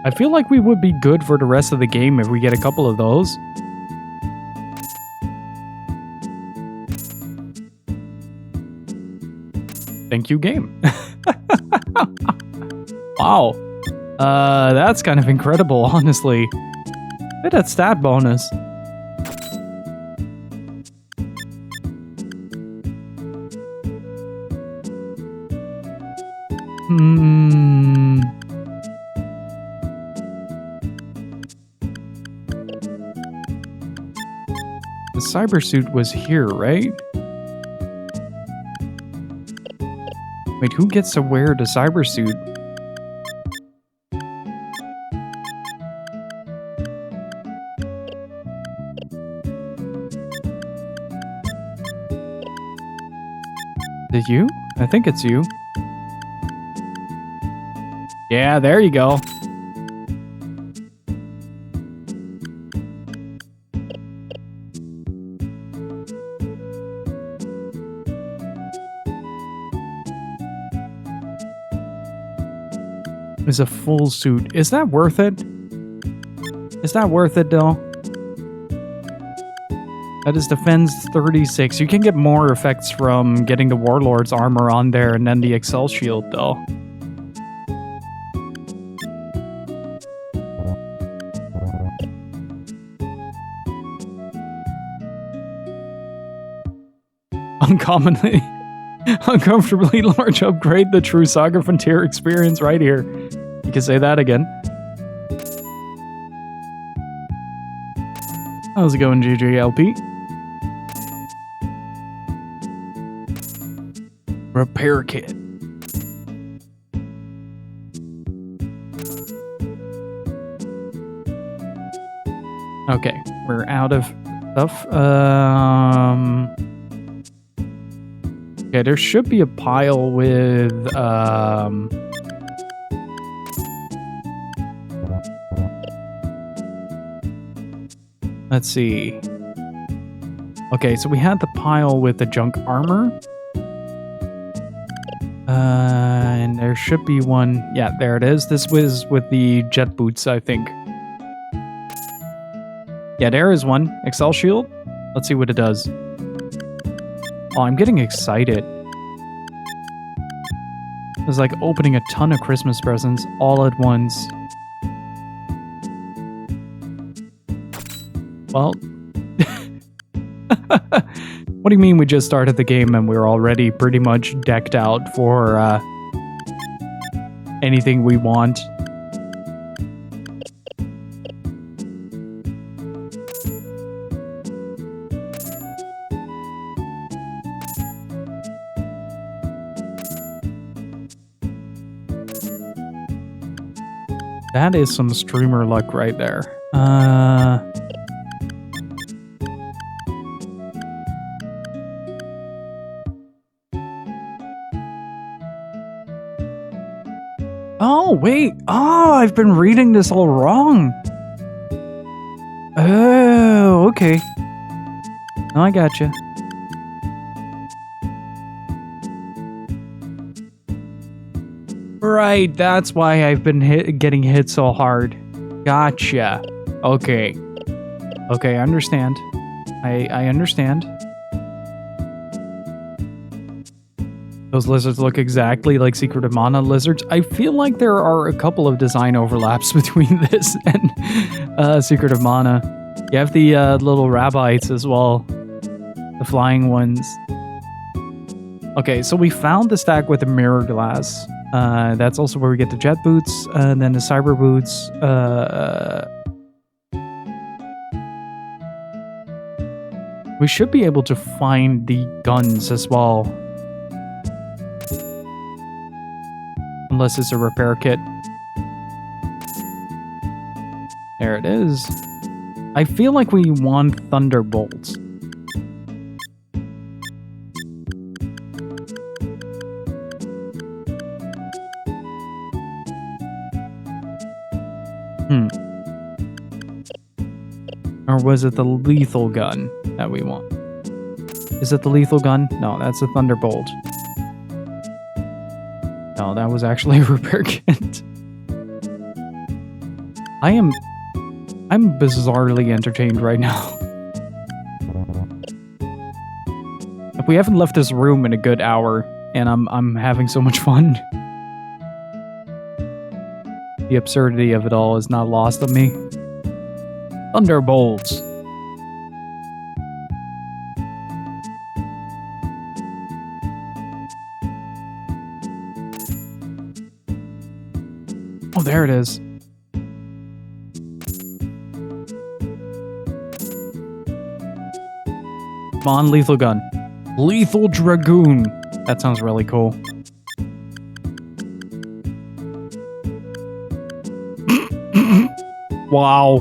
I feel like we would be good for the rest of the game if we get a couple of those. Thank you, game. Wow. That's kind of incredible, honestly. Look at that stat bonus. The cyber suit was here, right? Wait, who gets to wear the cyber suit? Is it you? I think it's you. Yeah, there you go. is a full suit. Is that worth it? Is that worth it, though? That is defense 36. You can get more effects from getting the Warlord's armor on there and then the Excel shield, though. Uncomfortably large upgrade, the true SaGa Frontier experience right here. You can say that again. How's it going, GGLP? Repair kit. Okay, we're out of stuff. Okay, there should be a pile with, let's see. Okay, so we had the pile with the junk armor. And there should be one. Yeah, there it is. This was with the jet boots, I think. Yeah, there is one. Excel shield. Let's see what it does. Oh, I'm getting excited. It's like opening a ton of Christmas presents all at once. Well, what do you mean we just started the game and we're already pretty much decked out for anything we want? That is some streamer luck right there. Oh, wait. Oh, I've been reading this all wrong. Oh, okay. No, I gotcha. Right, that's why I've been getting hit so hard. Gotcha. Okay. Okay, I understand. I understand. Those lizards look exactly like Secret of Mana lizards. I feel like there are a couple of design overlaps between this and Secret of Mana. You have the little rabbits as well. The flying ones. Okay, so we found the stack with the mirror glass. That's also where we get the jet boots, and then the cyber boots. We should be able to find the guns as well. Unless it's a repair kit. There it is. I feel like we want thunderbolts. Or was it the lethal gun that we want? Is it the lethal gun? No, that's a thunderbolt. No, that was actually a repair kit. I'm bizarrely entertained right now. We haven't left this room in a good hour, and I'm having so much fun. The absurdity of it all is not lost on me. Thunderbolts. Oh, there it is. Come on, lethal gun. Lethal Dragoon. That sounds really cool. Wow.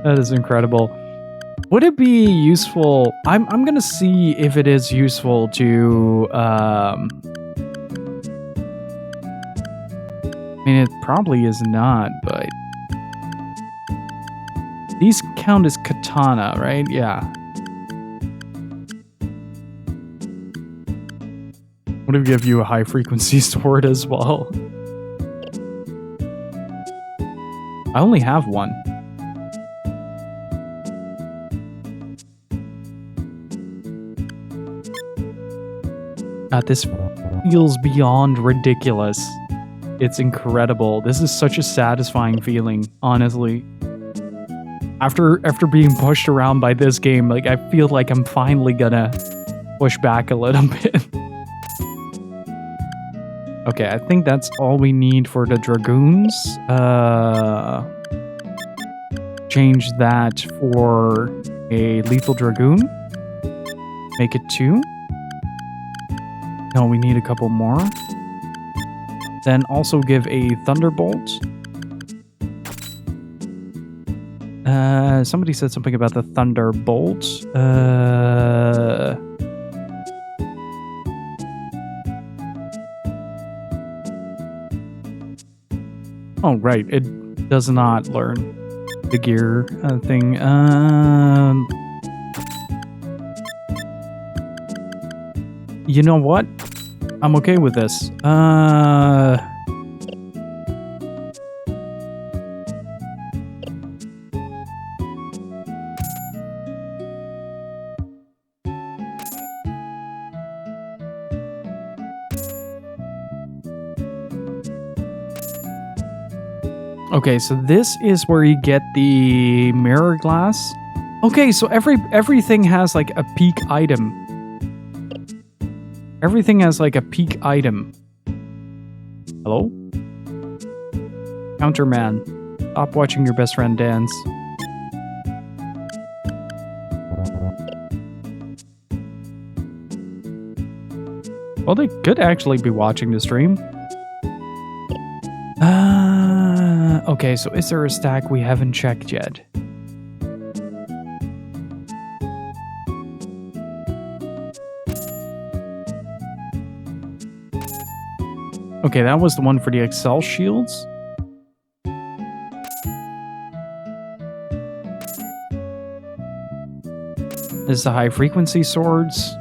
That is incredible. Would it be useful? I'm gonna see if it is useful to I mean, it probably is not, but... These count as katana, right? Yeah. I'm gonna give you a high-frequency sword as well. I only have one. God, this feels beyond ridiculous. It's incredible. This is such a satisfying feeling, honestly. After being pushed around by this game, like, I feel like I'm finally gonna push back a little bit. Okay, I think that's all we need for the dragoons. Change that for a lethal dragoon. Make it 2. No, we need a couple more. Then also give a thunderbolt. Somebody said something about the thunderbolt. Oh, right. It does not learn the gear thing. You know what? I'm okay with this. Okay, so this is where you get the mirror glass. Okay, so everything has like a peak item. Everything has like a peak item. Hello? Counterman. Stop watching your best friend dance. Well, they could actually be watching the stream. Okay, so is there a stack we haven't checked yet? Okay, that was the one for the Excel shields. This is the high frequency swords.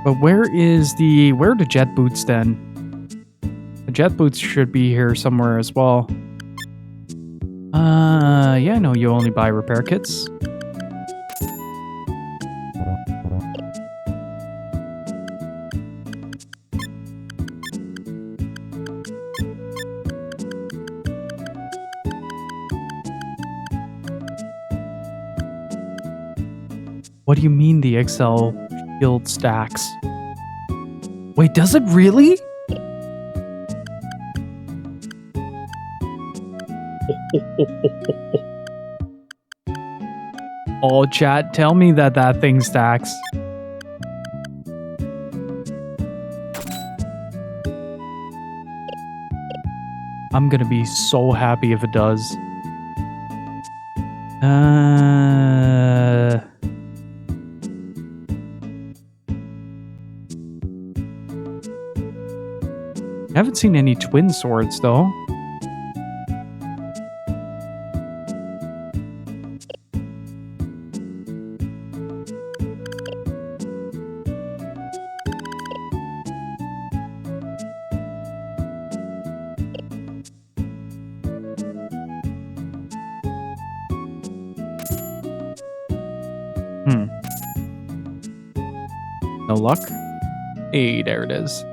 But where are the jet boots then? The jet boots should be here somewhere as well. Yeah, no, you only buy repair kits. What do you mean the Excel shield stacks? Wait, does it really? Oh, chat, tell me that thing stacks. I'm gonna be so happy if it does. I haven't seen any twin swords, though. No luck? Hey, there it is.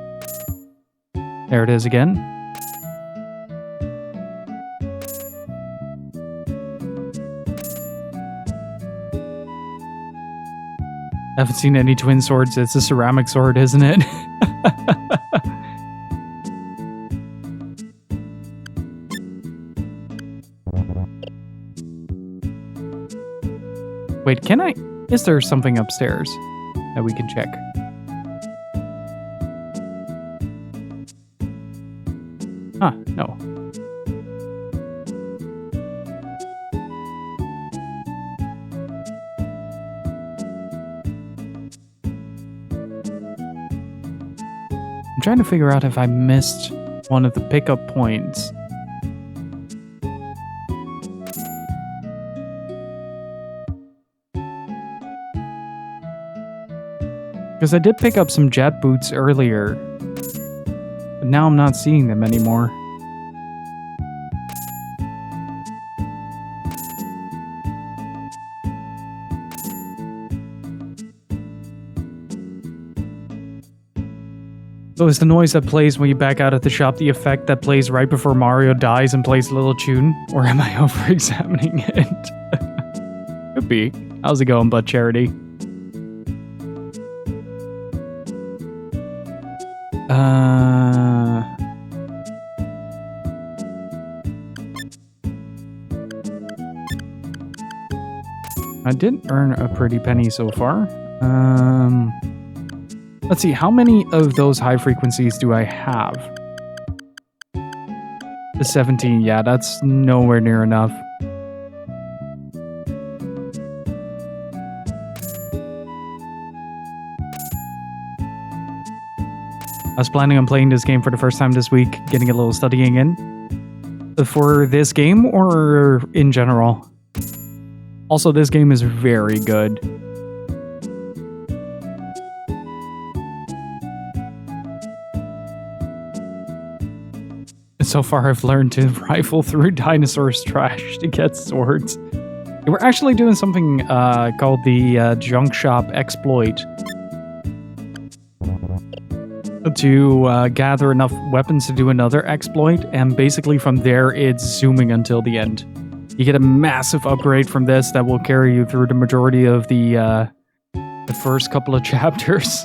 There it is again. Haven't seen any twin swords. It's a ceramic sword, isn't it? Wait, can I? Is there something upstairs that we can check? Huh, no. I'm trying to figure out if I missed one of the pickup points. Because I did pick up some jet boots earlier, but now I'm not seeing them anymore. So is the noise that plays when you back out of the shop the effect that plays right before Mario dies and plays a little tune? Or am I over-examining it? Could be. How's it going, Butt Charity? I did earn a pretty penny so far. Let's see, how many of those high frequencies do I have? The 17, yeah, that's nowhere near enough. I was planning on playing this game for the first time this week, getting a little studying in. For this game or in general? Also, this game is very good. So far, I've learned to rifle through dinosaurs' trash to get swords. We're actually doing something called the Junk Shop Exploit. To gather enough weapons to do another exploit, and basically from there, it's zooming until the end. You get a massive upgrade from this that will carry you through the majority of the first couple of chapters.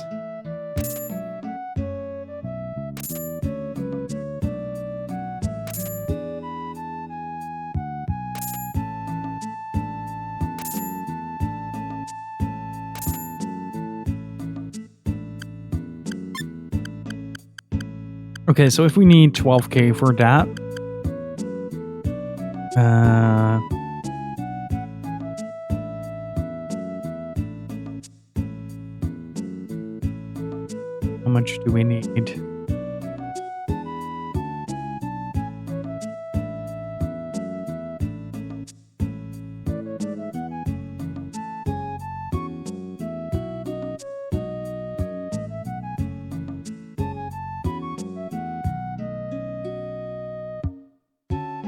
Okay, so if we need 12k for that, how much do we need?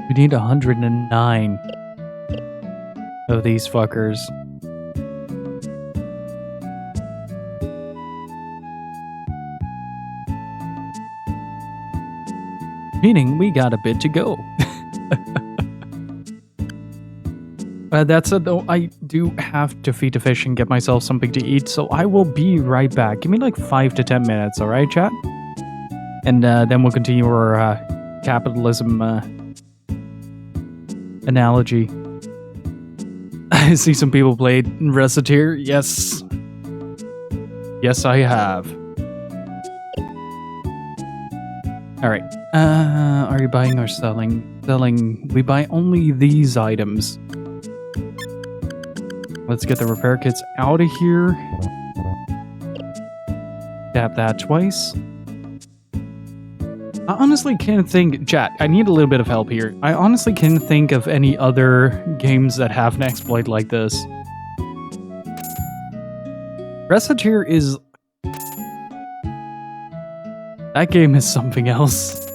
We need 109 of these fuckers. Meaning we got a bit to go. That said, though, I do have to feed the fish and get myself something to eat, so I will be right back. Give me like 5 to 10 minutes, alright, chat? And then we'll continue our capitalism analogy. I see some people played Remastered. Yes. Yes, I have. Alright. Are you buying or selling? Selling. We buy only these items. Let's get the repair kits out of here. Tap that twice. I honestly can't think... Chat, I need a little bit of help here. I honestly can't think of any other games that have an exploit like this. Remastered is... That game is something else.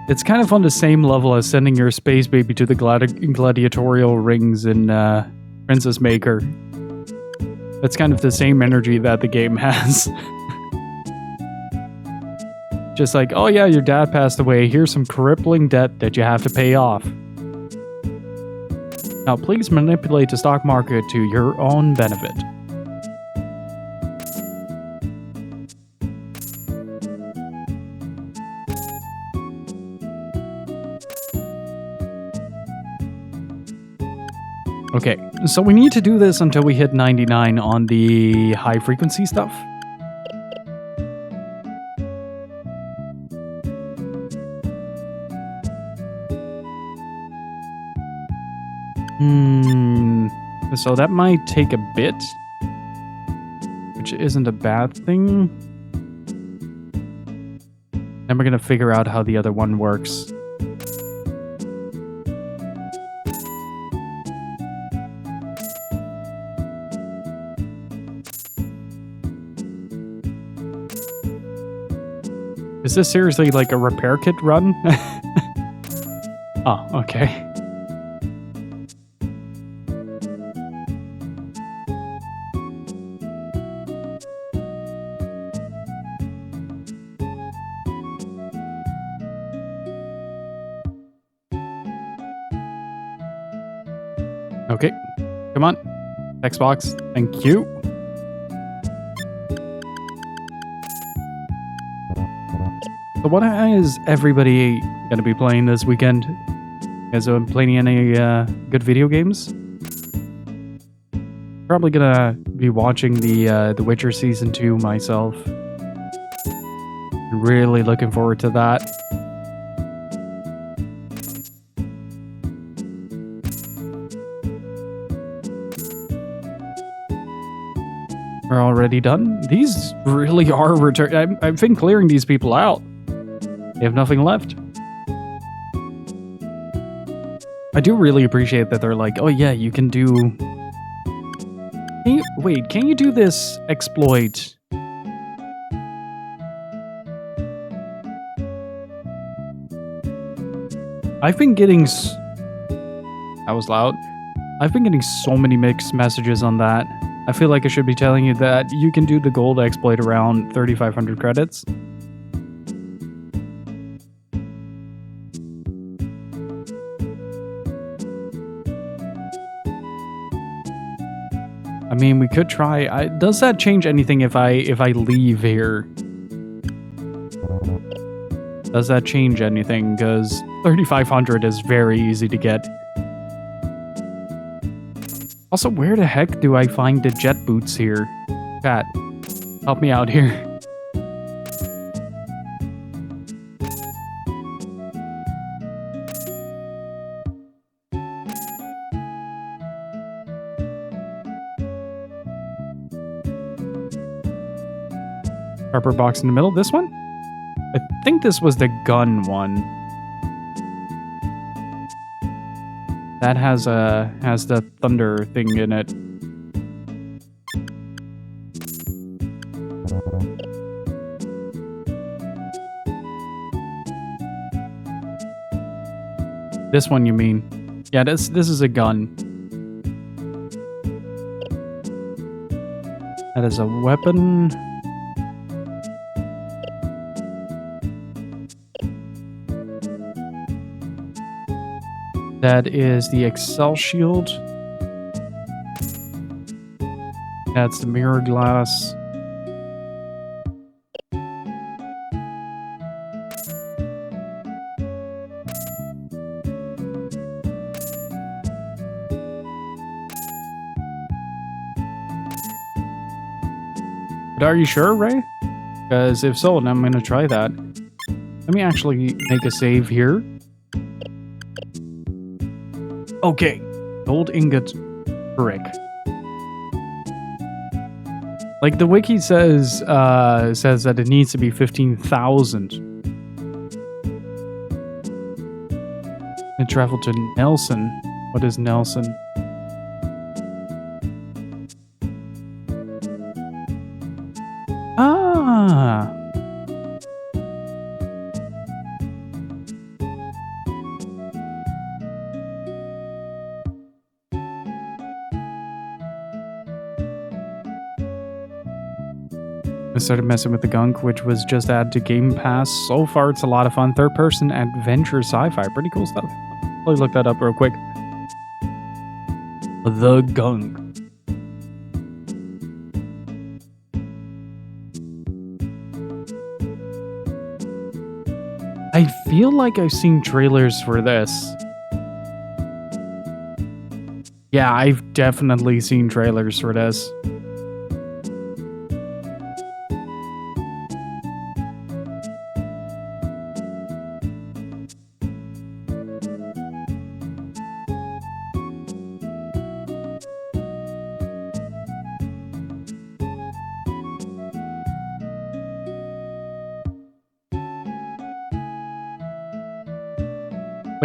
It's kind of on the same level as sending your space baby to the gladiatorial rings in Princess Maker. That's kind of the same energy that the game has. Just like, oh yeah, your dad passed away, here's some crippling debt that you have to pay off. Now please manipulate the stock market to your own benefit. Okay, so we need to do this until we hit 99 on the high frequency stuff. So that might take a bit, which isn't a bad thing. Then we're gonna figure out how the other one works. Is this seriously like a repair kit run? Oh, okay. Okay, come on. Xbox, thank you. So what is everybody gonna be playing this weekend? You guys been playing any good video games? Probably gonna be watching the Witcher Season 2 myself. Really looking forward to that. We're already done? These really are return. I've been clearing these people out. They have nothing left. I do really appreciate that they're like, oh yeah, you can do... Can you do this exploit? I've been getting... That was loud. I've been getting so many mixed messages on that. I feel like I should be telling you that you can do the gold exploit around 3,500 credits. I mean, we could try. Does that change anything if I leave here? Does that change anything? Because 3,500 is very easy to get. Also, where the heck do I find the jet boots here? Chat, help me out here. Harper box in the middle. This one? I think this was the gun one. That has the thunder thing in it. This one, you mean? Yeah, this is a gun. That is a weapon. That is the Excel shield. That's the mirror glass. But are you sure, Ray? Because if so, then I'm going to try that. Let me actually make a save here. Okay, gold ingot brick. Like the wiki says that it needs to be 15,000. And travel to Nelson. What is Nelson? Ah. I started messing with the gunk, which was just added to Game Pass. So far, it's a lot of fun. Third-person adventure sci-fi. Pretty cool stuff. Let me look that up real quick. The gunk. I feel like I've seen trailers for this. Yeah, I've definitely seen trailers for this.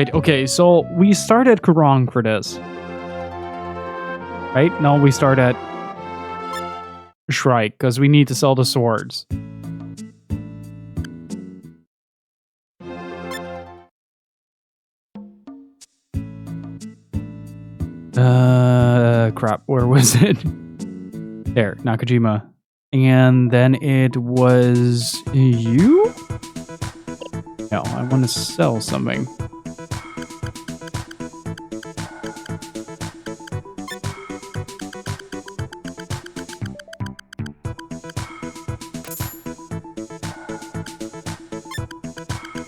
Wait, okay, so we start at Kurong for this. Right? No, we start at Shrike, because we need to sell the swords. Crap, where was it? There, Nakajima. And then it was you? No, I want to sell something.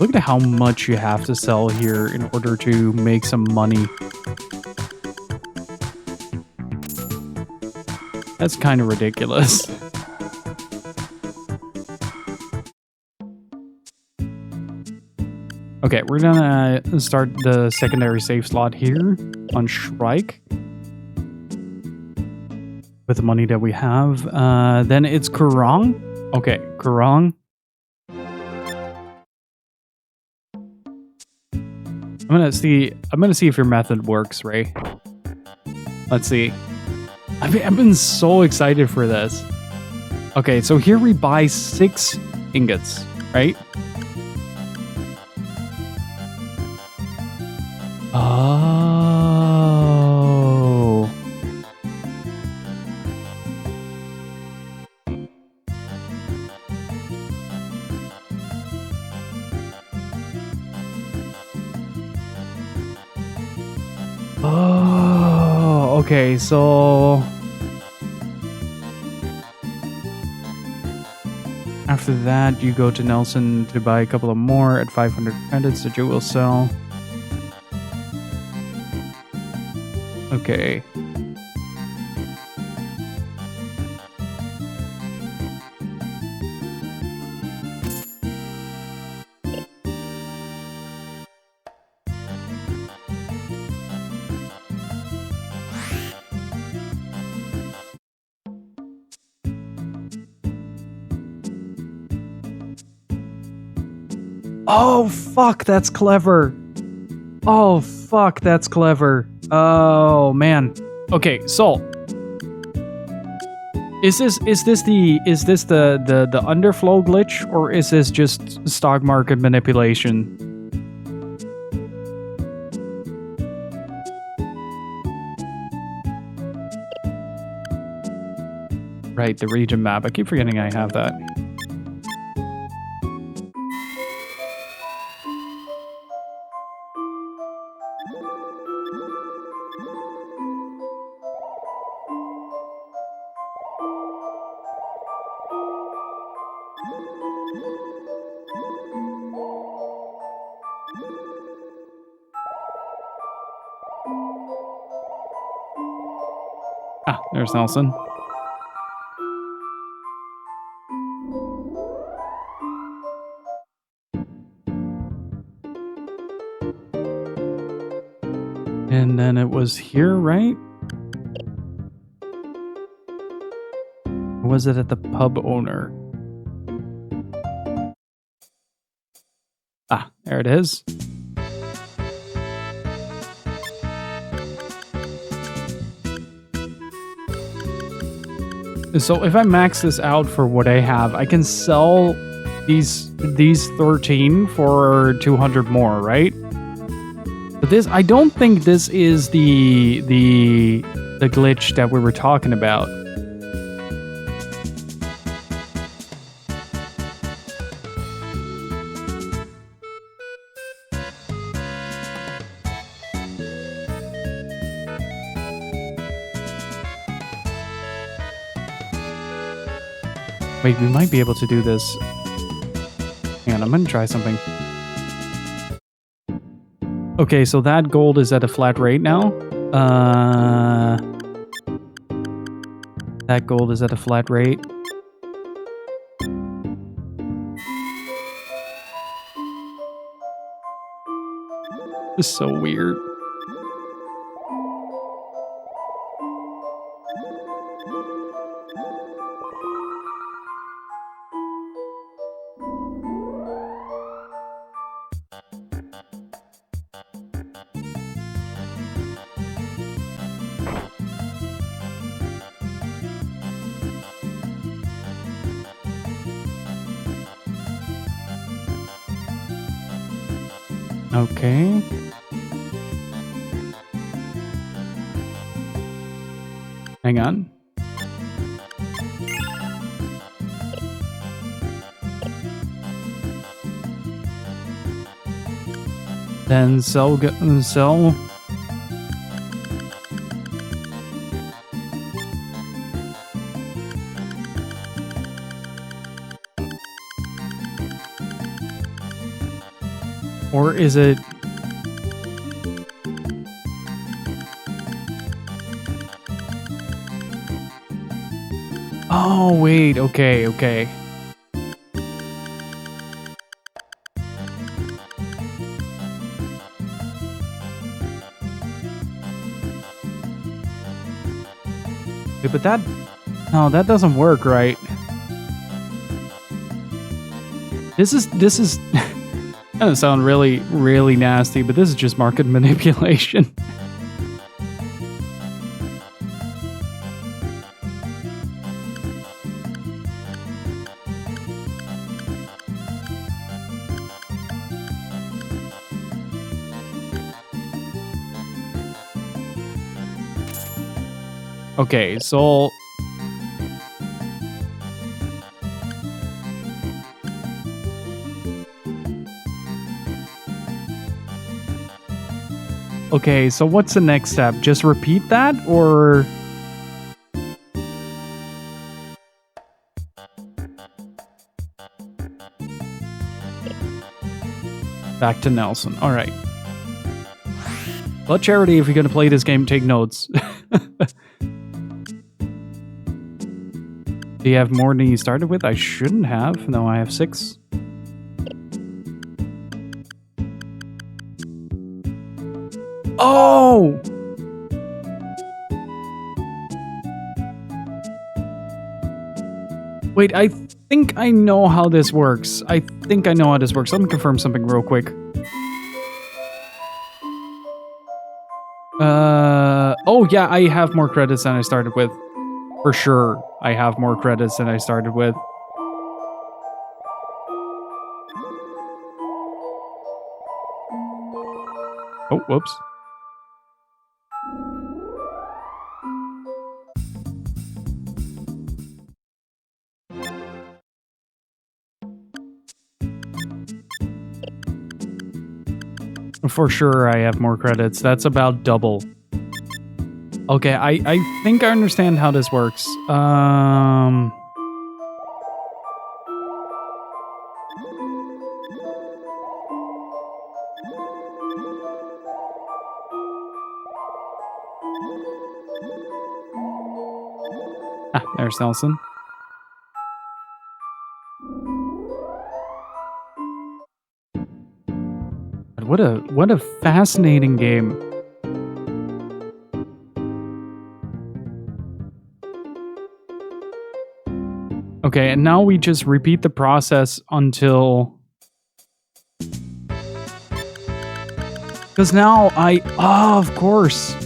Look at how much you have to sell here in order to make some money. That's kind of ridiculous. Okay, we're gonna start the secondary save slot here on Shrike. With the money that we have. Then it's Kurong. Okay, Kurong. I'm gonna see if your method works, Ray. Let's see. I've been so excited for this. Okay, so here we buy 6 ingots, right? Oh. Oh, okay, so after that, you go to Nelson to buy a couple of more at 500 credits that you will sell. Okay. Oh, fuck, that's clever. Oh, fuck, that's clever. Oh, man. Okay, so is this the underflow glitch, or is this just stock market manipulation? Right, the region map. I keep forgetting I have that. Ah, there's Nelson. And then it was here, right? Or was it at the pub owner? Ah, there it is. So if I max this out for what I have, I can sell these 13 for 200 more, right? But this, I don't think this is the glitch that we were talking about. Wait, we might be able to do this. Hang on, I'm gonna try something. Okay, so that gold is at a flat rate now. That gold is at a flat rate. This is so weird. Okay. Hang on. Then sell. Or is it? Oh, wait. Okay, okay. Wait, but that... No, that doesn't work, right? This is gonna sound really, really nasty, but this is just market manipulation. Okay, so... Okay, so what's the next step? Just repeat that, or... Back to Nelson. All right. Well, Charity, if you're going to play this game, take notes. Do you have more than you started with? I shouldn't have. No, I have 6. Oh! Wait, I think I know how this works. Let me confirm something real quick. Oh yeah, I have more credits than I started with. For sure, I have more credits than I started with. Oh, whoops. For sure, I have more credits. That's about double. Okay, I think I understand how this works. There's Nelson. What a fascinating game. Okay, and now we just repeat the process until... Because now oh, of course.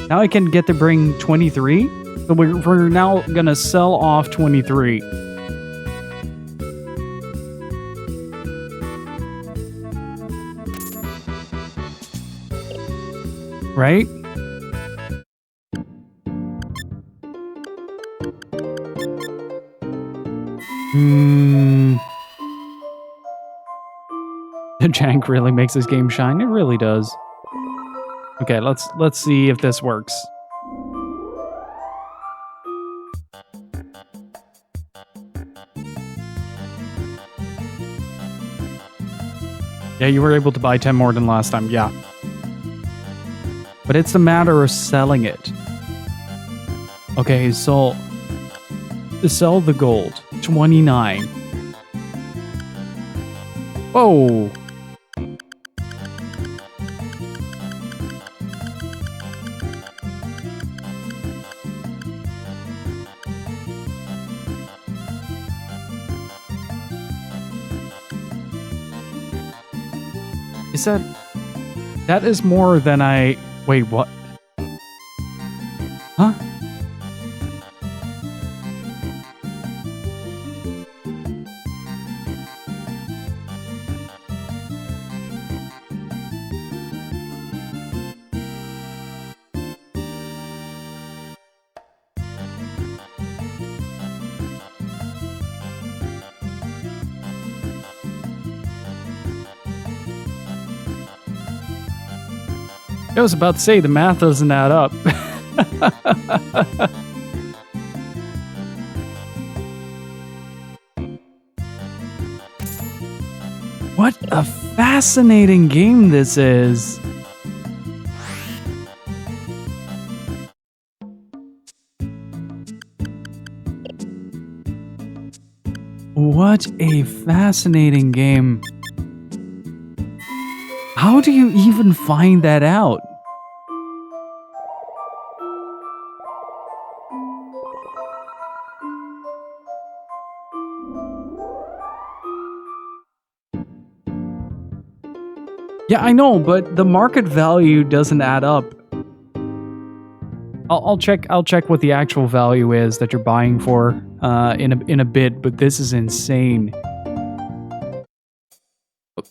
Now I can get to bring 23. So we're now gonna sell off 23. Right? The jank really makes this game shine. It really does. Okay, let's see if this works. Yeah, you were able to buy 10 more than last time. Yeah. But it's a matter of selling it. Okay, so sell the gold. 29. Whoa. Is that is more than I... Wait, what? Huh? I was about to say, the math doesn't add up. What a fascinating game this is. What a fascinating game. How do you even find that out? Yeah, I know, but the market value doesn't add up. I'll check what the actual value is that you're buying for in a bit, but this is insane.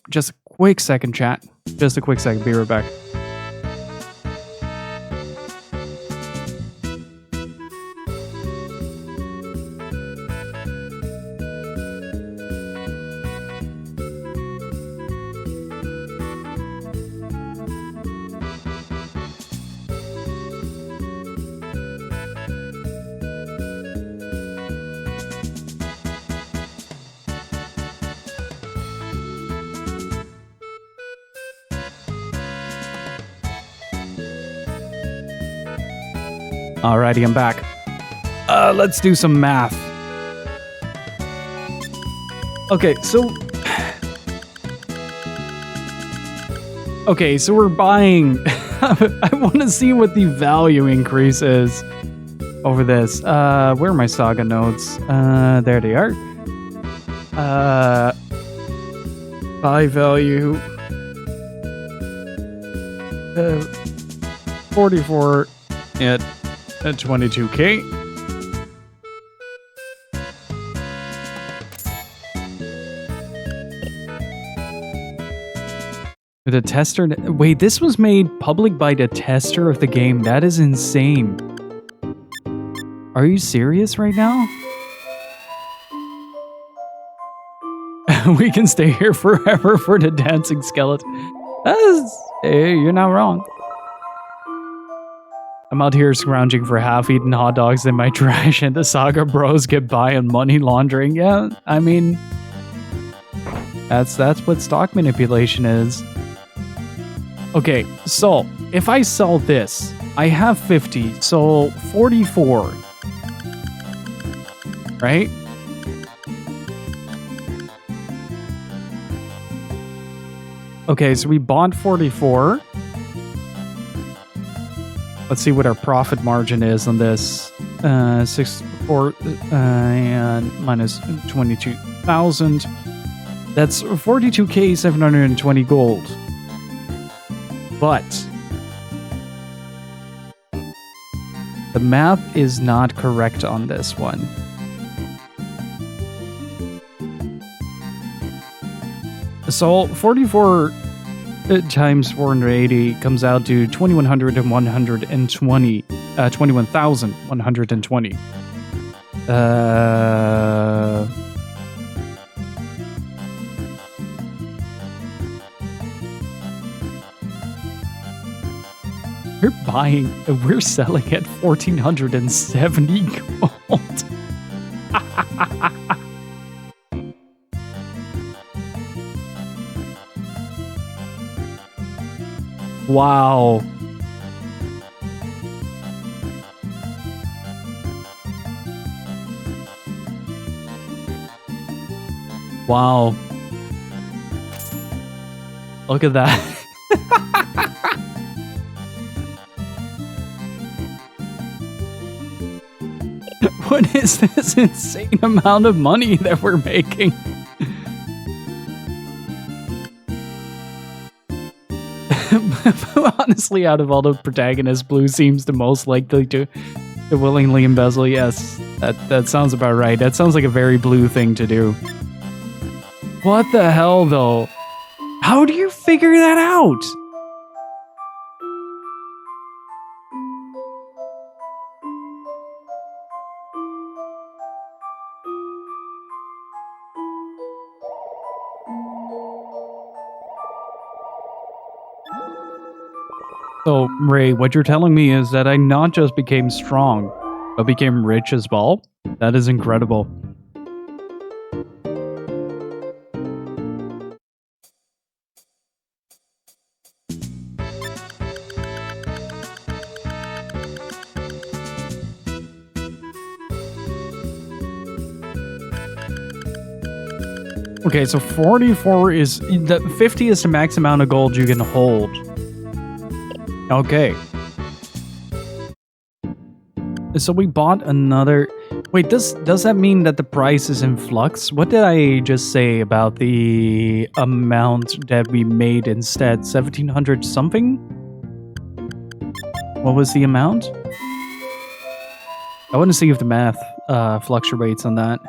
Just a quick second, chat. Just a quick second. Be right back. Alrighty, I'm back. Let's do some math. Okay, so we're buying. I want to see what the value increase is over this. Where are my SaGa nodes? There they are. Buy value. 44 at 22K. The tester. Wait, this was made public by the tester of the game. That is insane. Are you serious right now? We can stay here forever for the dancing skeleton. Hey, you're not wrong. I'm out here scrounging for half-eaten hot dogs in my trash, and the SaGa bros get by on money laundering. Yeah, I mean, that's what stock manipulation is. Okay, so if I sell this, I have 50, so 44, right? Okay, so we bought 44. Let's see what our profit margin is on this. 64 and minus 22,000. That's 42K 720 gold. But the math is not correct on this one. So 44 times 480 comes out to 21,120. 21,120. We're selling at 1,470 gold. Wow. Wow. Look at that. What is this insane amount of money that we're making? Honestly, out of all the protagonists, Blue seems the most likely to willingly embezzle. Yes, that sounds about right. That sounds like a very Blue thing to do. What the hell, though? How do you figure that out? So, Ray, what you're telling me is that I not just became strong, but became rich as well? That is incredible. Okay, so 44 is... the 50 is the max amount of gold you can hold. Okay. So we bought another... Wait, does that mean that the price is in flux? What did I just say about the amount that we made instead? 1,700 something? What was the amount? I want to see if the math fluctuates on that.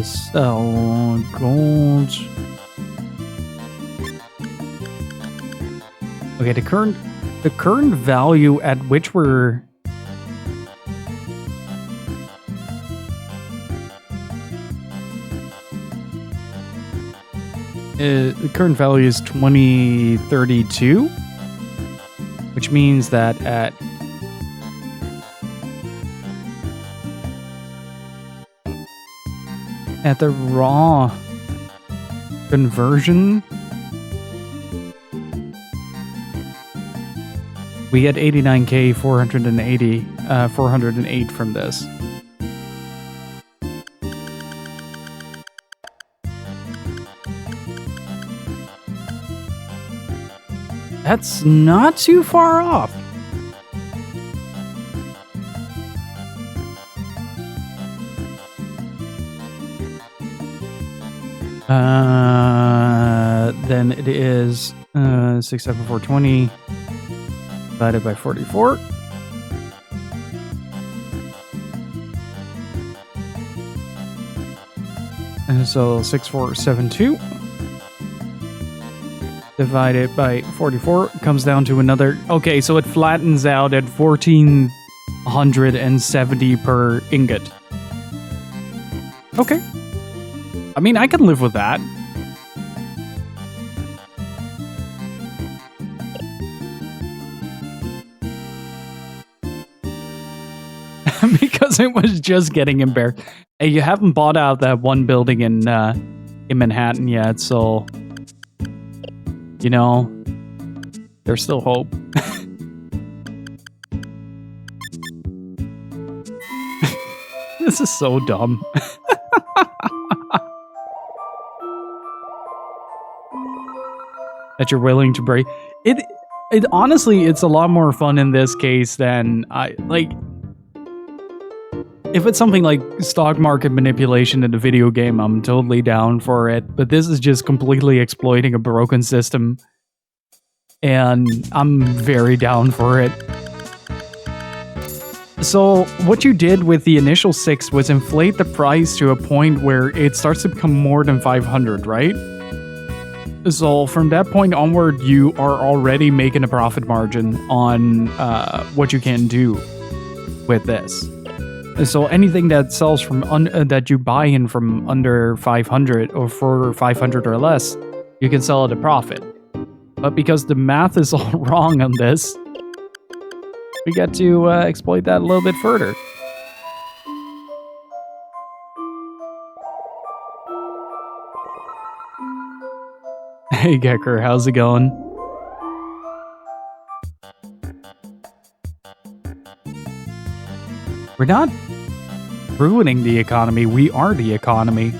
Sell gold. Okay, the current value at which we're... the current value is 2032, which means that at the raw conversion, we get 89k 408 from this. That's not too far off. Then it is 67420 divided by 44. And so 6472 divided by 44 comes down to another... Okay, so it flattens out at 1470 per ingot. Okay. I mean, I can live with that. Because it was just getting embarrassed. Hey, you haven't bought out that one building in Manhattan yet, so... You know, there's still hope. This is so dumb. That you're willing to break it. Honestly, it's a lot more fun in this case than if it's something like stock market manipulation in a video game, I'm totally down for it. But this is just completely exploiting a broken system, and I'm very down for it. So what you did with the initial 6 was inflate the price to a point where it starts to become more than 500, right? So from that point onward, you are already making a profit margin on what you can do with this. So anything that sells from that you buy in from under 500 or for 500 or less, you can sell at a profit. But because the math is all wrong on this, we get to exploit that a little bit further. Hey Gecker, how's it going? We're not ruining the economy, we are the economy.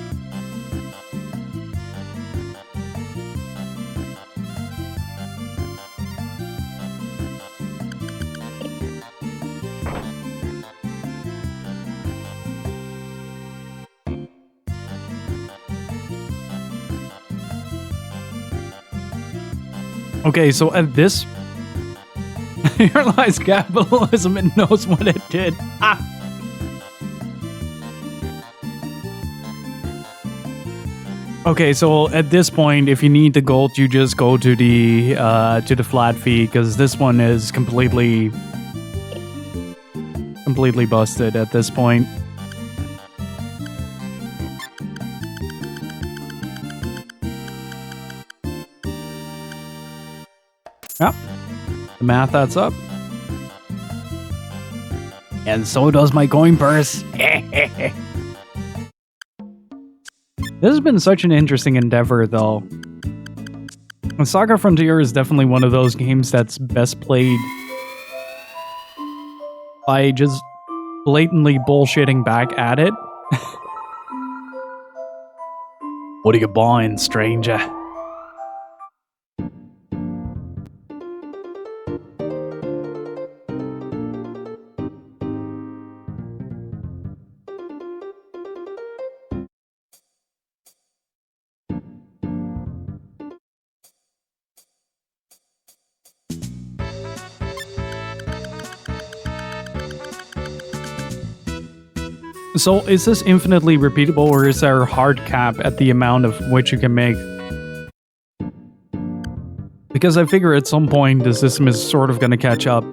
Okay, so at this... Here lies capitalism, it knows what it did. Okay, so at this point, if you need the gold, you just go to the flat fee, because this one is completely busted at this point. Yep, the math adds up. And so does my coin purse. This has been such an interesting endeavor, though. SaGa Frontier is definitely one of those games that's best played by just blatantly bullshitting back at it. What are you buying, stranger? So, is this infinitely repeatable, or is there a hard cap at the amount of which you can make? Because I figure at some point the system is sort of going to catch up.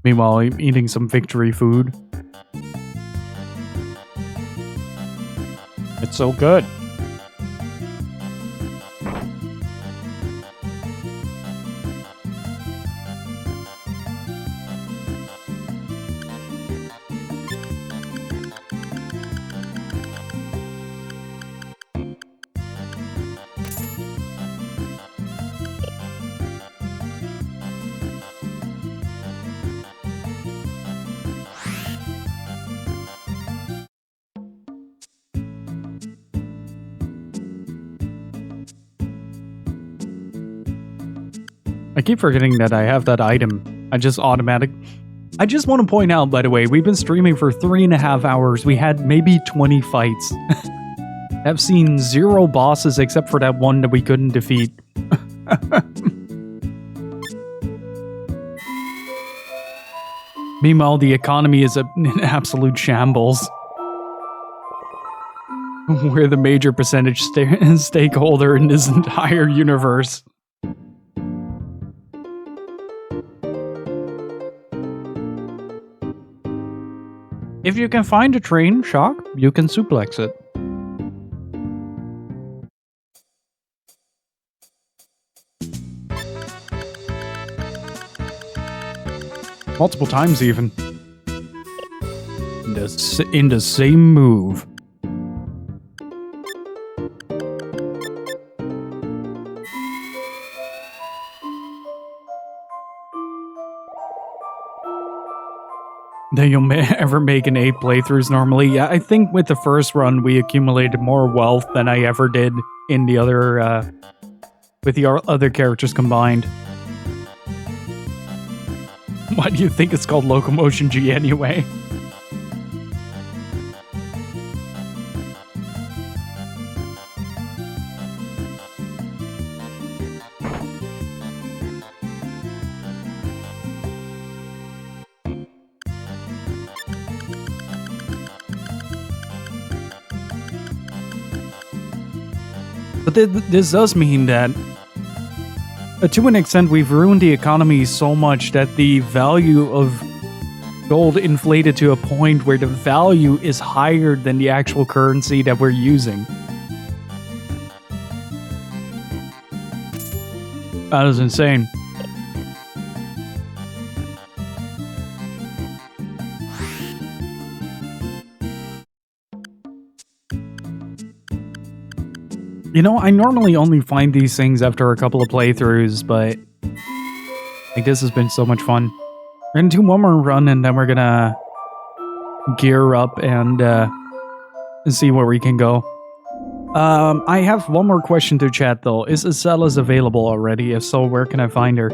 Meanwhile, I'm eating some victory food. It's so good. I keep forgetting that I have that item. I just want to point out, by the way, we've been streaming for 3.5 hours. We had maybe 20 fights. I've seen 0 bosses except for that one that we couldn't defeat. Meanwhile, the economy is an absolute shambles. We're the major percentage stakeholder in this entire universe. If you can find a train, Shock, you can suplex it. Multiple times even. In the same move. Then you'll ever make an 8 playthroughs normally. Yeah, I think with the first run we accumulated more wealth than I ever did in the other, with the other characters combined. Why do you think it's called Locomotion G anyway? But this does mean that, to an extent, we've ruined the economy so much that the value of gold inflated to a point where the value is higher than the actual currency that we're using. That is insane. You know, I normally only find these things after a couple of playthroughs, but like this has been so much fun. We're gonna do one more run and then we're gonna gear up and see where we can go. I have one more question to chat though. Is Acella's available already? If so, where can I find her?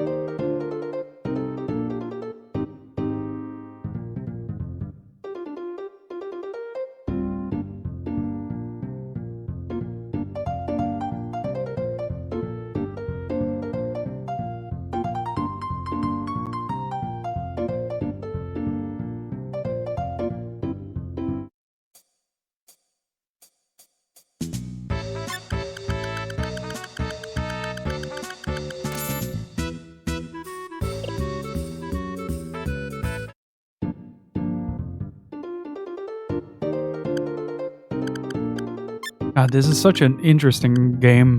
God, this is such an interesting game.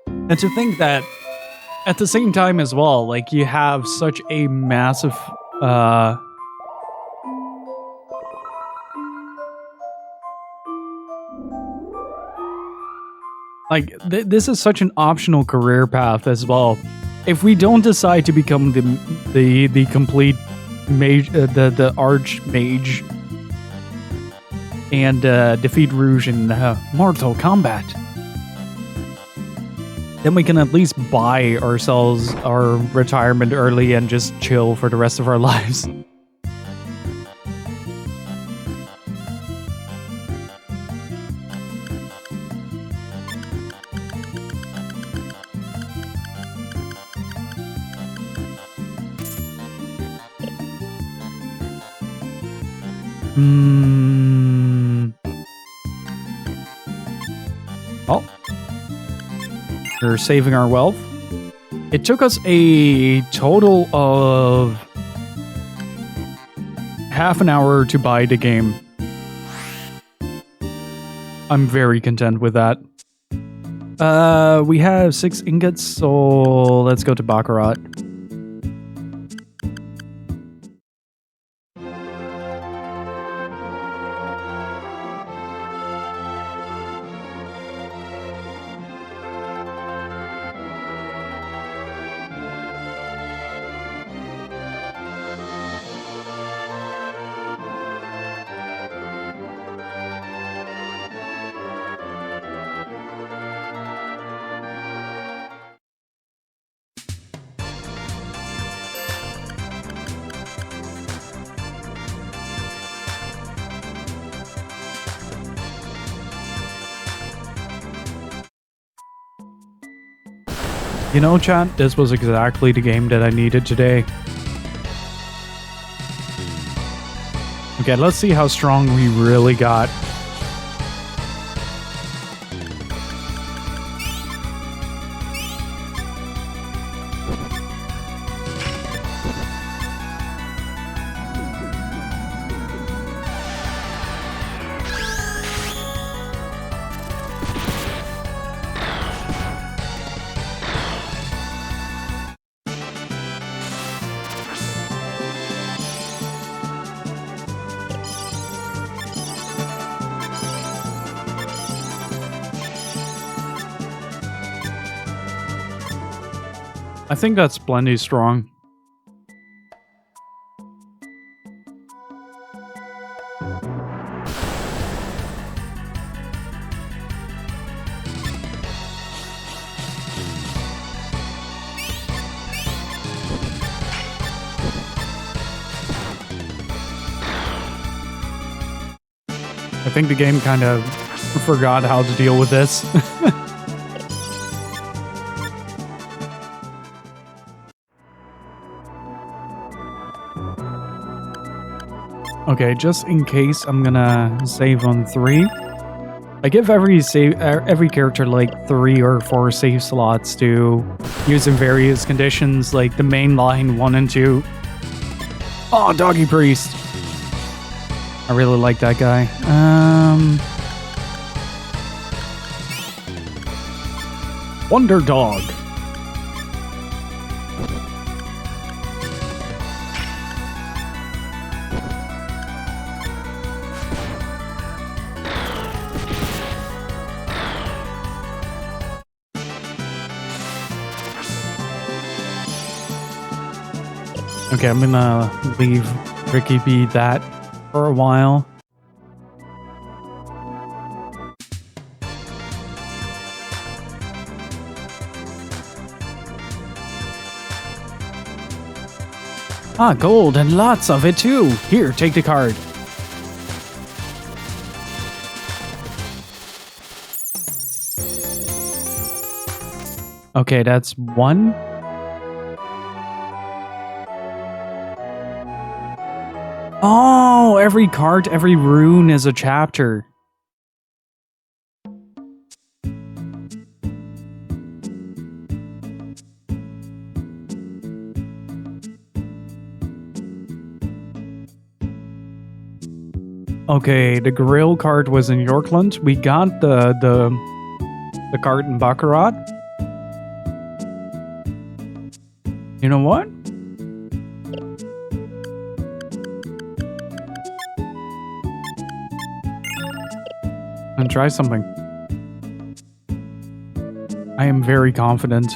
And to think that at the same time as well, like you have such a massive this is such an optional career path as well. If we don't decide to become the complete mage, the arch mage, and defeat Rouge in Mortal Kombat, then we can at least buy ourselves our retirement early and just chill for the rest of our lives. Oh. We're saving our wealth. It took us a total of half an hour to buy the game. I'm very content with that. We have 6 ingots, so let's go to Baccarat. You know, chat, this was exactly the game that I needed today. Okay, let's see how strong we really got. I think that's plenty strong. I think the game kind of forgot how to deal with this. Okay, just in case, I'm gonna save on 3. I give every character like 3 or 4 save slots to use in various conditions, like the main line 1 and 2. Oh, Doggy Priest! I really like that guy. Wonder Dog. Okay, I'm gonna leave Ricky be that for a while. Ah, gold, and lots of it too. Here, take the card. Okay, that's 1. Oh, every card, every rune is a chapter. Okay, the grill cart was in Yorkland. We got the cart in Baccarat. You know what? And try something. I am very confident.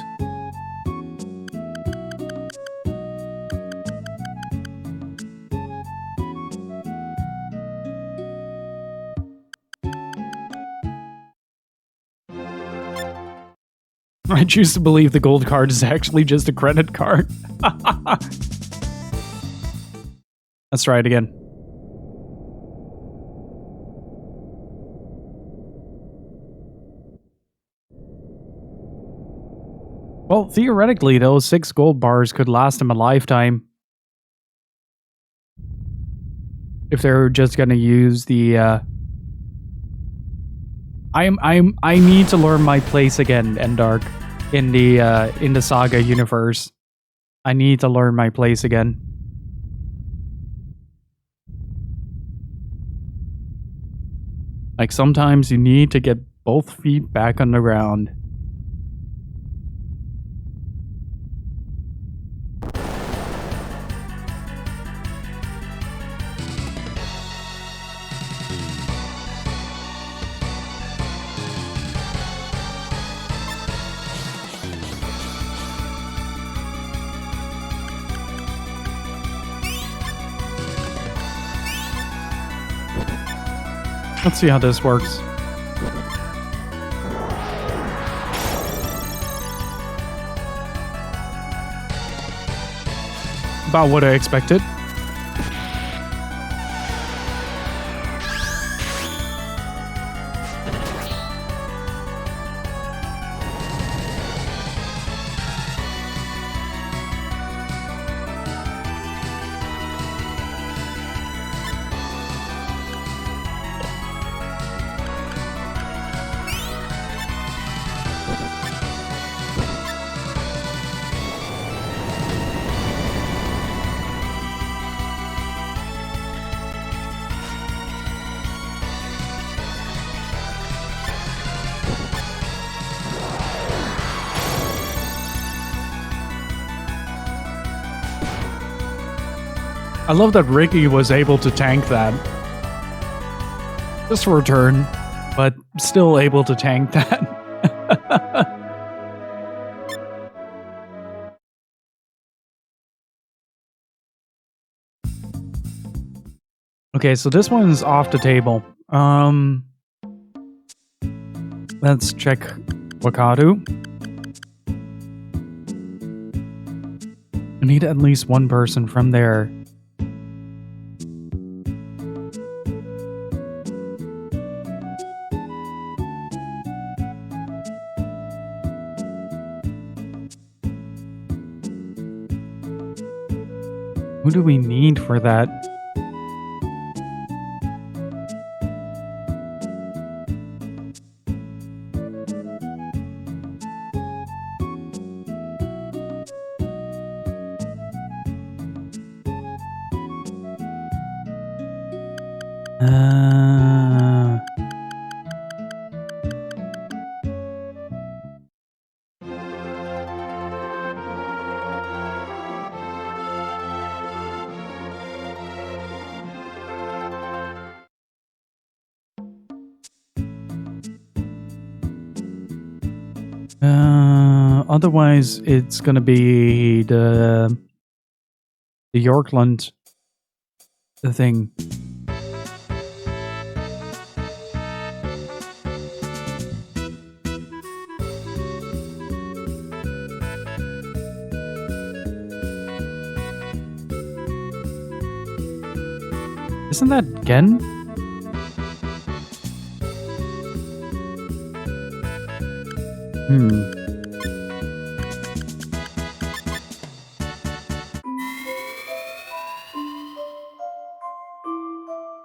I choose to believe the gold card is actually just a credit card. Let's try it again. Well, theoretically, those 6 gold bars could last him a lifetime. If they're just gonna use the, I need to learn my place again, Endark, in the SaGa universe. I need to learn my place again. Like, sometimes you need to get both feet back on the ground. Let's see how this works. About what I expected. I love that Ricky was able to tank that. Just for a turn, but still able to tank that. Okay, so this one's off the table. Let's check Wakadu. I need at least one person from there. Who do we need for that? Otherwise, it's gonna be the Yorkland thing. Isn't that Gen?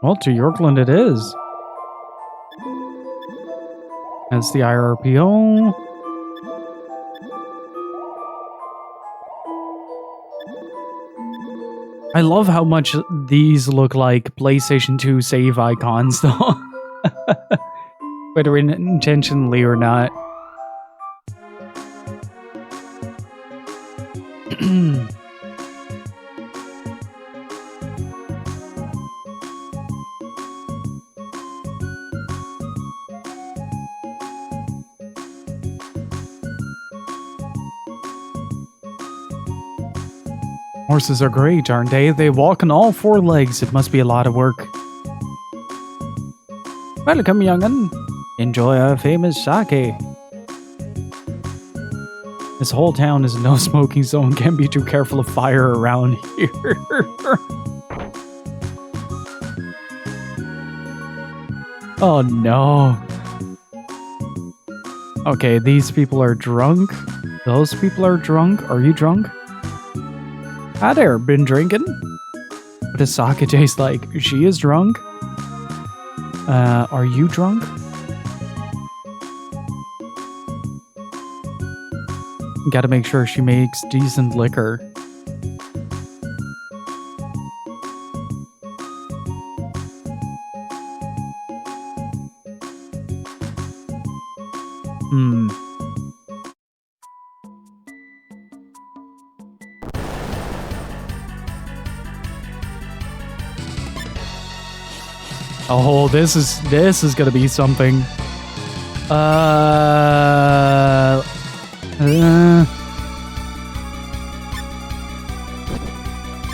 Well, to Yorkland it is. That's the IRPO. I love how much these look like PlayStation 2 save icons, though. Whether intentionally or not. Horses are great, aren't they? They walk on all four legs. It must be a lot of work. Welcome, young'un. Enjoy our famous sake. This whole town is a no smoking zone. Can't be too careful of fire around here. Oh no. Okay, these people are drunk. Those people are drunk. Are you drunk? Hi there, been drinking? What does sake taste like? She is drunk. Are you drunk? Gotta make sure she makes decent liquor. Oh, this is gonna be something.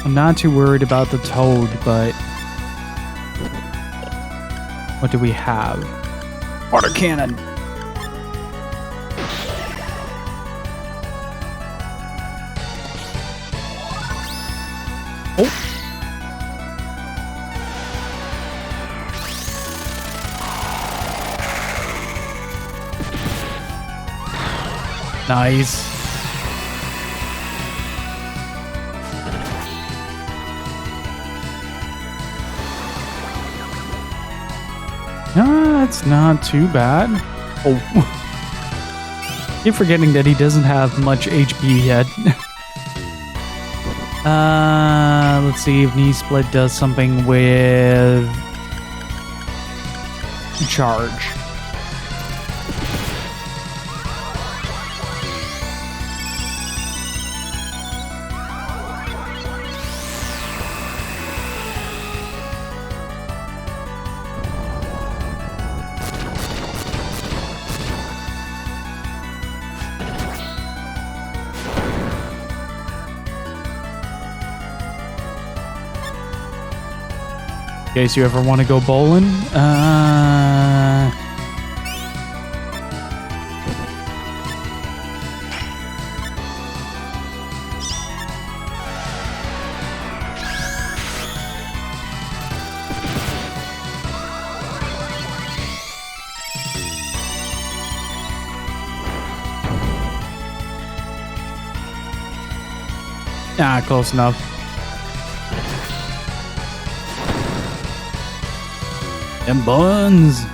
I'm not too worried about the toad, but what do we have? Water cannon. Oh. Nice. That's not too bad. Oh. Keep forgetting that he doesn't have much HP yet. Let's see if knee split does something with charge. In case you ever want to go bowling. Close enough. And buns.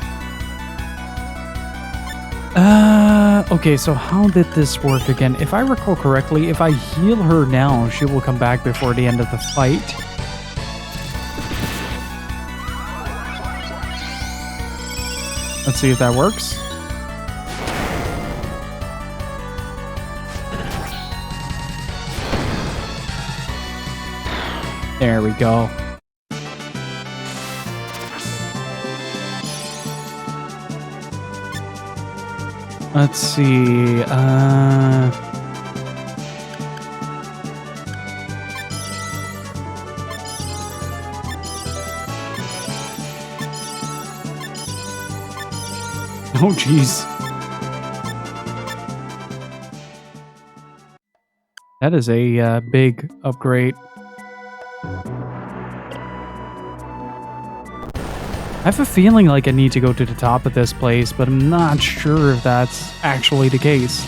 Okay, so how did this work again? If I recall correctly, if I heal her now, she will come back before the end of the fight. Let's see if that works. There we go. Let's see. Oh, jeez. That is a big upgrade. I have a feeling like I need to go to the top of this place, but I'm not sure if that's actually the case.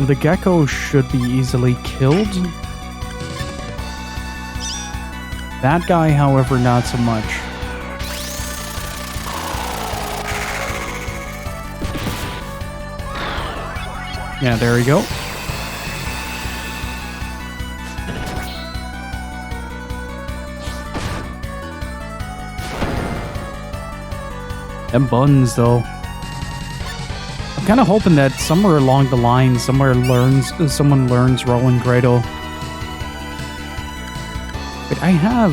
The gecko should be easily killed. That guy, however, not so much. Yeah, there we go. Them buns, though. I'm kind of hoping that somewhere along the line, someone learns Rowan Cradle. But I have...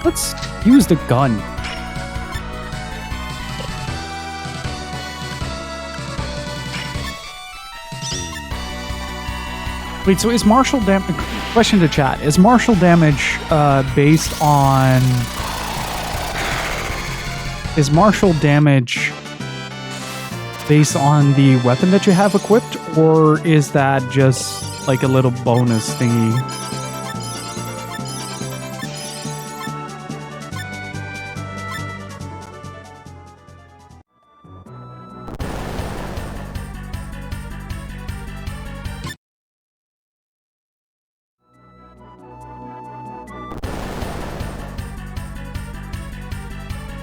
Let's use the gun. Wait, so is martial damage... Question to chat. Is martial damage based on... Is martial damage based on the weapon that you have equipped? Or is that just like a little bonus thingy?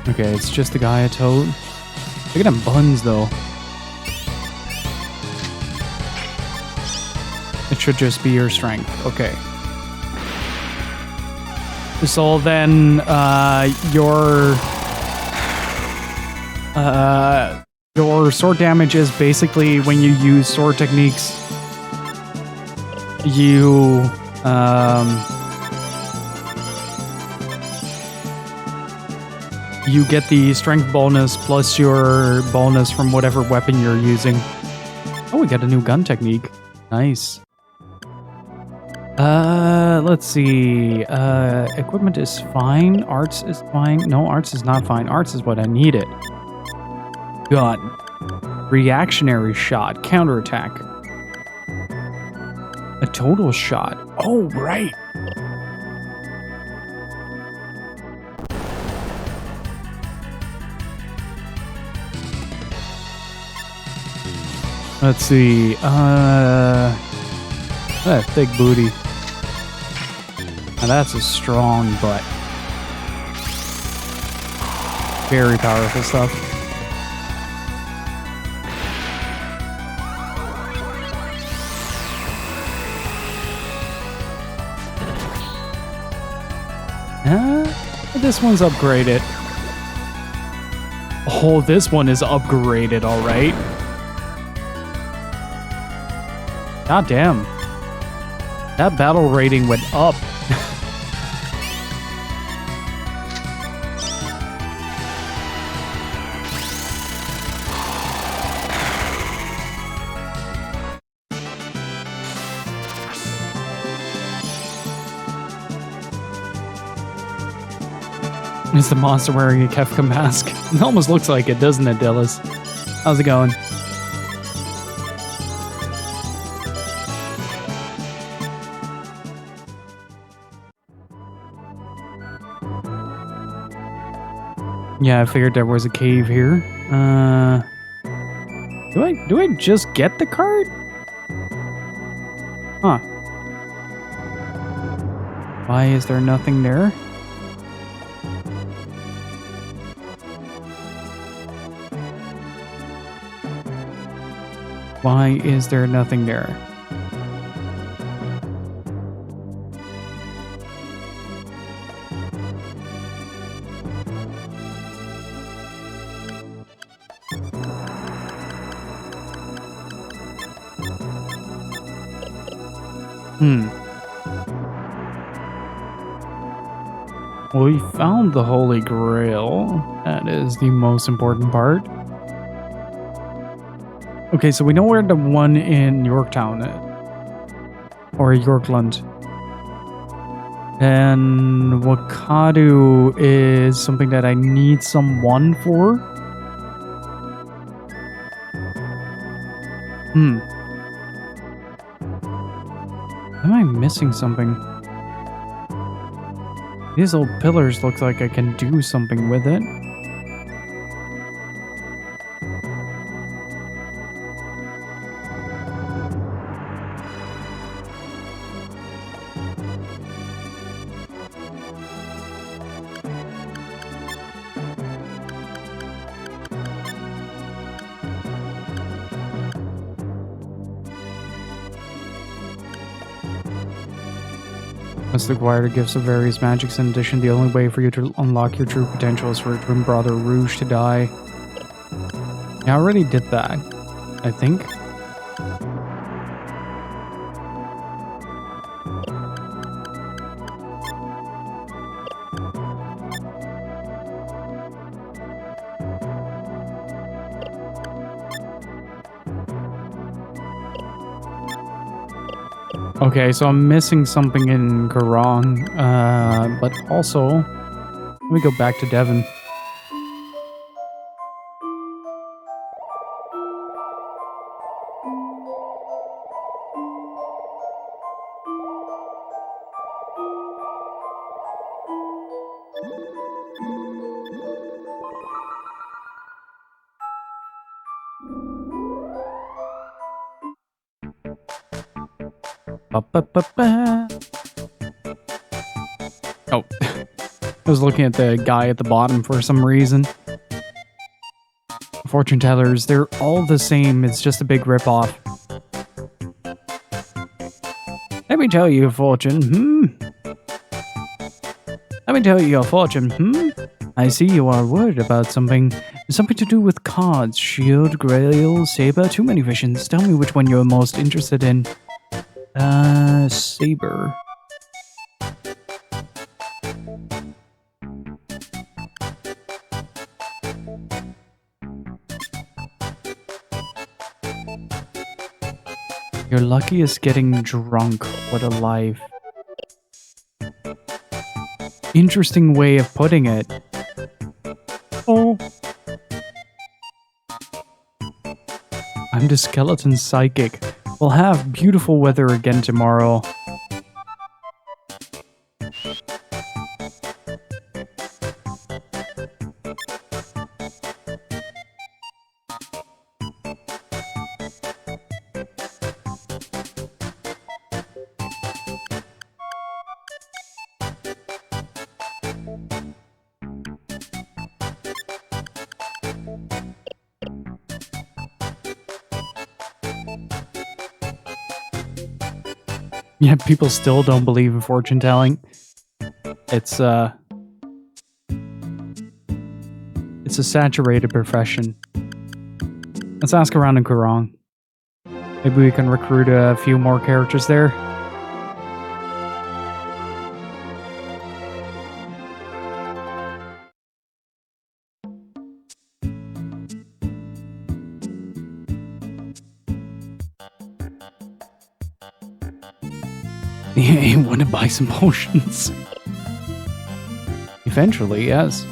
Okay, it's just the guy I told. Look at them buns, though. It should just be your strength. Okay. So then, your sword damage is basically when you use sword techniques, you, you get the strength bonus plus your bonus from whatever weapon you're using. Oh, we got a new gun technique. Nice. Let's see. Equipment is fine. Arts is fine. No, arts is not fine. Arts is what I needed. Gun. Reactionary shot. Counterattack. A total shot. Oh, right. Let's see. That thick booty. Now that's a strong butt. Very powerful stuff. This one's upgraded. Oh, this one is upgraded, all right. God damn. That battle rating went up. Is the monster wearing a Kefka mask? It almost looks like it, doesn't it, Dillis? How's it going? Yeah, I figured there was a cave here. Do I just get the card? Huh. Why is there nothing there? Why is there nothing there? Well, we found the Holy Grail. That is the most important part. Okay, so we know where the one in Yorktown is. Or Yorkland. And Wakadu is something that I need someone for. Am I missing something? These old pillars look like I can do something with it. Must acquire the gifts of various magics. In addition, the only way for you to unlock your true potential is for your twin brother Rouge to die. Yeah, I already did that, I think. Okay, so I'm missing something in Garong, but also, let me go back to Devon. Ba-ba-ba-ba. Oh, I was looking at the guy at the bottom for some reason. Fortune tellers, they're all the same. It's just a big ripoff. Let me tell you a fortune, Let me tell you a fortune, I see you are worried about something. Something to do with cards. Shield, Grail, Saber. Too many visions. Tell me which one you're most interested in. Saber. You're luckiest getting drunk. What a life. Interesting way of putting it. Oh. I'm the skeleton psychic. We'll have beautiful weather again tomorrow. Yeah, people still don't believe in fortune telling. It's a saturated profession. Let's ask around in Kurong. Maybe we can recruit a few more characters there. Yeah, you want to buy some potions? Eventually, yes.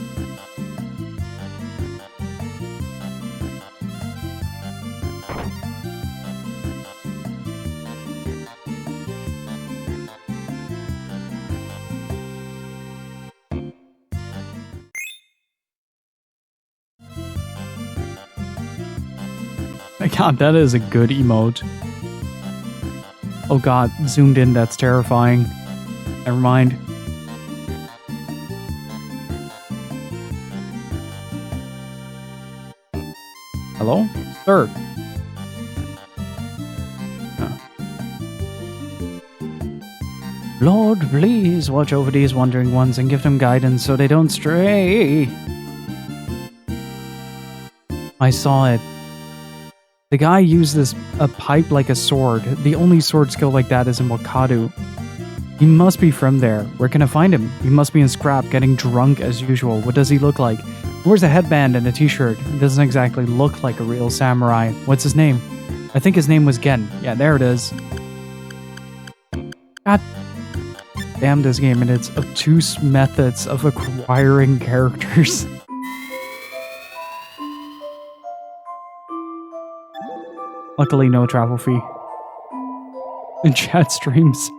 God, that is a good emote. Oh god, zoomed in, that's terrifying. Never mind. Hello? Sir. Lord, please watch over these wandering ones and give them guidance so they don't stray. I saw it. The guy uses a pipe like a sword. The only sword skill like that is in Wakadu. He must be from there. Where can I find him? He must be in Scrap, getting drunk as usual. What does he look like? He wears a headband and a t-shirt. He doesn't exactly look like a real samurai. What's his name? I think his name was Gen. Yeah, there it is. God damn this game and its obtuse methods of acquiring characters. Luckily, no travel fee. And chat streams.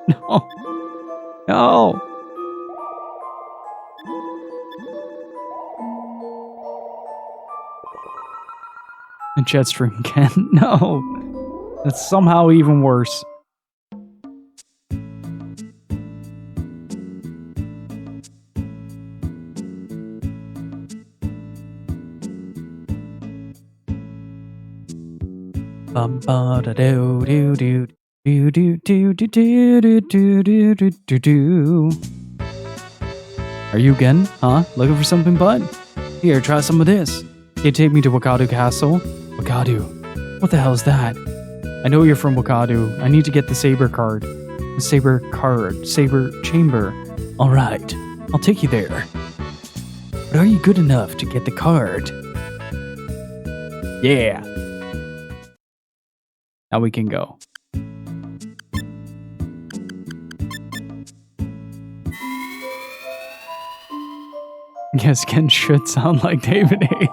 No. No. And chat stream again. No. That's somehow even worse. Bum ba da do do do. Do do do do do do do do do do do. Are you again? Huh? Looking for something, bud? Here, try some of this. Can you take me to Wakadu Castle? Wakadu? What the hell is that? I know you're from Wakadu. I need to get the Saber card. The Saber card. Saber chamber. Alright, I'll take you there. But are you good enough to get the card? Yeah. Now we can go. Yes, Ken should sound like David Hayter.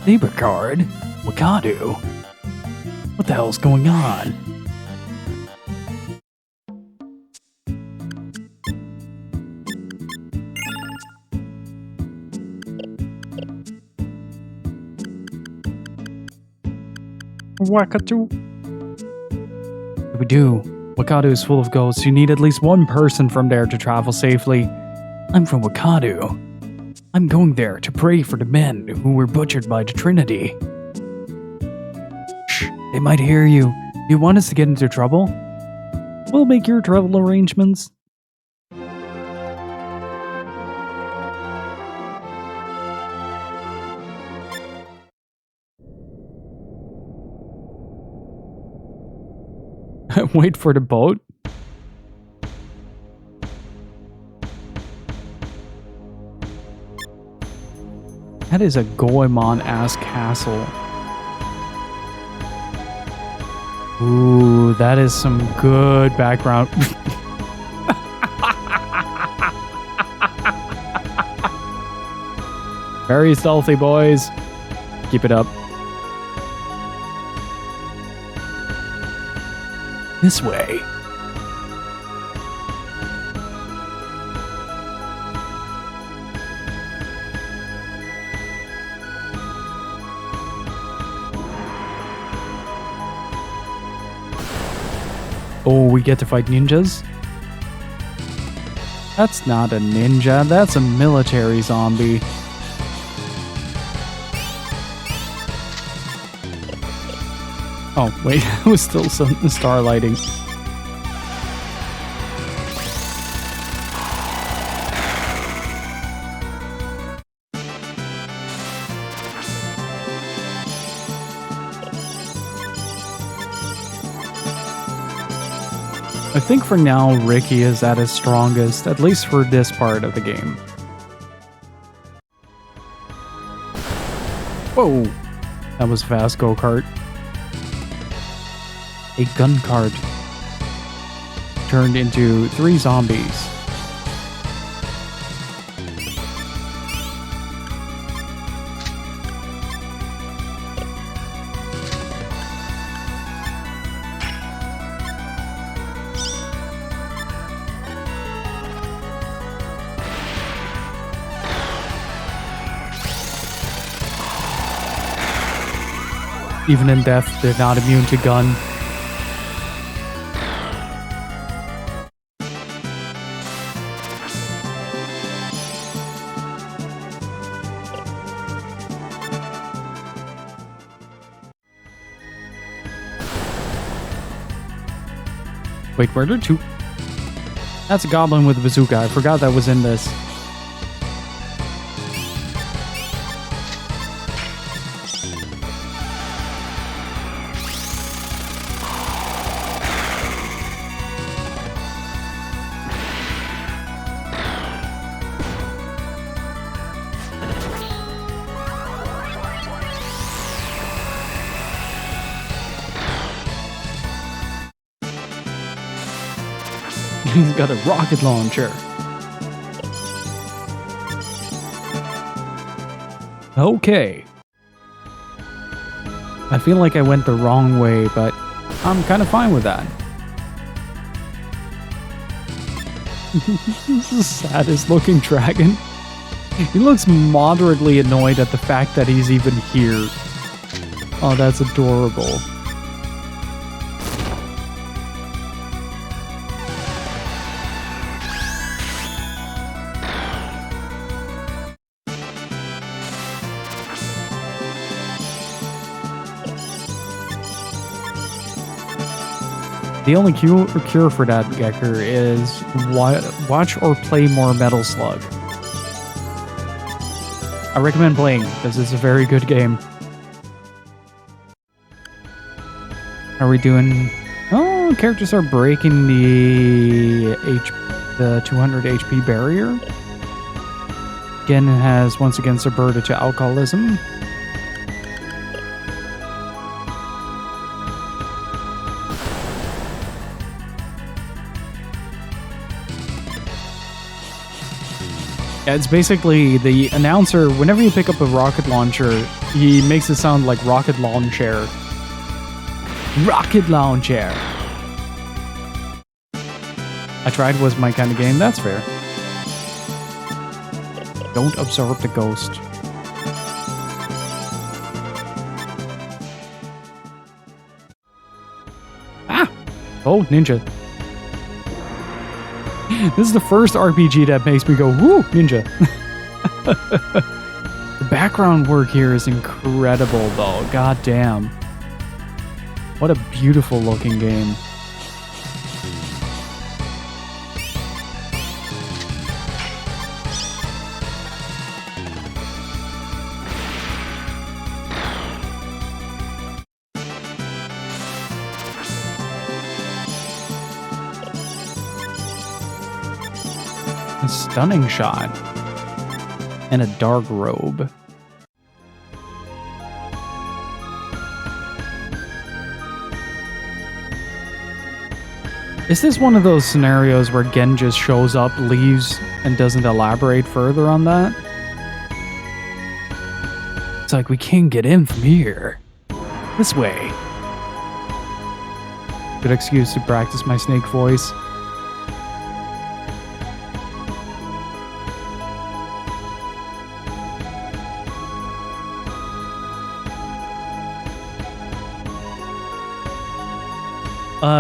Saber card? Wakadu? What the hell's going on? Wakadu. What do we do? Wakadu is full of ghosts. You need at least one person from there to travel safely. I'm from Wakadu. I'm going there to pray for the men who were butchered by the Trinity. Shh, they might hear you. You want us to get into trouble? We'll make your travel arrangements. Wait for the boat? That is a Goemon-ass castle. Ooh, that is some good background. Very stealthy, boys. Keep it up. This way. Oh, we get to fight ninjas? That's not a ninja, that's a military zombie. Oh, wait, it was still some starlighting. I think for now, Ricky is at his strongest, at least for this part of the game. Whoa! That was a fast go-kart. A gun cart turned into 3 zombies. Even in death, they're not immune to gun. Wait, where are 2? That's a goblin with a bazooka. I forgot that was in this. He's got a rocket launcher. Okay. I feel like I went the wrong way, but I'm kind of fine with that. This is the saddest looking dragon. He looks moderately annoyed at the fact that he's even here. Oh, that's adorable. The only cure for that, Gecker, is watch or play more Metal Slug. I recommend playing because it's a very good game. Are we doing... Oh, characters are breaking the 200 HP barrier. Gen has once again subverted to alcoholism. Yeah, it's basically the announcer, whenever you pick up a rocket launcher, he makes it sound like rocket launcher. Rocket launcher. I tried, was my kind of game, that's fair. Don't absorb the ghost. Ah! Oh, ninja. This is the first RPG that makes me go, woo, ninja. The background work here is incredible, though. God damn. What a beautiful looking game. A stunning shot. And a dark robe. Is this one of those scenarios where Gen just shows up, leaves, and doesn't elaborate further on that? It's like, we can't get in from here. This way. Good excuse to practice my snake voice.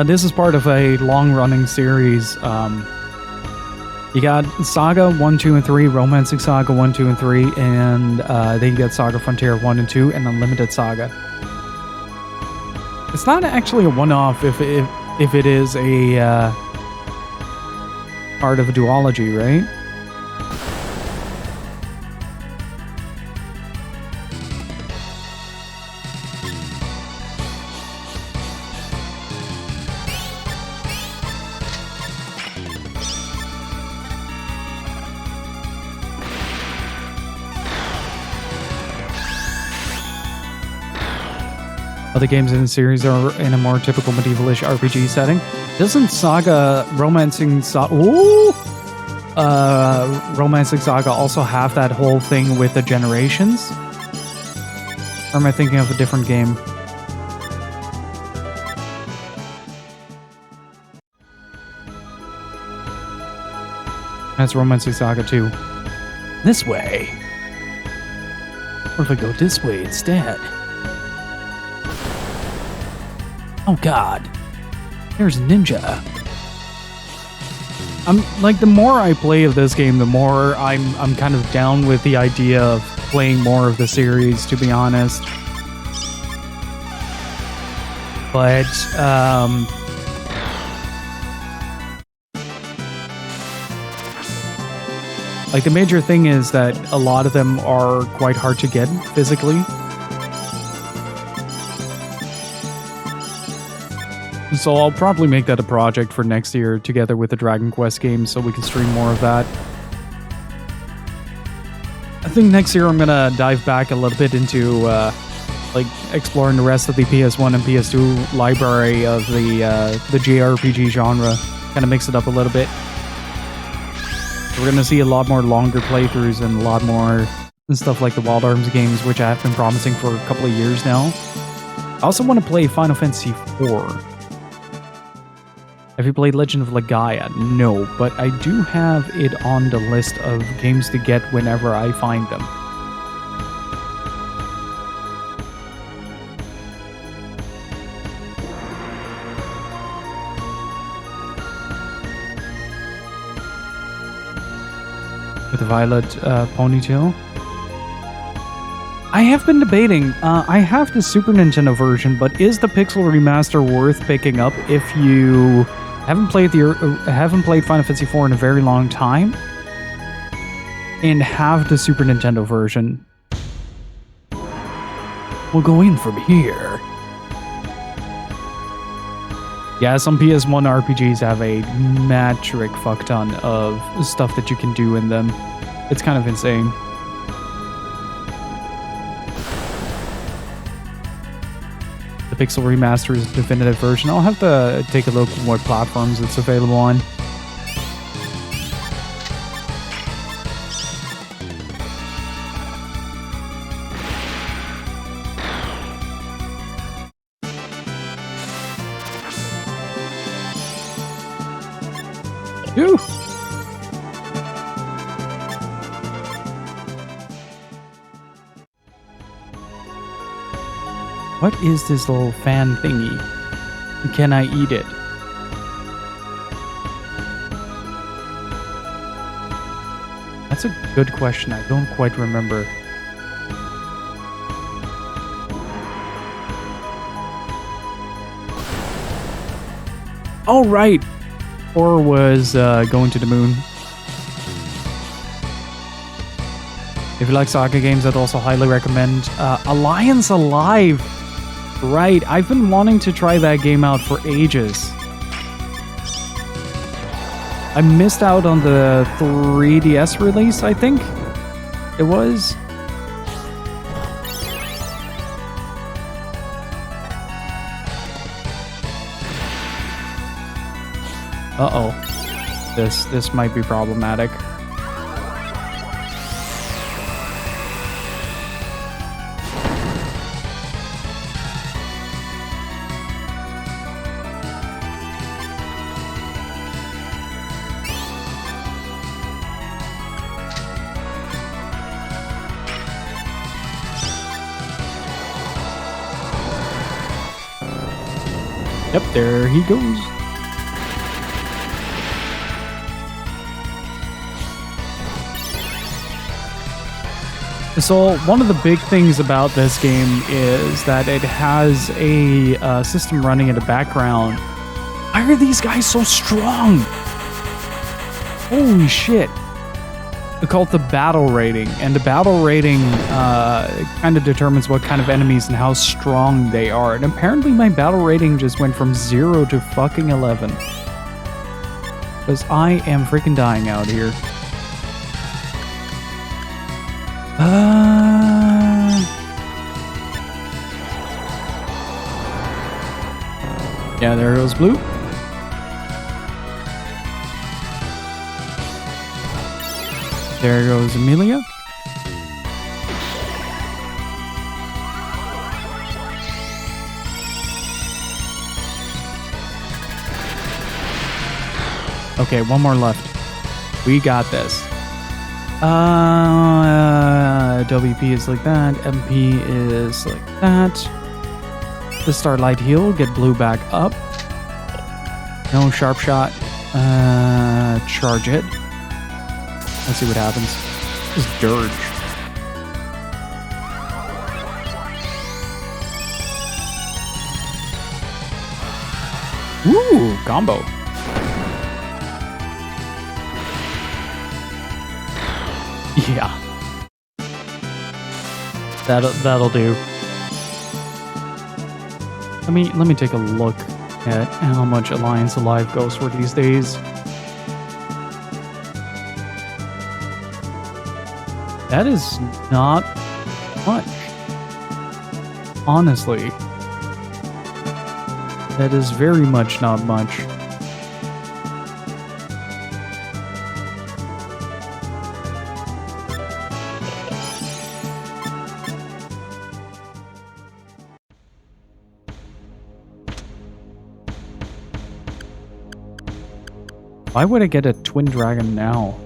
This is part of a long-running series. You got SaGa 1, 2, and 3, Romancing SaGa 1, 2, and 3, and then you got SaGa Frontier 1 and 2, and Unlimited SaGa. It's not actually a one-off if it is a part of a duology, right? Other games in the series are in a more typical medievalish RPG setting. Doesn't SaGa Romancing Romancing SaGa also have that whole thing with the generations? Or am I thinking of a different game? That's Romancing SaGa 2. This way. What if I go this way instead? Oh god. There's Ninja. I'm like, the more I play of this game, the more I'm kind of down with the idea of playing more of the series, to be honest. But like, the major thing is that a lot of them are quite hard to get physically. So I'll probably make that a project for next year together with the Dragon Quest games so we can stream more of that. I think next year I'm gonna dive back a little bit into like exploring the rest of the PS1 and PS2 library of the JRPG genre. Kind of mix it up a little bit. We're gonna see a lot more longer playthroughs and a lot more stuff like the Wild Arms games, which I have been promising for a couple of years now. I also want to play Final Fantasy IV. Have you played Legend of Legaia? No, but I do have it on the list of games to get whenever I find them. With the violet ponytail. I have been debating. I have the Super Nintendo version, but is the Pixel Remaster worth picking up if you haven't played Final Fantasy IV in a very long time and have the Super Nintendo version? We'll go in from here. Yeah, some PS1 RPGs have a metric fuck ton of stuff that you can do in them. It's kind of insane. The Pixel Remaster is the definitive version. I'll have to take a look at what platforms it's available on. Ooh. What is this little fan thingy? Can I eat it? That's a good question. I don't quite remember. Oh, right. Or was going to the moon. If you like SaGa games, I'd also highly recommend Alliance Alive. Right, I've been wanting to try that game out for ages. I missed out on the 3DS release, I think it was. Uh-oh. This might be problematic. Yep, there he goes. So one of the big things about this game is that it has a system running in the background. Why are these guys so strong? Holy shit. They're called the battle rating, and the battle rating kind of determines what kind of enemies and how strong they are. And apparently my battle rating just went from 0 to fucking 11. Because I am freaking dying out here. Yeah, there goes blue. There goes Amelia. Okay, one more left. We got this. WP is like that. MP is like that. The Starlight Heal, get blue back up. No sharp shot. Charge it. Let's see what happens. Just dirge. Woo! Combo. Yeah. That'll do. Let me take a look at how much Alliance Alive goes for these days. That is not much. Honestly. That is very much not much. Why would I get a twin dragon now?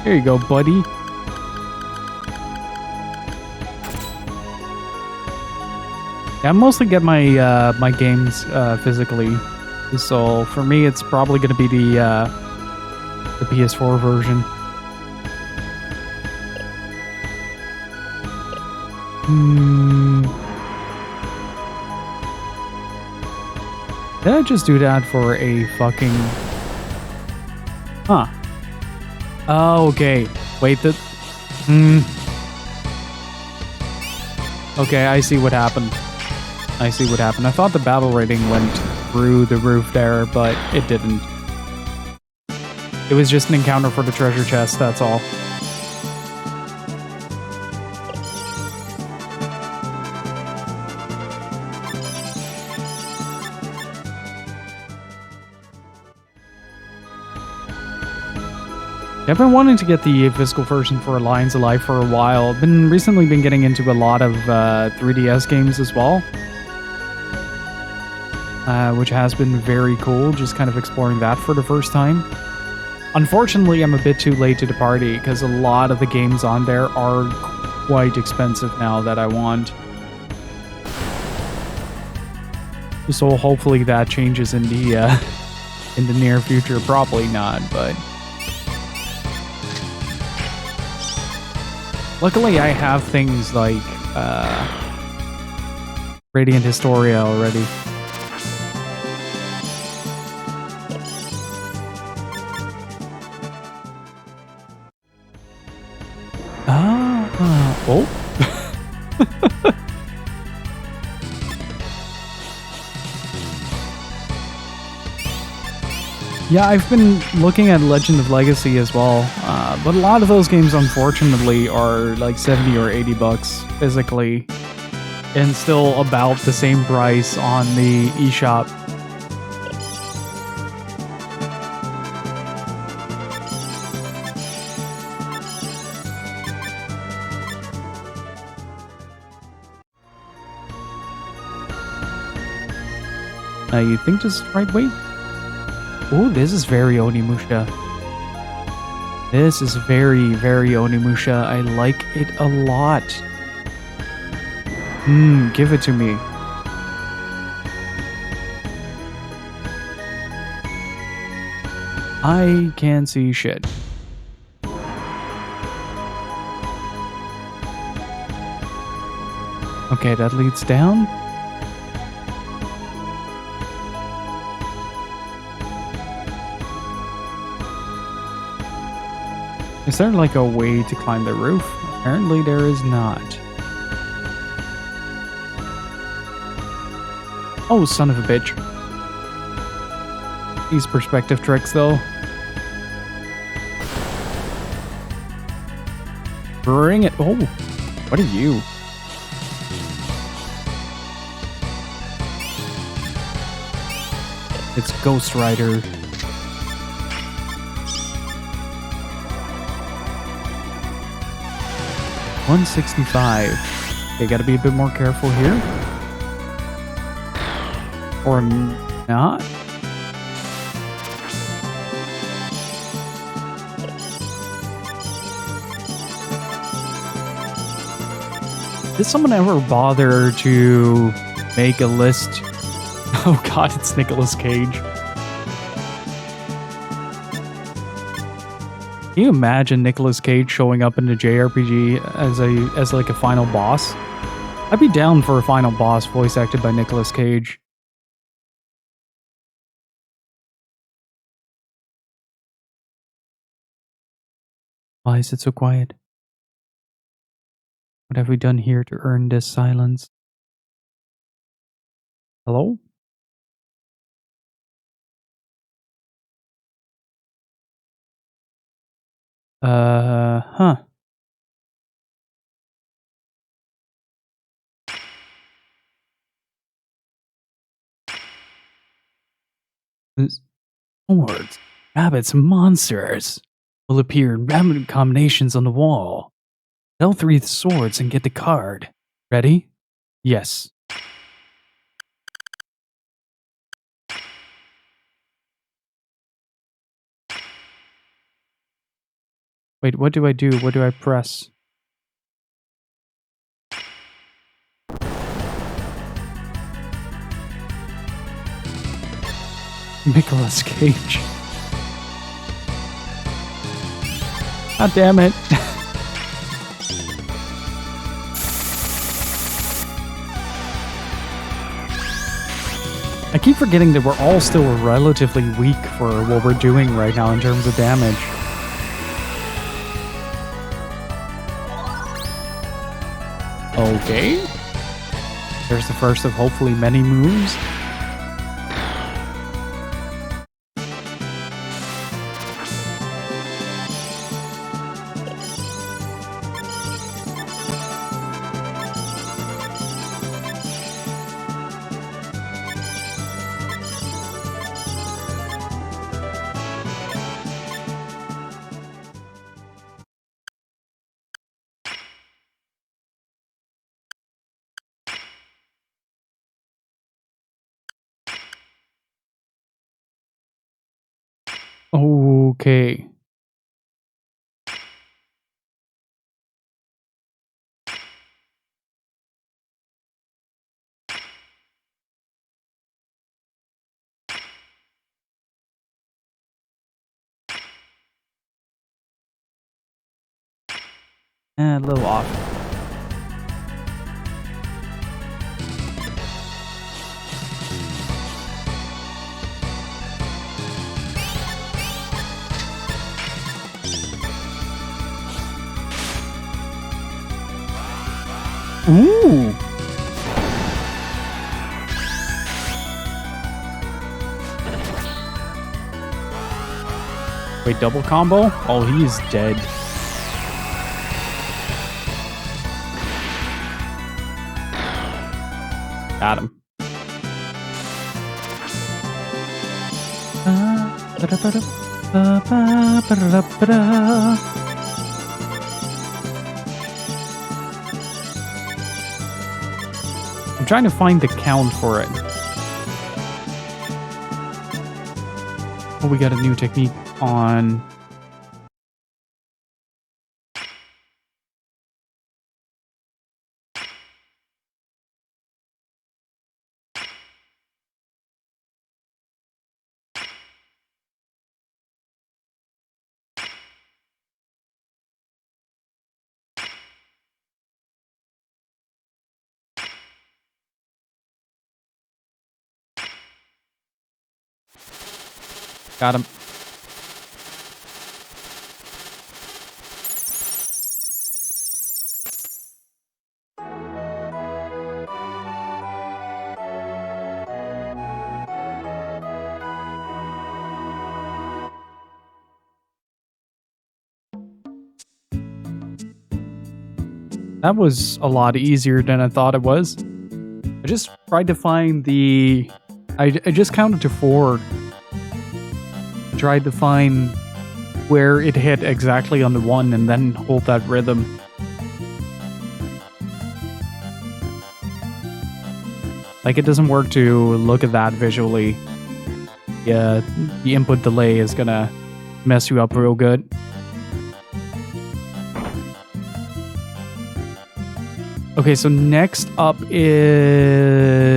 Here you go, buddy. I mostly get my my games physically, so for me it's probably going to be the PS4 version. Did I just do that for a fucking... Huh. Oh, okay. Wait, Okay, I see what happened. I see what happened. I thought the battle rating went through the roof there, but it didn't. It was just an encounter for the treasure chest, that's all. I've been wanting to get the physical version for Lions Alive for a while. I've recently been getting into a lot of 3DS games as well. Which has been very cool, just kind of exploring that for the first time. Unfortunately, I'm a bit too late to the party because a lot of the games on there are quite expensive now that I want. So hopefully that changes in the near future. Probably not, but... Luckily, I have things like Radiant Historia already. Oh. Yeah, I've been looking at Legend of Legacy as well, but a lot of those games, unfortunately, are like 70 or 80 bucks physically, and still about the same price on the eShop. You think this is the right way? Oh, this is very Onimusha. This is very, very Onimusha. I like it a lot. Give it to me. I can't see shit. Okay, that leads down. Is there like a way to climb the roof? Apparently there is not. Oh, son of a bitch. These perspective tricks, though. Bring it. Oh, what are you? It's Ghost Rider. $165. Okay, gotta be a bit more careful here. Or not. Did someone ever bother to make a list? Oh god, it's Nicolas Cage. Can you imagine Nicolas Cage showing up in a JRPG as like a final boss? I'd be down for a final boss voice acted by Nicolas Cage. Why is it so quiet? What have we done here to earn this silence? Hello? Huh. Swords, rabbits, monsters will appear in random combinations on the wall. Tell 3 swords and get the card. Ready? Yes. Wait, what do I do? What do I press? Nicolas Cage. God damn it. I keep forgetting that we're all still relatively weak for what we're doing right now in terms of damage. Okay. There's the first of hopefully many moves. Okay. A little off. Ooh. Wait, double combo? Oh, he's dead. Got him. I'm trying to find the count for it. Oh, we got a new technique on... Got him. That was a lot easier than I thought it was. I just tried to find the... I just counted to 4. Tried to find where it hit exactly on the 1 and then hold that rhythm. Like, it doesn't work to look at that visually. Yeah, the input delay is gonna mess you up real good. Okay, so next up is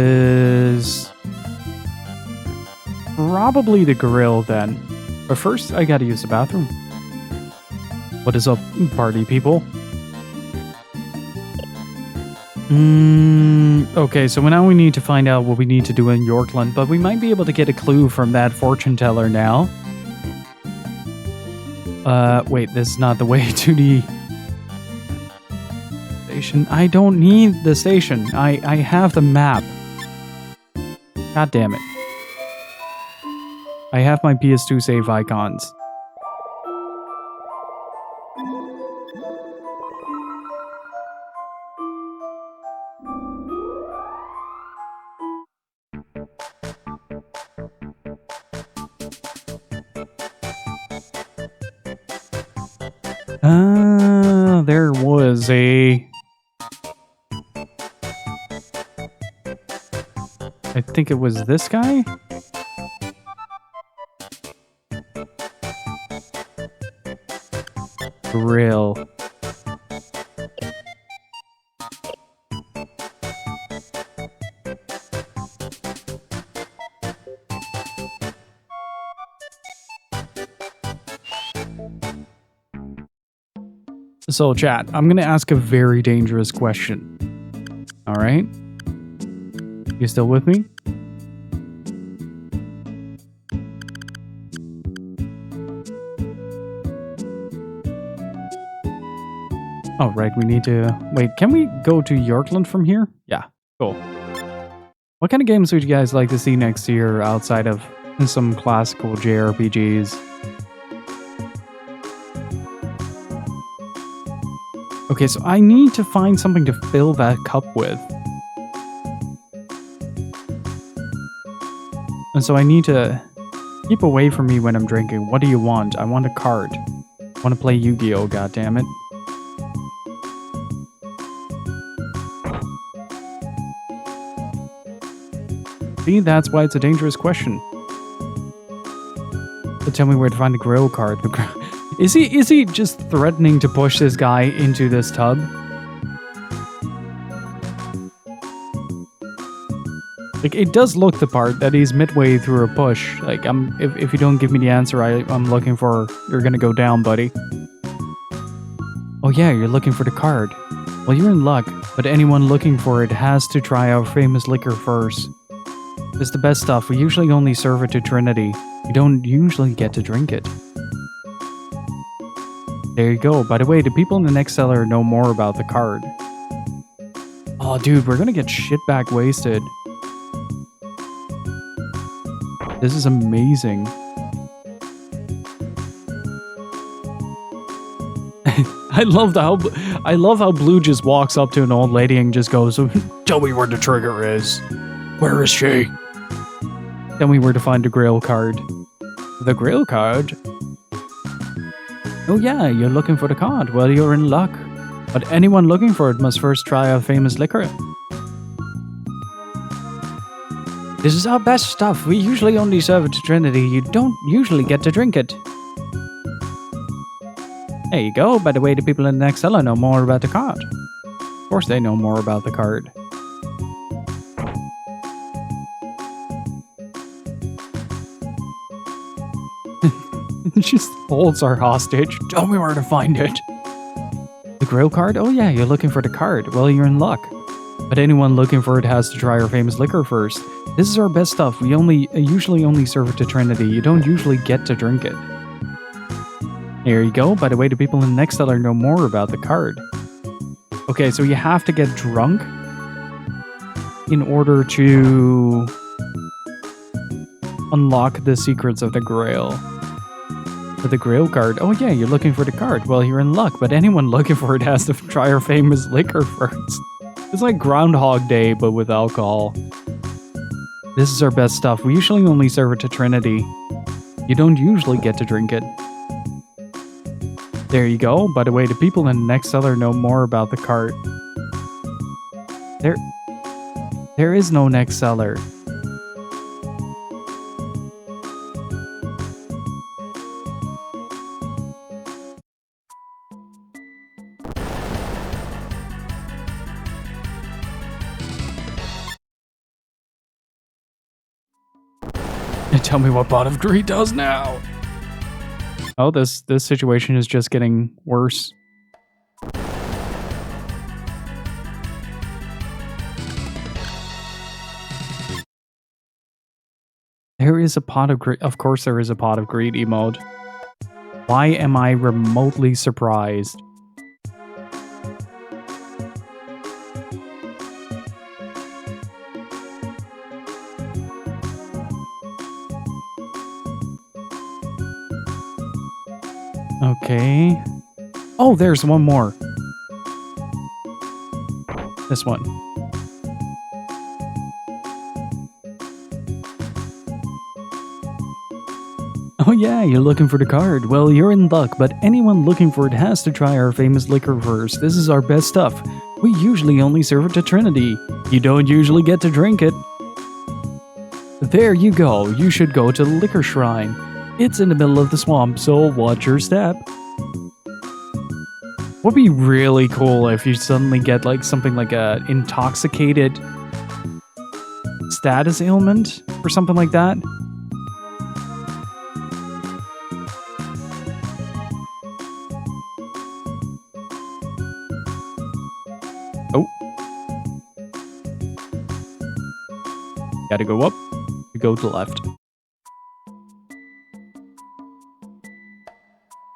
probably the grill then. But first, I gotta use the bathroom. What is up, party people? Okay, so now we need to find out what we need to do in Yorkland, but we might be able to get a clue from that fortune teller now. Wait, this is not the way to the station. I don't need the station. I have the map. God damn it. I have my PS2 save icons. There was a... I think it was this guy? Grill. So, chat, I'm gonna ask a very dangerous question. All right? You still with me? Oh, right, we need to... Wait, can we go to Yorkland from here? Yeah, cool. What kind of games would you guys like to see next year outside of some classical JRPGs? Okay, so I need to find something to fill that cup with. And so I need to keep away from me when I'm drinking. What do you want? I want a card. I want to play Yu-Gi-Oh, goddammit. See, that's why it's a dangerous question. So tell me where to find the grill card. Is he just threatening to push this guy into this tub? Like, it does look the part that he's midway through a push. Like, if you don't give me the answer I'm looking for, you're gonna go down, buddy. Oh yeah, you're looking for the card. Well, you're in luck, but anyone looking for it has to try our famous liquor first. It's the best stuff. We usually only serve it to Trinity. You don't usually get to drink it. There you go. By the way, the people in the next cellar know more about the card. Oh, dude, we're gonna get shitbag wasted. This is amazing. I love how Blue just walks up to an old lady and just goes, "Tell me where the trigger is. Where is she? Tell me where to find the grail card." The grail card? Oh yeah, you're looking for the card. Well, you're in luck. But anyone looking for it must first try our famous liquor. This is our best stuff. We usually only serve it to Trinity. You don't usually get to drink it. There you go. By the way, the people in the next cellar know more about the card. Of course they know more about the card. It just holds our hostage. Tell me where to find it. The grail card? Oh yeah, you're looking for the card. Well, you're in luck. But anyone looking for it has to try our famous liquor first. This is our best stuff. We usually only serve it to Trinity. You don't usually get to drink it. There you go. By the way, the people in the next cellar know more about the card. Okay, so you have to get drunk in order to unlock the secrets of the grail. For the grail card. Oh yeah, you're looking for the card. Well, you're in luck, but anyone looking for it has to try our famous liquor first. It's like Groundhog Day, but with alcohol. This is our best stuff. We usually only serve it to Trinity. You don't usually get to drink it. There you go. By the way, the people in the next cellar know more about the card. There is no next cellar. Tell me what Pot of Greed does now. Oh, this situation is just getting worse. There is a Pot of Greed. Of course there is a Pot of Greed emote. Why am I remotely surprised? Okay. Oh, there's one more. This one. Oh yeah, you're looking for the card. Well, you're in luck, but anyone looking for it has to try our famous liquor first. This is our best stuff. We usually only serve it to Trinity. You don't usually get to drink it. There you go. You should go to the Liquor Shrine. It's in the middle of the swamp, so watch your step. Would be really cool if you suddenly get like something like a intoxicated status ailment or something like that. Oh. Gotta go up. Go to the left.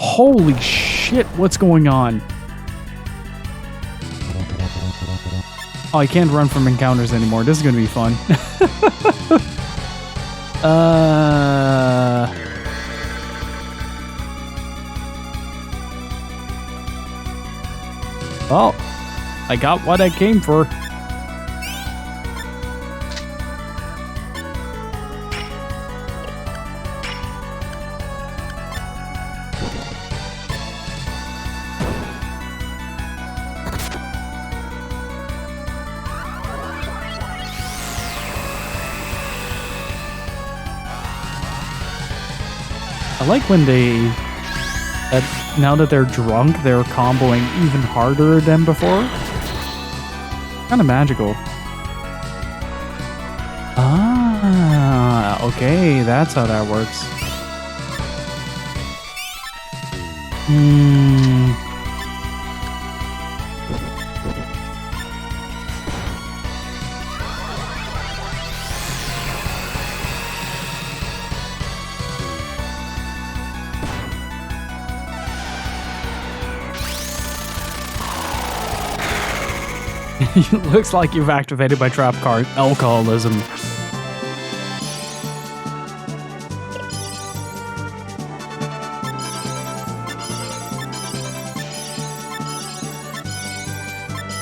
Holy shit, what's going on? Oh, I can't run from encounters anymore. This is gonna be fun. Well, I got what I came for. I like when now that they're drunk, they're comboing even harder than before. Kind of magical. Ah, okay, that's how that works. It looks like you've activated my trap card. Alcoholism.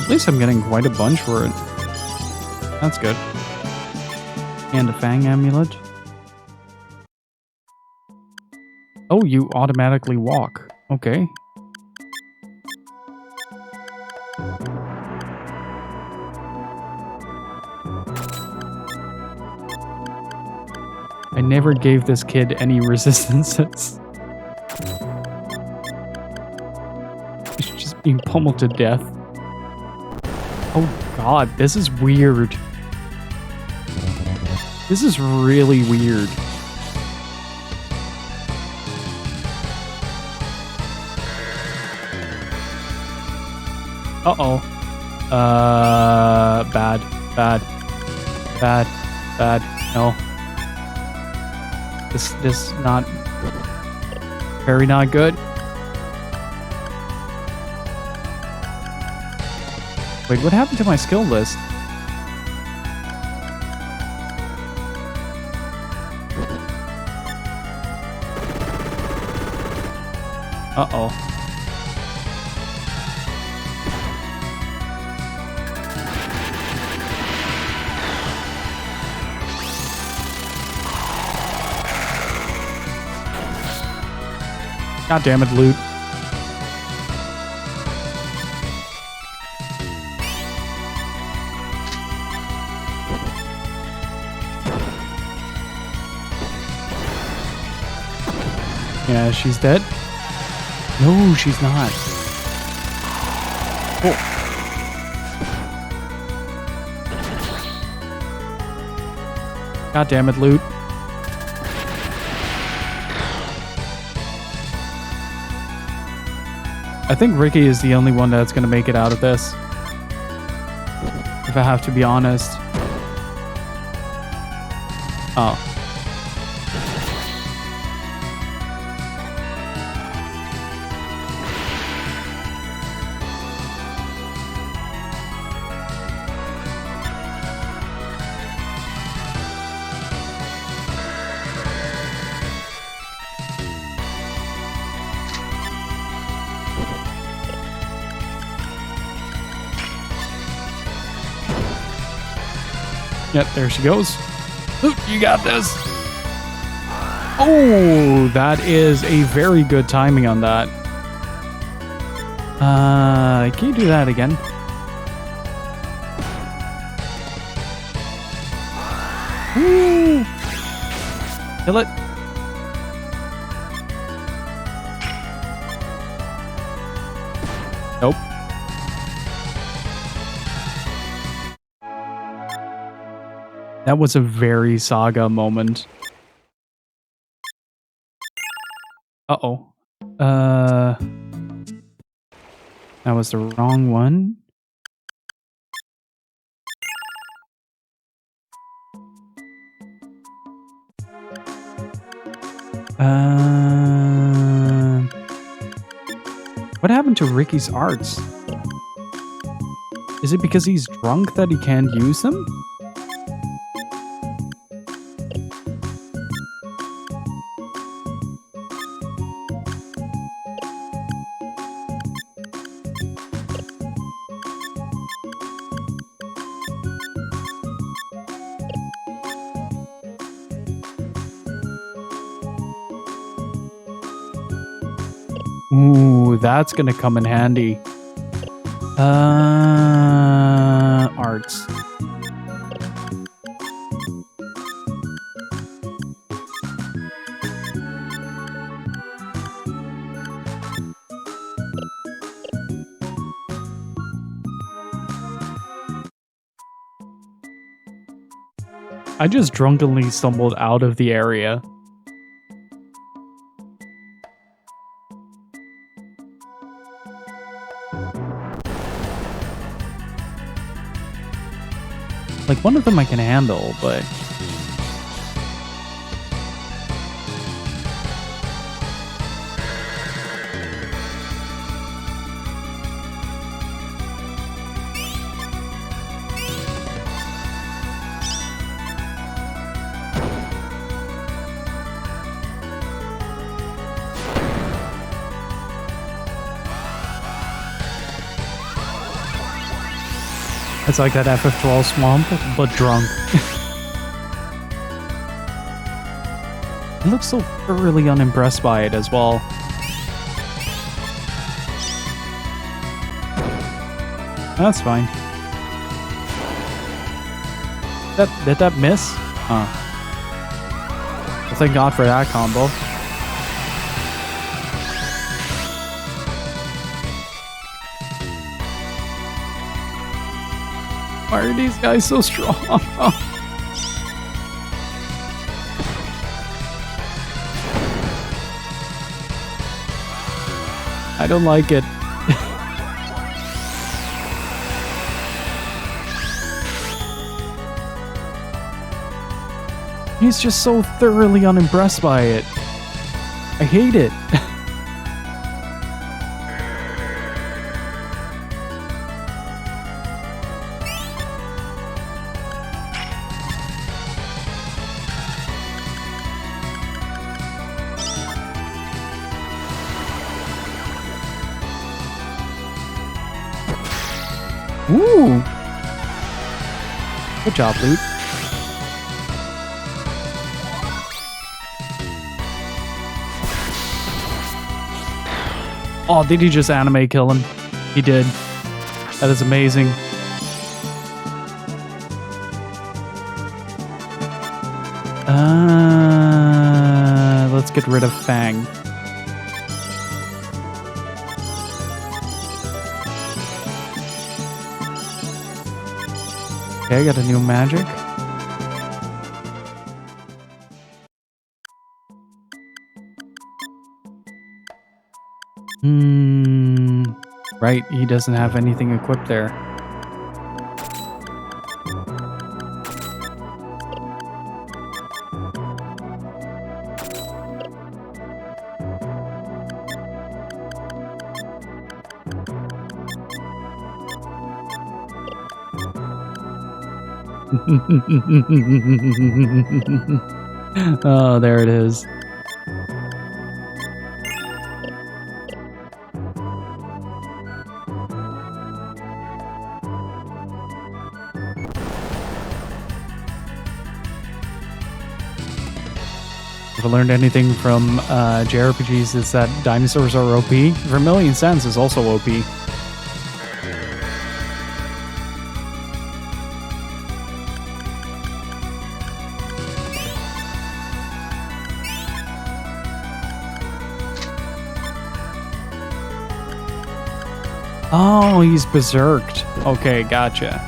At least I'm getting quite a bunch for it. That's good. And a Fang amulet. Oh, you automatically walk. Okay. I never gave this kid any resistances. He's just being pummeled to death. Oh god, this is weird. This is really weird. Uh-oh. Bad. No. This not very not good. Wait, what happened to my skill list? Uh-oh. God damn it, loot. Yeah, she's dead. No, she's not. Oh. God damn it, loot. I think Ricky is the only one that's going to make it out of this. If I have to be honest. Oh. Yep, there she goes. Loot, you got this. Oh, that is a very good timing on that. Can you do that again? Woo! Kill it. Nope. That was a very SaGa moment. Uh-oh. That was the wrong one. What happened to Ricky's arts? Is it because he's drunk that he can't use them? Ooh, that's gonna come in handy. Arts. I just drunkenly stumbled out of the area. Like, one of them I can handle, but... It's like that FF12 swamp, but drunk. He looks so thoroughly unimpressed by it as well. That's fine. Did that miss? Huh. Well, thank God for that combo. Why are these guys so strong? I don't like it. He's just so thoroughly unimpressed by it. I hate it. Ooh! Good job, Loot. Oh, did he just anime kill him? He did. That is amazing. Let's get rid of Fang. Okay, got a new magic. Right, he doesn't have anything equipped there. Oh, there it is. If I learned anything from JRPGs, is that dinosaurs are OP. Vermilion Sands is also OP. Oh, he's berserked. Okay, gotcha.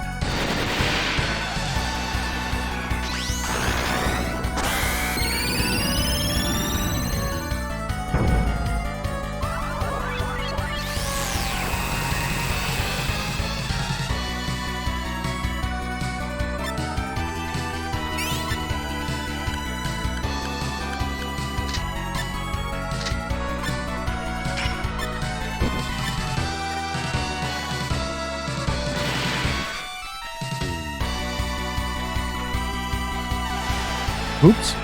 Oops.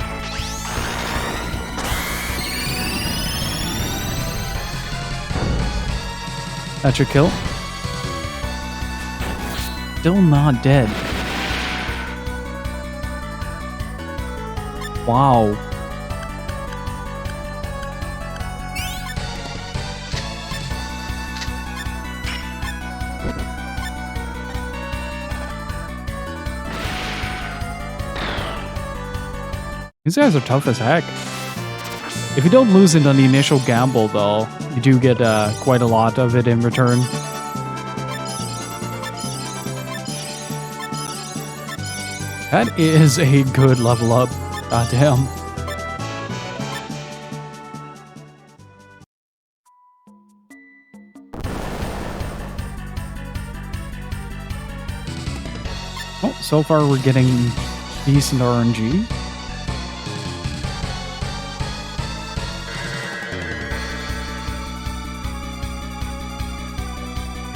That should kill. Still not dead. Wow. These guys are tough as heck. If you don't lose it on the initial gamble, though, you do get quite a lot of it in return. That is a good level up. Goddamn. Oh, so far we're getting decent RNG.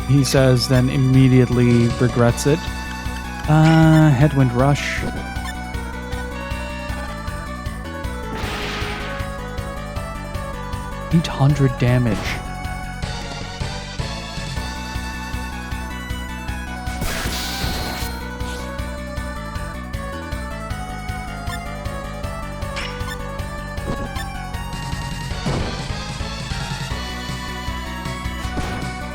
He says, then immediately regrets it. Headwind Rush. $800 damage.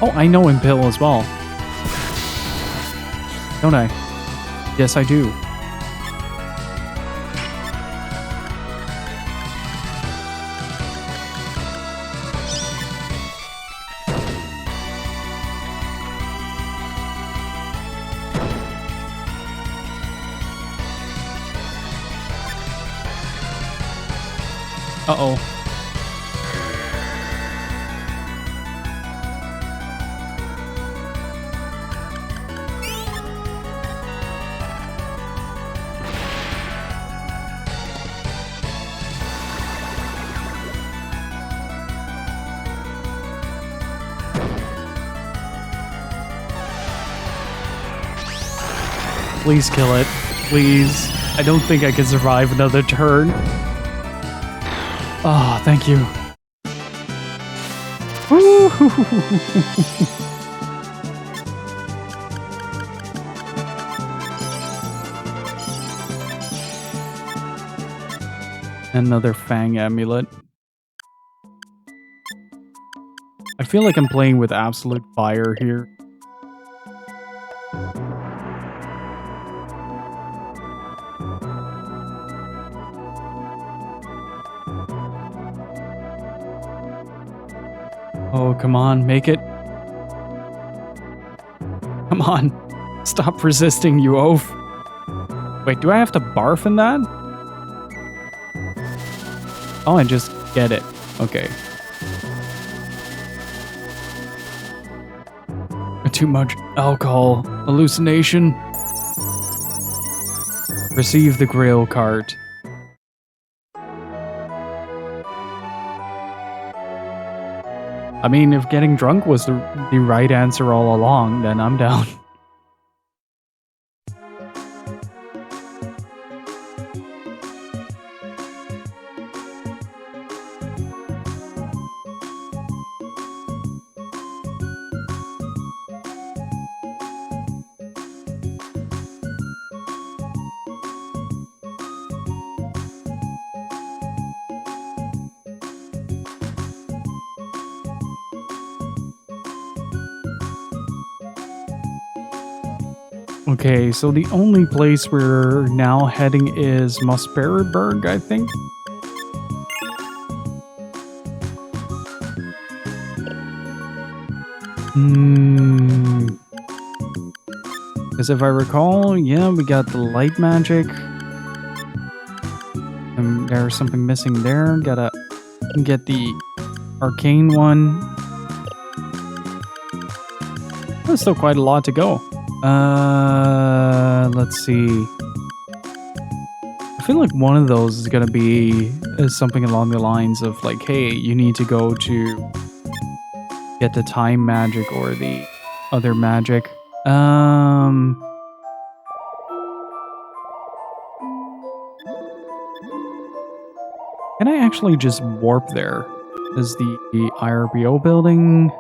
Oh, I know Impale as well. Don't I? Yes, I do. Uh-oh. Please kill it. Please. I don't think I can survive another turn. Oh, thank you. Another Fang amulet. I feel like I'm playing with absolute fire here. Oh, come on, make it. Come on. Stop resisting, you oaf. Wait, do I have to barf in that? Oh, and just get it. Okay. Too much alcohol. Hallucination. Receive the Grail cart. I mean, if getting drunk was the right answer all along, then I'm down. Okay, so the only place we're now heading is Mosperberg, I think. Because if I recall, yeah, we got the light magic. And there's something missing there. Gotta get the arcane one. There's still quite a lot to go. Let's see. I feel like one of those is gonna be something along the lines of like, hey, you need to go to get the time magic or the other magic. I actually just warp there? Is the IRBO building?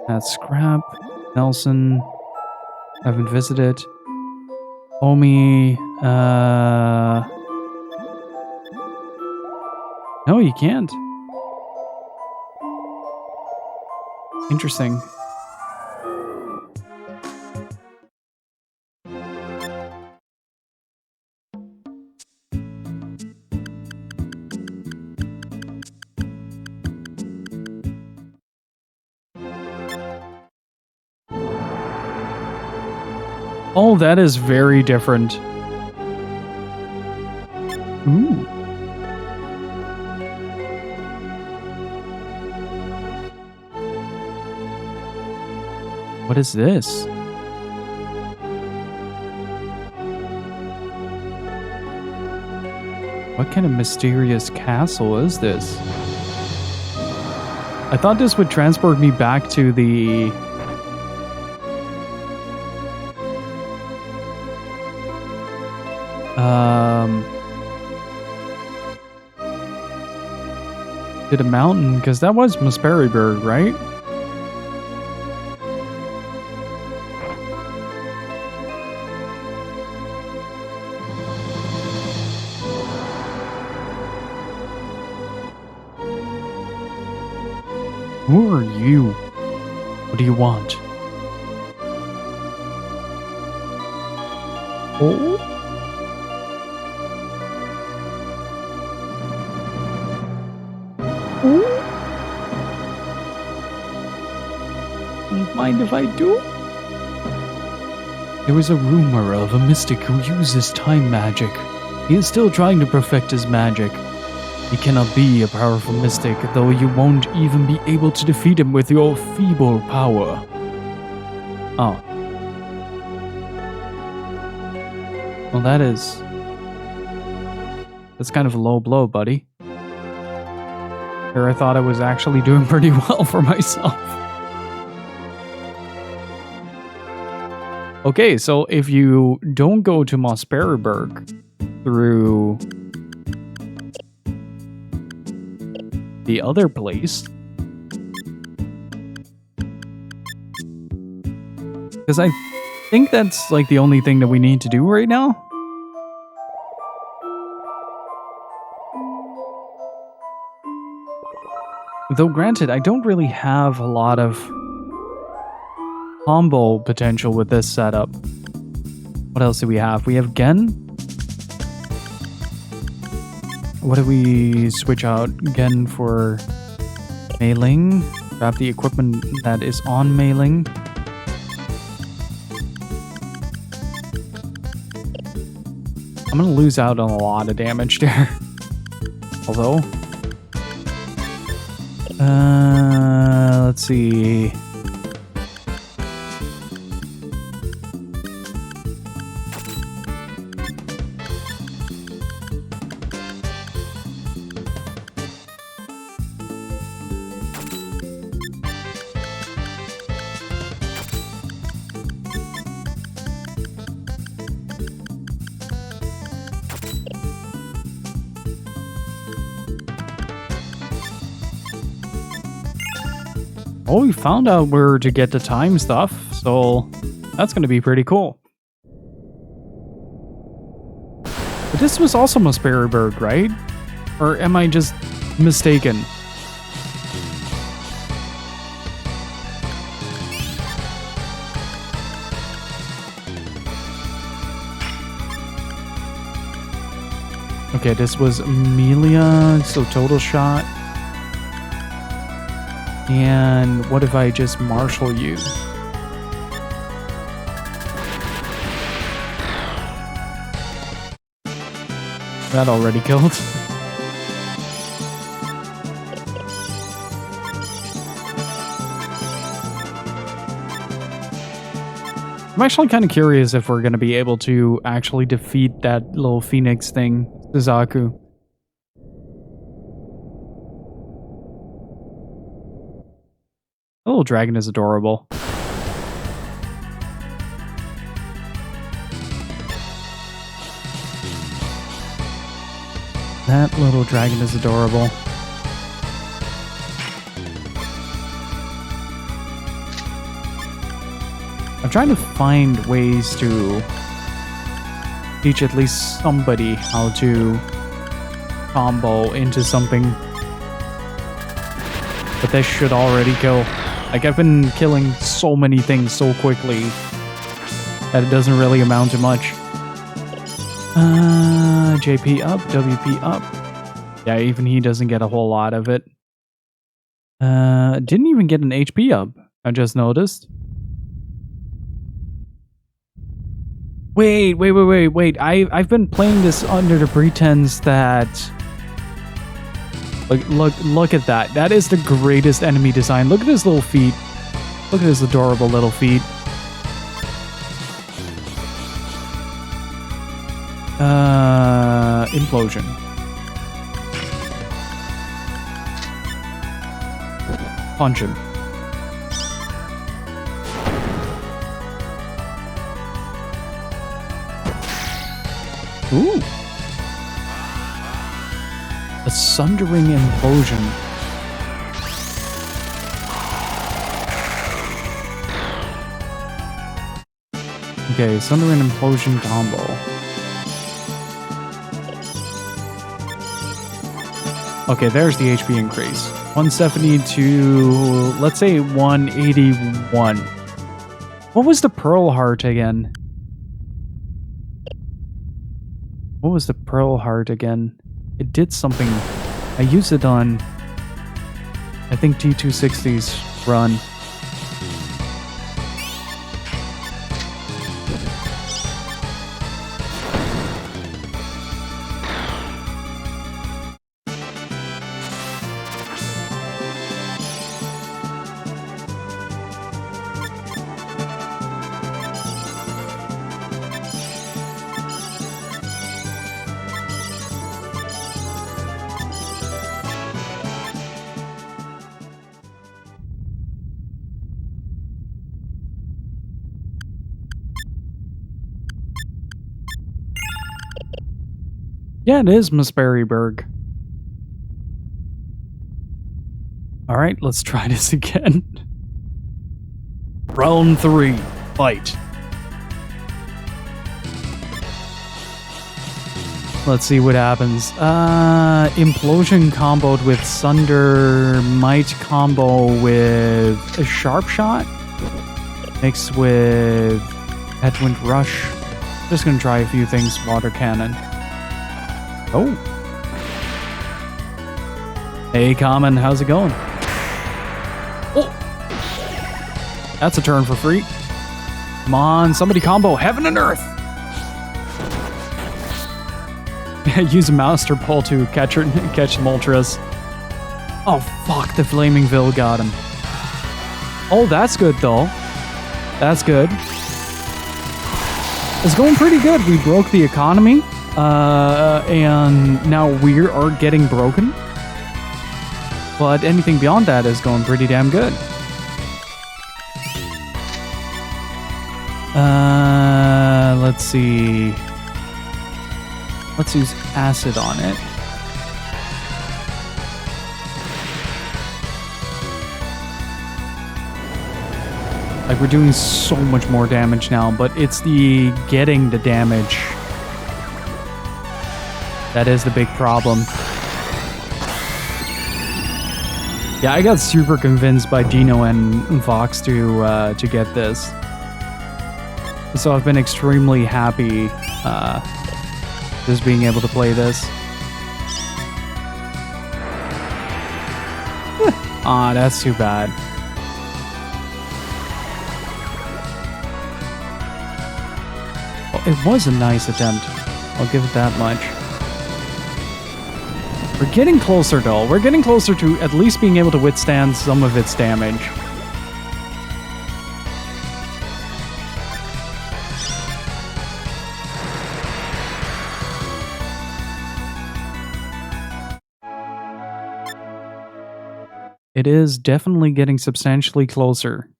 That's scrap. Nelson. Haven't visited. Omi. No, you can't. Interesting. Oh, that is very different. Ooh. What is this? What kind of mysterious castle is this? I thought this would transport me back to the... to the mountain, because that was Musperryberg, right? Who are you? What do you want? Oh? Don't mind if I do? There is a rumor of a mystic who uses time magic. He is still trying to perfect his magic. He cannot be a powerful mystic, though you won't even be able to defeat him with your feeble power. Oh. Well, that's kind of a low blow, buddy. Here I thought I was actually doing pretty well for myself. Okay, so if you don't go to Musperryberg through the other place, because I think that's like the only thing that we need to do right now. Though granted, I don't really have a lot of combo potential with this setup. What else do we have? We have Gen. What do we switch out? Gen for mailing. Grab the equipment that is on mailing. I'm gonna lose out on a lot of damage there. Although... let's see... Oh, we found out where to get the time stuff, so that's going to be pretty cool. But this was also Musperryberg, right? Or am I just mistaken? Okay, this was Amelia, so total shot. And what if I just marshal you? That already killed. I'm actually kind of curious if we're going to be able to actually defeat that little phoenix thing, Suzaku. The little dragon is adorable. That little dragon is adorable. I'm trying to find ways to teach at least somebody how to combo into something. But this should already go. Like, I've been killing so many things so quickly that it doesn't really amount to much. JP up, WP up. Yeah, even he doesn't get a whole lot of it. Didn't even get an HP up, I just noticed. Wait. I've been playing this under the pretense that... Look at that. That is the greatest enemy design. Look at his little feet. Look at his adorable little feet. Implosion. Punch him. Ooh. A sundering implosion. Okay, sundering implosion combo. Okay, there's the HP increase. 170 to, let's say, 181. What was the Pearl Heart again? What was the Pearl Heart again? It did something. I used it on, I think, T260's run. Yeah, it is Miss Berryberg. Alright, let's try this again. Round 3. Fight. Let's see what happens. Implosion comboed with Sunder, Might combo with a Sharp Shot. Mixed with Headwind Rush. Just gonna try a few things. Water Cannon. Oh. Hey, Common, how's it going? Oh. That's a turn for free. Come on, somebody combo Heaven and Earth. Use a Master Ball to catch some Ultras. Oh, fuck, the Flaming Vil got him. Oh, that's good, though. That's good. It's going pretty good. We broke the economy. And now we are getting broken. But anything beyond that is going pretty damn good. Let's see. Let's use acid on it. Like, we're doing so much more damage now, but it's the getting the damage that is the big problem. Yeah, I got super convinced by Dino and Vox to get this. So I've been extremely happy just being able to play this. Ah, that's too bad. Well, it was a nice attempt. I'll give it that much. We're getting closer, though. We're getting closer to at least being able to withstand some of its damage. It is definitely getting substantially closer.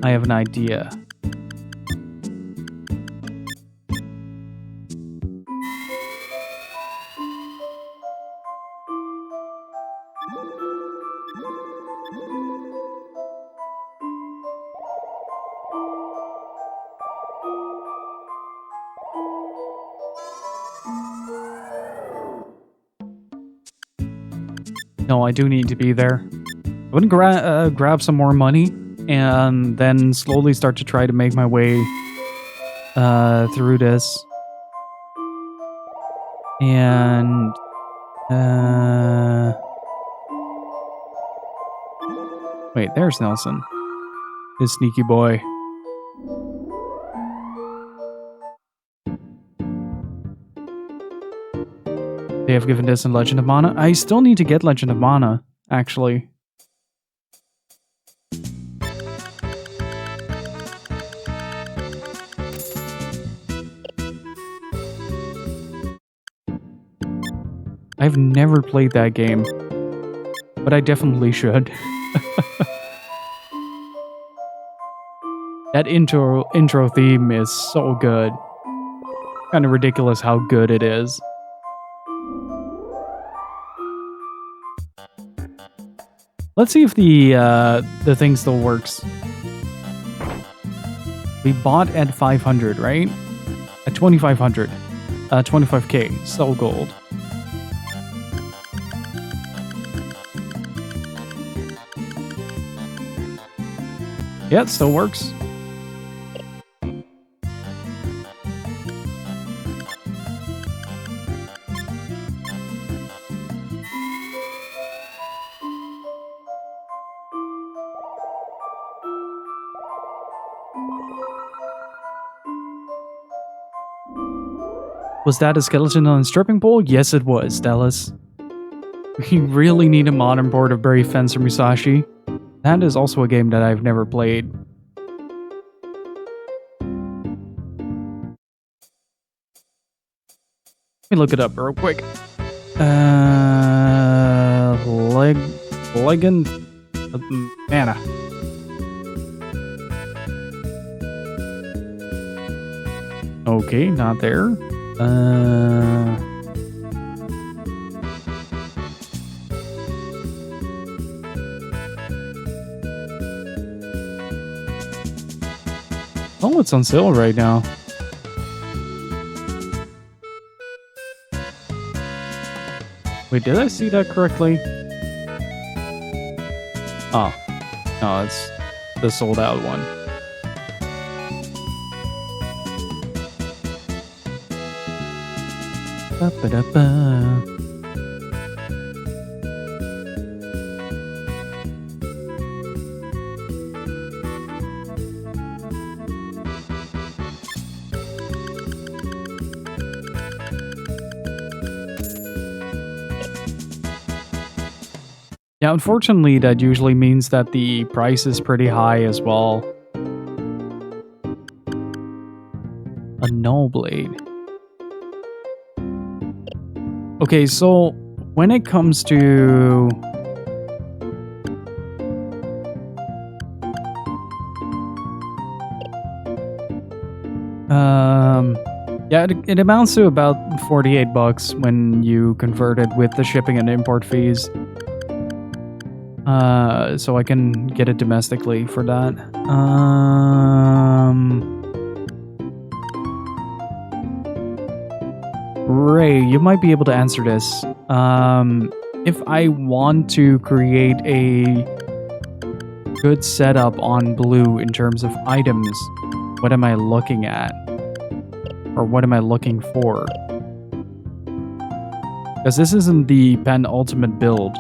I have an idea. No, I do need to be there. I'm gonna grab some more money and then slowly start to try to make my way through this. And wait, there's Nelson, his sneaky boy. They have given this in Legend of Mana. I still need to get Legend of Mana, actually. I've never played that game, but I definitely should. That intro theme is so good. Kind of ridiculous how good it is. Let's see if the thing still works. We bought at 500, right? At 2,500. 25k. Sell gold. Yeah, it still works. Was that a skeleton on a stripping pole? Yes, it was, Dallas. We really need a modern port of Brave Fencer Musashi. That is also a game that I've never played. Let me look it up real quick. Legend of Mana. Okay, not there. Oh, it's on sale right now. Wait, did I see that correctly? Oh, no, it's the sold out one. Ba-ba-da-ba. Yeah, unfortunately, that usually means that the price is pretty high as well. A null blade. Okay, so when it comes to yeah, it amounts to about 48 bucks when you convert it with the shipping and import fees. So I can get it domestically for that. Ray, you might be able to answer this. If I want to create a good setup on Blue in terms of items, what am I looking at? Or what am I looking for? Because this isn't the penultimate build.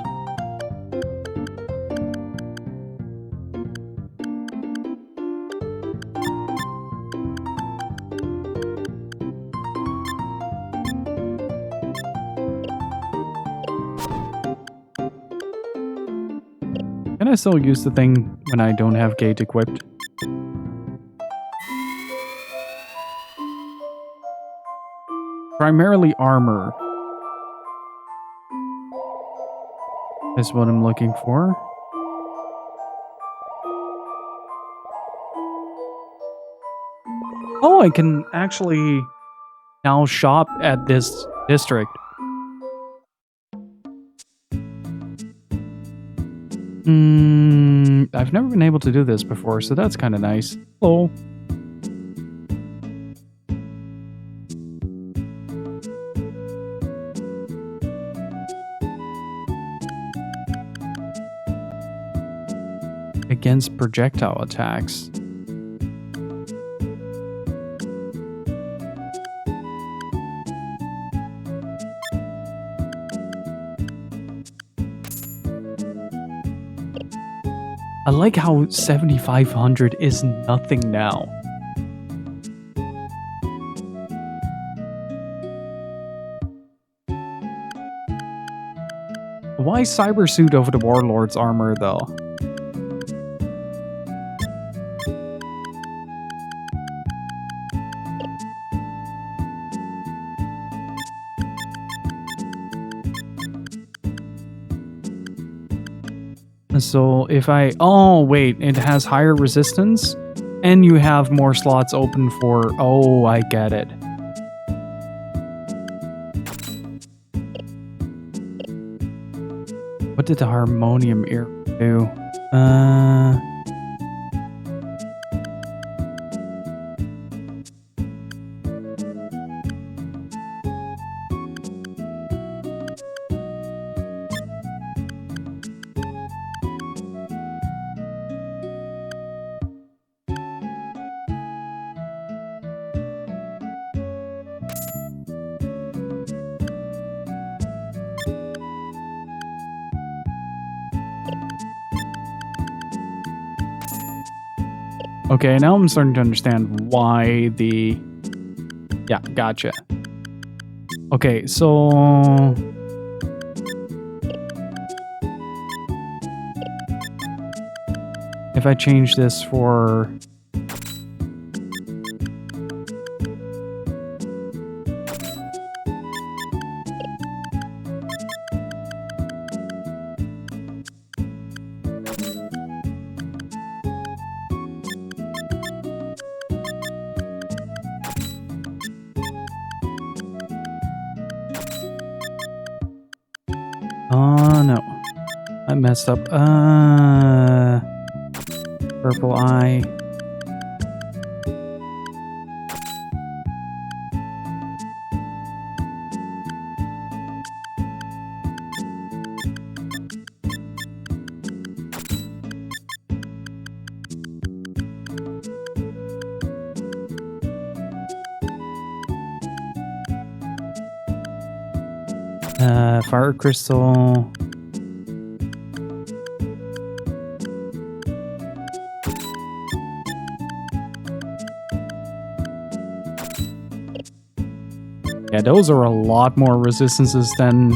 Can I still use the thing when I don't have gate equipped? Primarily armor is what I'm looking for. Oh, I can actually now shop at this district. I've never been able to do this before, so that's kind of nice. Oh. Against projectile attacks. I like how 7,500 is nothing now. Why cyber suit over the warlord's armor though? So if I... Oh, wait. It has higher resistance? And you have more slots open for... Oh, I get it. What did the harmonium ear do? Okay, now I'm starting to understand why the... Yeah, gotcha. Okay, so... If I change this for... Oh, no. I messed up. Purple eye. Fire crystal. Yeah, those are a lot more resistances than...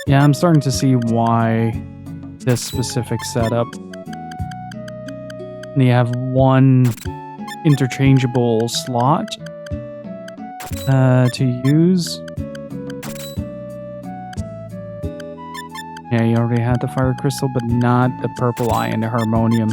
Yeah, I'm starting to see why this specific setup. And you have one interchangeable slot to use. Yeah, you already had the fire crystal, but not the purple eye and the harmonium.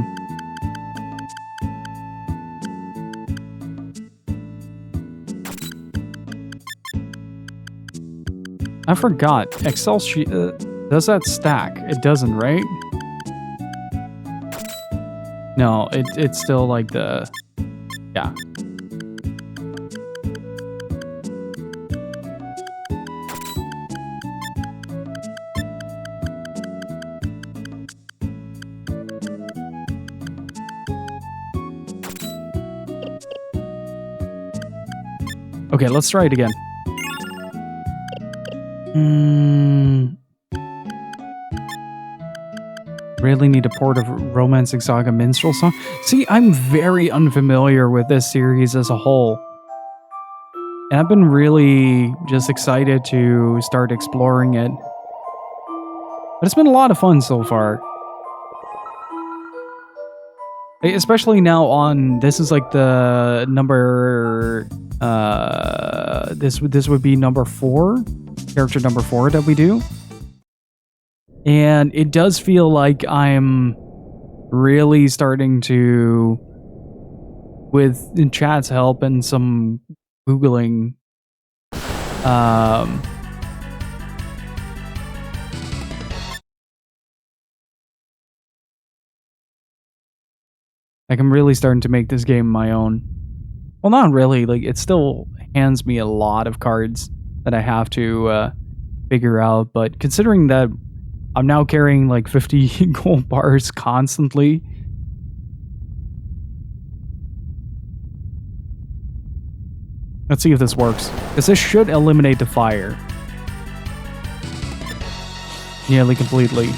I forgot. Excel sheet does that stack? It doesn't, right? No, it's still like the... Yeah. Okay, let's try it again. Really need a port of Romancing Saga Minstrel Song? See, I'm very unfamiliar with this series as a whole. And I've been really just excited to start exploring it. But it's been a lot of fun so far. Especially now on... This is like the number... This would be number 4. Character number 4 that we do. And it does feel like I'm really starting to with chat's help and some Googling, like I'm really starting to make this game my own. Well, not really. Like, it still hands me a lot of cards that I have to figure out. But considering that I'm now carrying like 50 gold bars constantly. Let's see if this works. Because this should eliminate the fire. Nearly completely.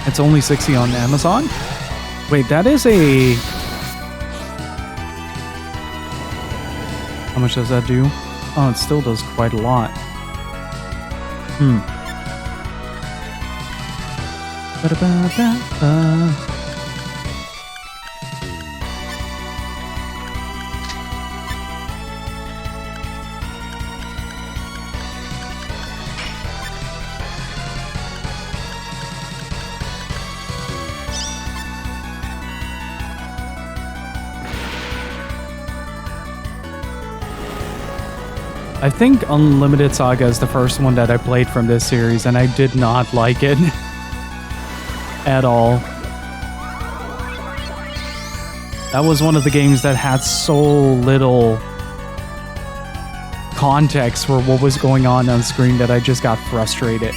It's only 60 on Amazon? Wait, that is a... How much does that do? Oh, it still does quite a lot. Ba-da-ba-ba-ba. I think Unlimited Saga is the first one that I played from this series, and I did not like it at all. That was one of the games that had so little context for what was going on screen that I just got frustrated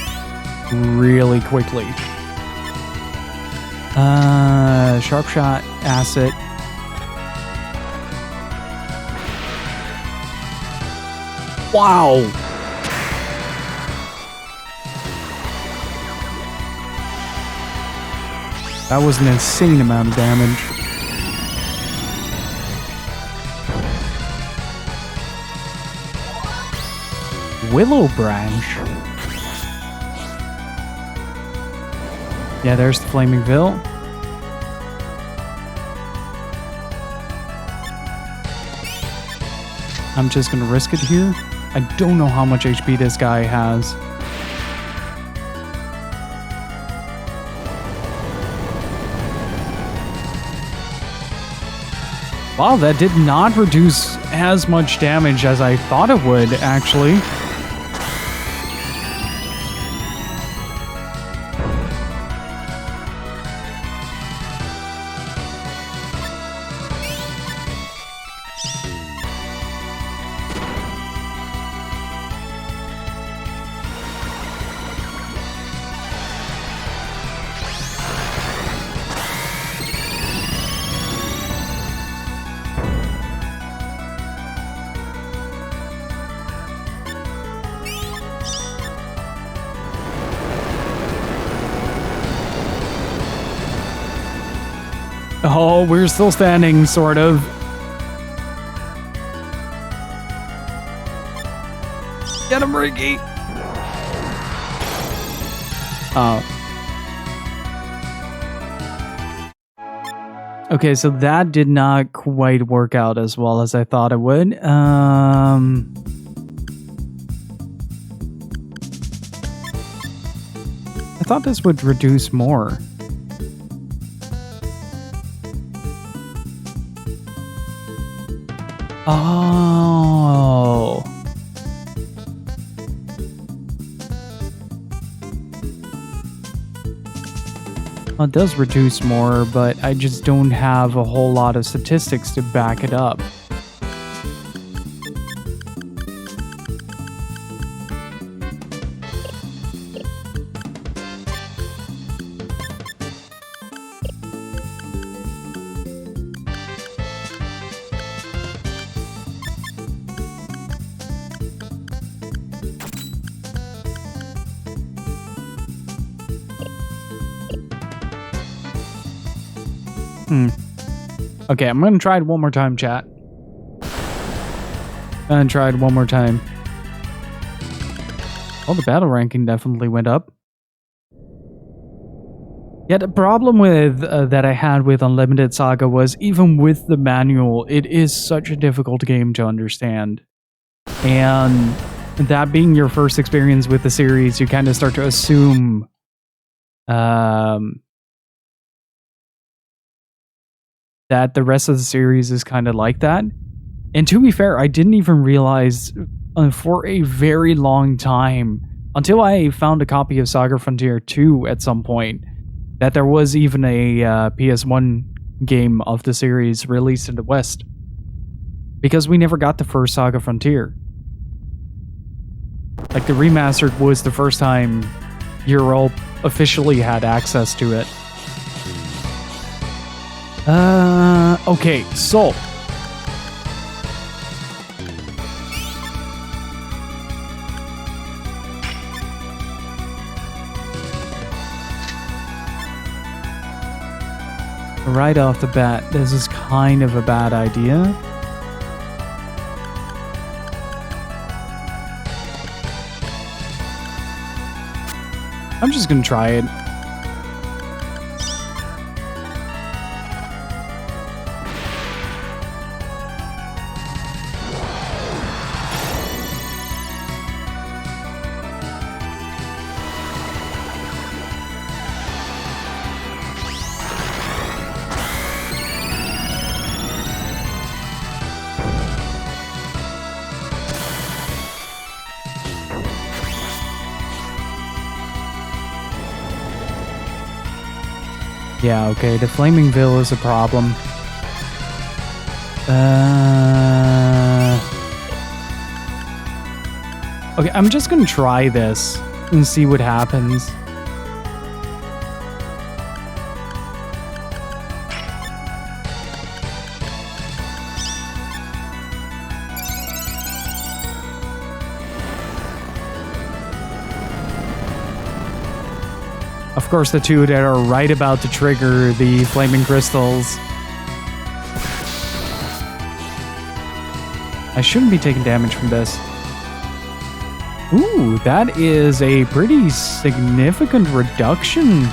really quickly. Sharp Shot, Acid. Wow! That was an insane amount of damage. Willow Branch. Yeah, there's the Flaming Veil. I'm just gonna risk it here. I don't know how much HP this guy has. Wow, that did not reduce as much damage as I thought it would, actually. Oh, we're still standing, sort of. Get him, Ricky! Oh. Okay, so that did not quite work out as well as I thought it would. I thought this would reduce more. Oh. Well, it does reduce more, but I just don't have a whole lot of statistics to back it up. Okay, I'm gonna try it one more time, chat. And try it one more time. Oh, the battle ranking definitely went up. Yeah, the problem with that I had with Unlimited Saga was even with the manual, it is such a difficult game to understand. And that being your first experience with the series, you kind of start to assume that the rest of the series is kind of like that. And to be fair, I didn't even realize for a very long time, until I found a copy of SaGa Frontier 2 at some point, that there was even a PS1 game of the series released in the West. Because we never got the first SaGa Frontier. Like, the Remastered was the first time Europe officially had access to it. Okay, so... right off the bat, this is kind of a bad idea. I'm just gonna try it. Yeah, okay, the Flaming Veil is a problem. Okay, I'm just gonna try this and see what happens. Of course, the two that are right about to trigger the flaming crystals. I shouldn't be taking damage from this. Ooh, that is a pretty significant reduction.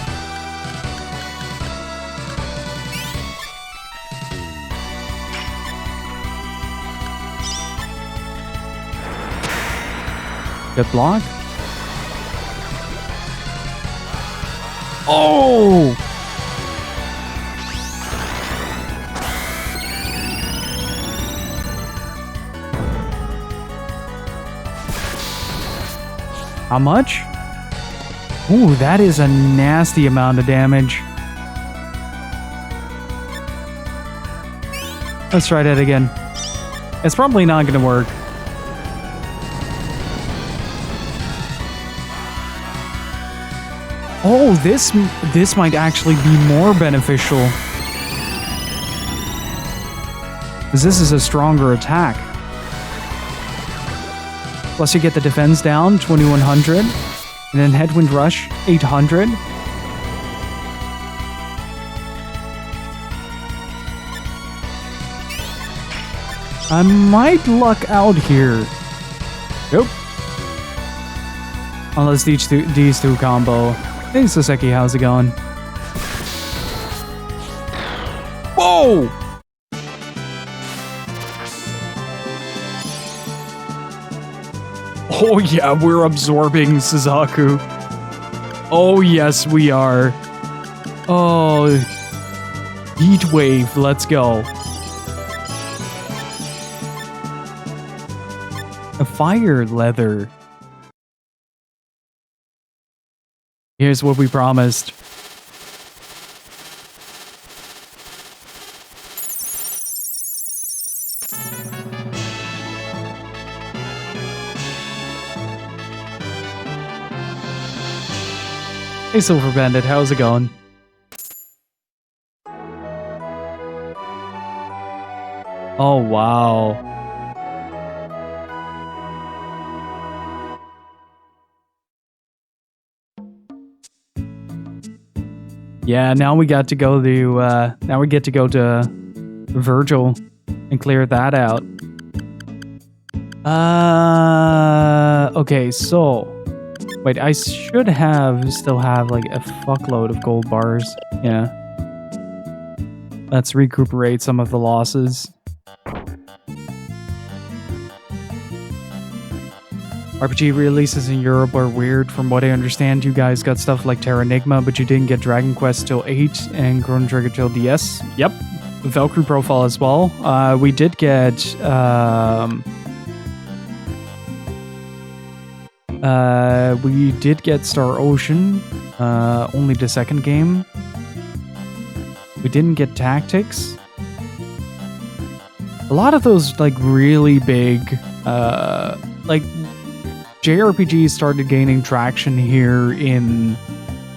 Good block. Oh! How much? Ooh, that is a nasty amount of damage. Let's try that again. It's probably not going to work. Oh, this might actually be more beneficial. Because this is a stronger attack. Plus you get the defense down, 2100. And then Headwind Rush, 800. I might luck out here. Nope. Unless these two combo. Hey, Saseki, how's it going? Whoa! Oh yeah, we're absorbing Suzaku. Oh yes, we are. Oh, Heat Wave, let's go. A fire leather. Here's what we promised. Hey Silver Bandit, how's it going? Oh wow. Yeah, now we got to go to now we get to go to Virgil and clear that out. Okay, so wait, I should still have like a fuckload of gold bars. Yeah. Let's recuperate some of the losses. RPG releases in Europe are weird. From what I understand, you guys got stuff like Terranigma, but you didn't get Dragon Quest till 8 and Chrono Trigger till DS. Yep. Valkyrie Profile as well. We did get Star Ocean, only the second game. We didn't get Tactics. A lot of those like really big like JRPGs started gaining traction here in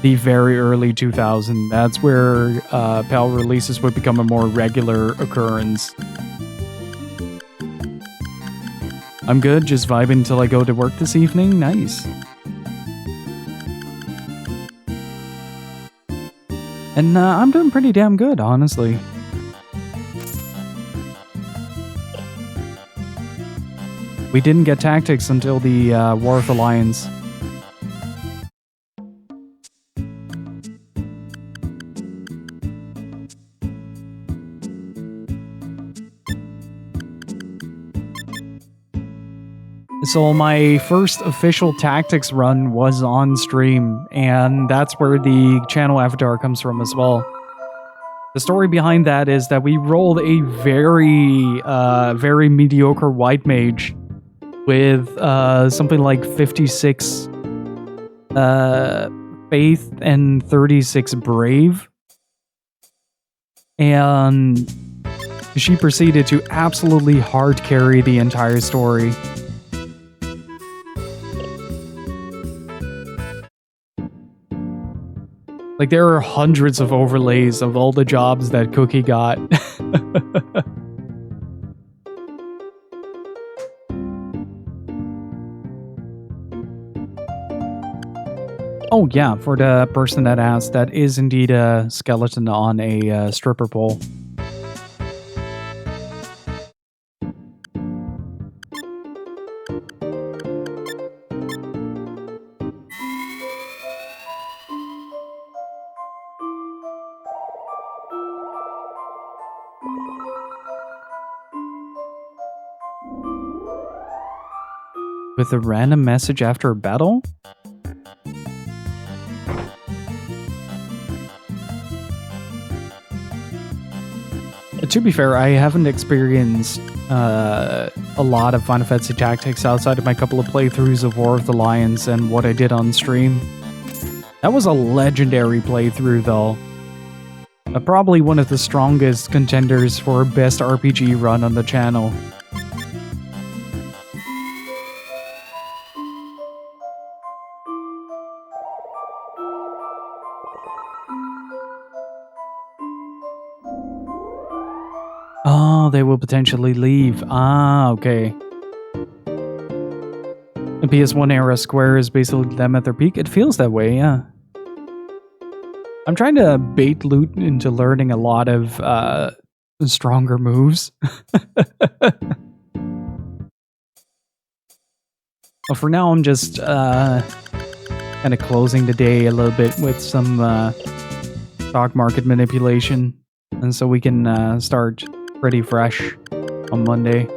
the very early 2000s. That's where PAL releases would become a more regular occurrence. I'm good, just vibing until I go to work this evening. Nice. And I'm doing pretty damn good, honestly. We didn't get Tactics until the War of Alliance. So my first official Tactics run was on stream, and that's where the channel avatar comes from as well. The story behind that is that we rolled a very mediocre white mage with something like 56 faith and 36 brave. And she proceeded to absolutely hard carry the entire story. Like, there are hundreds of overlays of all the jobs that Cookie got. Oh yeah, for the person that asked, that is indeed a skeleton on a stripper pole. With a random message after a battle? To be fair, I haven't experienced a lot of Final Fantasy Tactics outside of my couple of playthroughs of War of the Lions and what I did on stream. That was a legendary playthrough, though. Probably one of the strongest contenders for best RPG run on the channel. Oh, they will potentially leave. Ah, okay. The PS1 era Square is basically them at their peak. It feels that way, yeah. I'm trying to bait loot into learning a lot of stronger moves. Well, for now, I'm just kind of closing the day a little bit with some stock market manipulation. And so we can start pretty fresh on Monday.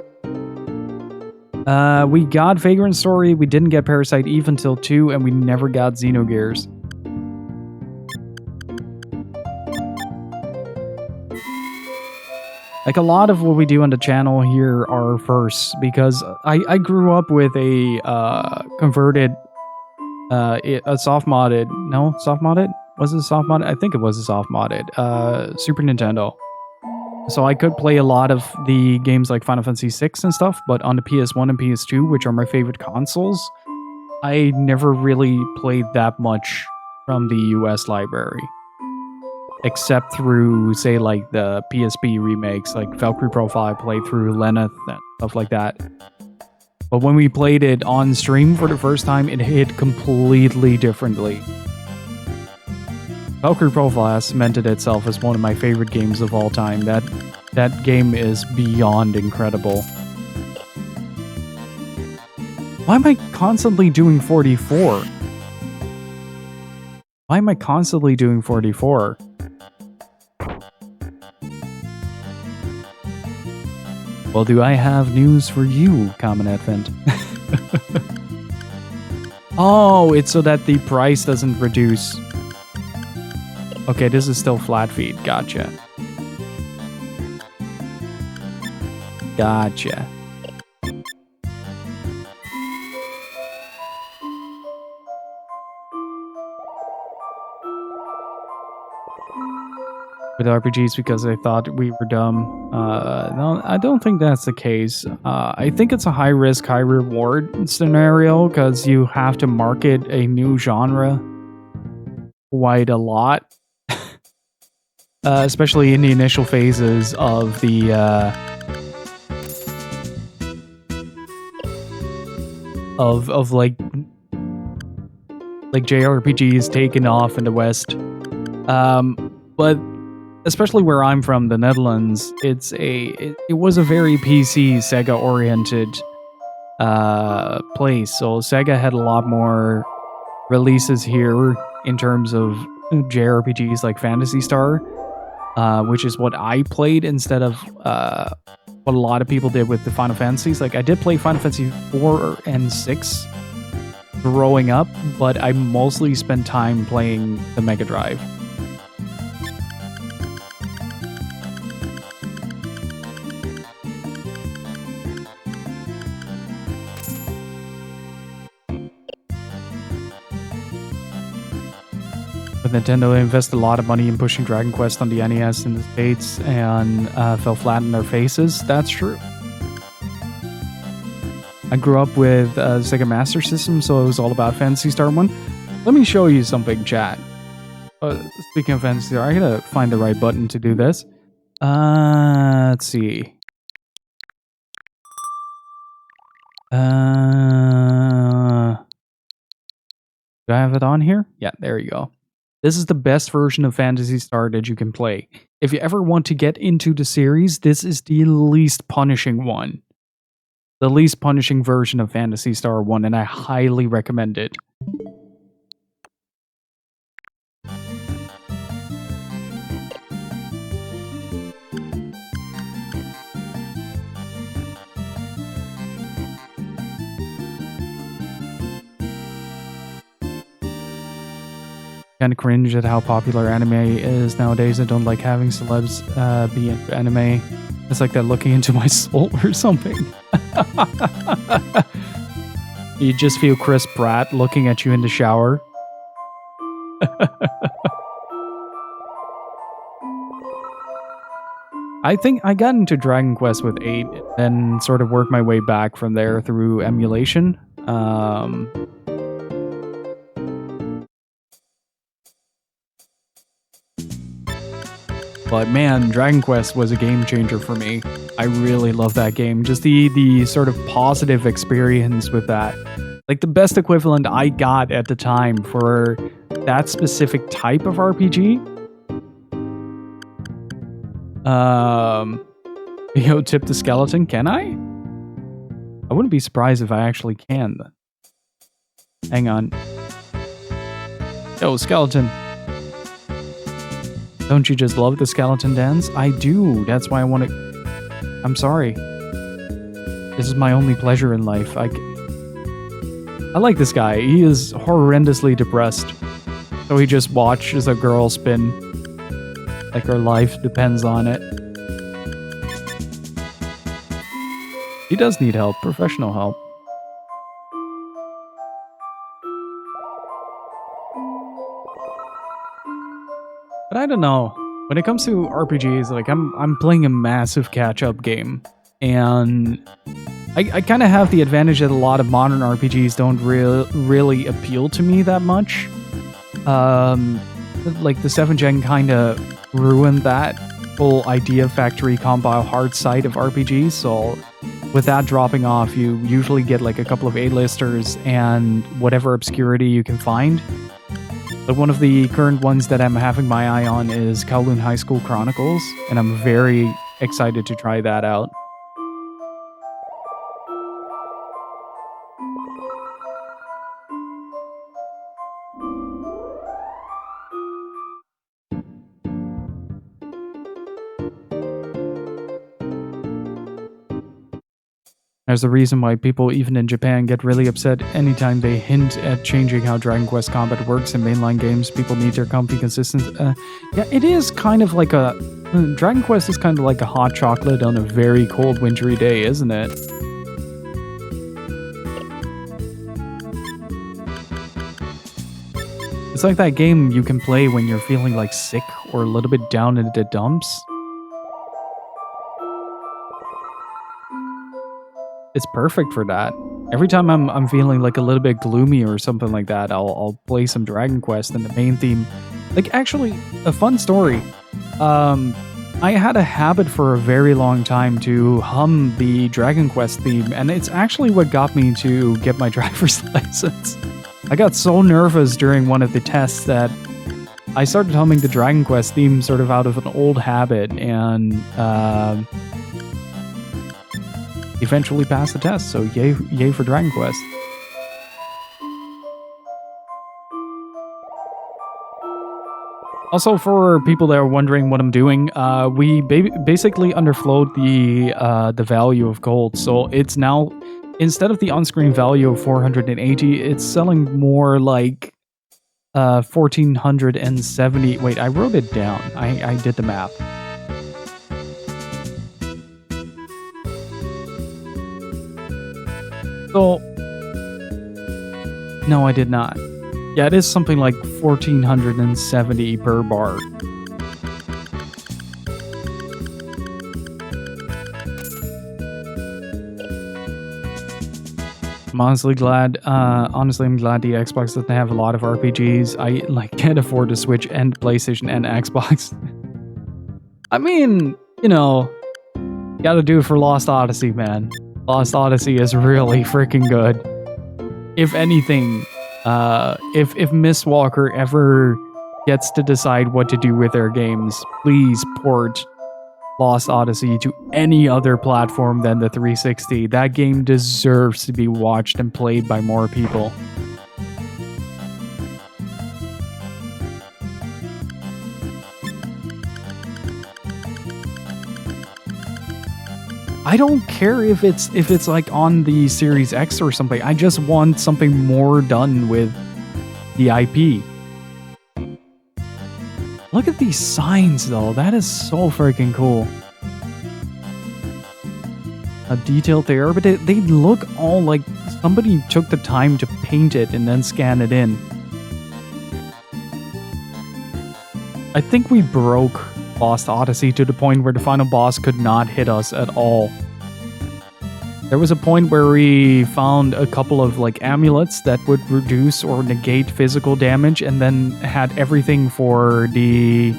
We got Vagrant Story, we didn't get Parasite Eve until 2, and we never got Xenogears. Like, a lot of what we do on the channel here are firsts, because I grew up with a converted, a soft-modded, no, soft-modded? Was it soft-modded? I think it was a soft-modded, Super Nintendo. So I could play a lot of the games like Final Fantasy VI and stuff, but on the PS1 and PS2, which are my favorite consoles, I never really played that much from the US library. Except through, say, like the PSP remakes, like Valkyrie Profile, I played through Lenneth and stuff like that. But when we played it on stream for the first time, it hit completely differently. Valkyrie Profile has cemented itself as one of my favorite games of all time. That game is beyond incredible. Why am I constantly doing 44? Why am I constantly doing 44? Well, do I have news for you, Common Advent? Oh, it's so that the price doesn't reduce. Okay, this is still flat feed. Gotcha. Gotcha. With RPGs because I thought we were dumb. No, I don't think that's the case. I think it's a high risk, high reward scenario because you have to market a new genre quite a lot. Especially in the initial phases of the of like JRPGs taking off in the West. But especially where I'm from, the Netherlands, it was a very PC Sega oriented place. So Sega had a lot more releases here in terms of JRPGs like Phantasy Star, which is what I played instead of what a lot of people did with the Final Fantasies. Like I did play Final Fantasy 4 and 6 growing up, but I mostly spent time playing the Mega Drive. But Nintendo invested a lot of money in pushing Dragon Quest on the NES in the States and fell flat in their faces. That's true. I grew up with Sega Master System, so it was all about Phantasy Star 1. Let me show you something, chat. Speaking of Phantasy Star, I gotta find the right button to do this. Let's see. Do I have it on here? Yeah, there you go. This is the best version of Phantasy Star that you can play. If you ever want to get into the series, this is the least punishing one. The least punishing version of Phantasy Star 1, and I highly recommend it. Kind of cringe at how popular anime is nowadays. I don't like having celebs be into anime. It's like they're looking into my soul or something. You just feel Chris Pratt looking at you in the shower. I think I got into Dragon Quest with 8 and sort of worked my way back from there through emulation. But man, Dragon Quest was a game changer for me. I really love that game. Just the sort of positive experience with that. Like the best equivalent I got at the time for that specific type of RPG. Yo, tip the skeleton, can I? I wouldn't be surprised if I actually can. Hang on. Yo, skeleton. Don't you just love the skeleton dance? I do. That's why I want to... I'm sorry. This is my only pleasure in life. I like this guy. He is horrendously depressed. So he just watches a girl spin. Like her life depends on it. He does need help. Professional help. But I don't know. When it comes to RPGs, like I'm playing a massive catch-up game, and I kind of have the advantage that a lot of modern RPGs don't really appeal to me that much. Like the 7th gen kind of ruined that whole idea factory compile hard side of RPGs. So with that dropping off, you usually get like a couple of A-listers and whatever obscurity you can find. But one of the current ones that I'm having my eye on is Kowloon High School Chronicles, and I'm very excited to try that out. There's a reason why people, even in Japan, get really upset anytime they hint at changing how Dragon Quest combat works in mainline games. People need their comfy consistency. Yeah, it is kind of like a... Dragon Quest is kind of like a hot chocolate on a very cold, wintry day, isn't it? It's like that game you can play when you're feeling like sick or a little bit down in the dumps. It's perfect for that. Every time I'm feeling like a little bit gloomy or something like that, I'll play some Dragon Quest, and the main theme, like, actually a fun story. I had a habit for a very long time to hum the Dragon Quest theme, and it's actually what got me to get my driver's license. I got so nervous during one of the tests that I started humming the Dragon Quest theme sort of out of an old habit, and eventually passed the test, so yay for Dragon Quest. Also, for people that are wondering what I'm doing, we basically underflowed the value of gold, so it's now, instead of the on-screen value of 480, it's selling more like 1470. Wait, I wrote it down. I did the math. So, no, I did not. Yeah, it is something like 1470 per bar. I'm honestly glad. I'm glad the Xbox doesn't have a lot of RPGs. I can't afford to Switch and PlayStation and Xbox. I mean, you know, gotta do it for Lost Odyssey, man. Lost Odyssey is really freaking good. If anything, if Miss Walker ever gets to decide what to do with their games, please port Lost Odyssey to any other platform than the 360. That game deserves to be watched and played by more people. I don't care if it's like on the Series X or something. I just want something more done with the IP. Look at these signs though. That is so freaking cool. A detail there, but they look all like somebody took the time to paint it and then scan it in. I think we broke Lost Odyssey to the point where the final boss could not hit us at all. There was a point where we found a couple of like amulets that would reduce or negate physical damage, and then had everything for the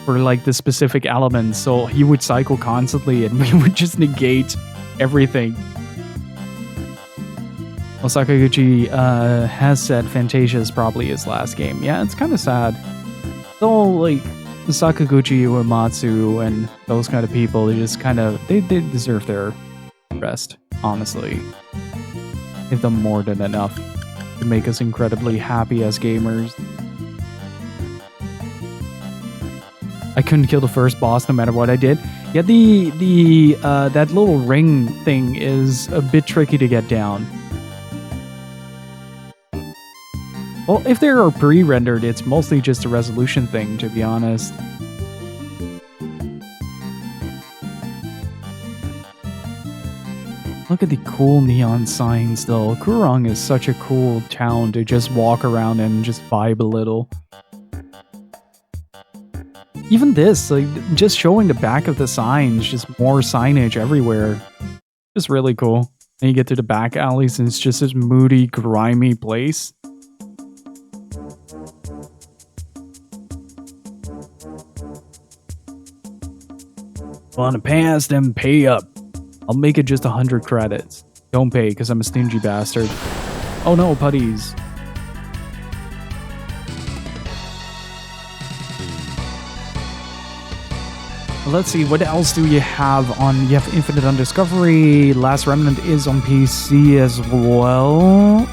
for like the specific elements. So he would cycle constantly and we would just negate everything. Well, Sakaguchi has said Fantasia is probably his last game. Yeah, it's kind of sad. So, like, Sakaguchi, Uematsu, and those kind of people, they just kind of, they deserve their rest, honestly. They've done more than enough to make us incredibly happy as gamers. I couldn't kill the first boss no matter what I did. Yeah, that little ring thing is a bit tricky to get down. Well, if they are pre-rendered, it's mostly just a resolution thing, to be honest. Look at the cool neon signs, though. Kurong is such a cool town to just walk around and just vibe a little. Even this, like, just showing the back of the signs, just more signage everywhere. Just really cool. Then you get to the back alleys and it's just this moody, grimy place. Wanna pass them, pay up. I'll make it just 100 credits. Don't pay, because I'm a stingy bastard. Oh no, putties. Let's see, what else do you have on... You have Infinite Undiscovery. Last Remnant is on PC as well.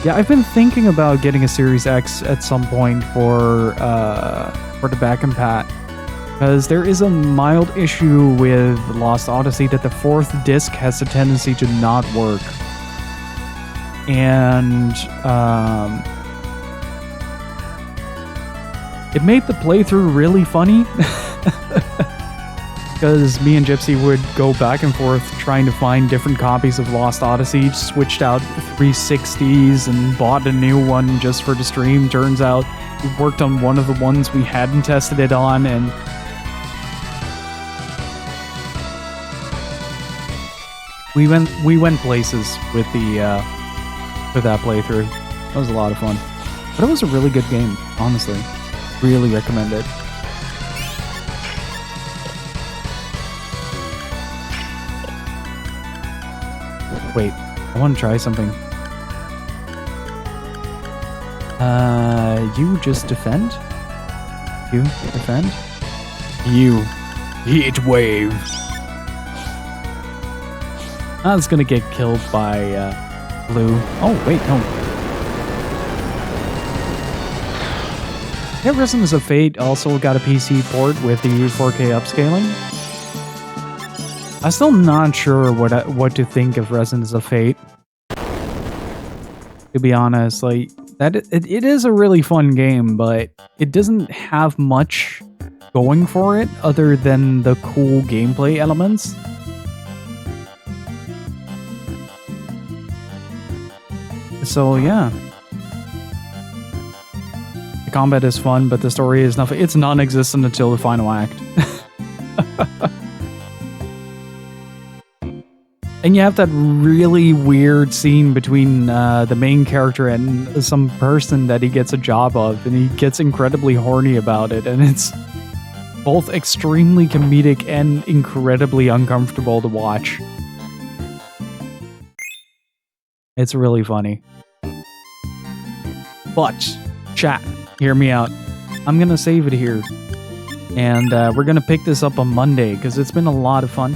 Yeah, I've been thinking about getting a Series X at some point for the back and pat. Because there is a mild issue with Lost Odyssey that the fourth disc has a tendency to not work. And... it made the playthrough really funny, because me and Gypsy would go back and forth trying to find different copies of Lost Odyssey, switched out 360s and bought a new one just for the stream. Turns out we worked on one of the ones we hadn't tested it on, and we went places with that playthrough. That was a lot of fun, but it was a really good game, honestly. Really recommend it. Wait, I want to try something. You just defend? You defend? You. Heat wave. That's gonna get killed by blue. Oh, wait, no. Yeah, Resonance of Fate also got a PC port with the 4K upscaling. I'm still not sure what to think of Resonance of Fate. To be honest, like it is a really fun game, but it doesn't have much going for it other than the cool gameplay elements. So yeah. The combat is fun, but the story is nothing. It's non-existent until the final act. And you have that really weird scene between the main character and some person that he gets a job of, and he gets incredibly horny about it, and it's both extremely comedic and incredibly uncomfortable to watch. It's really funny. But, chat. Hear me out. I'm going to save it here. And we're going to pick this up on Monday because it's been a lot of fun.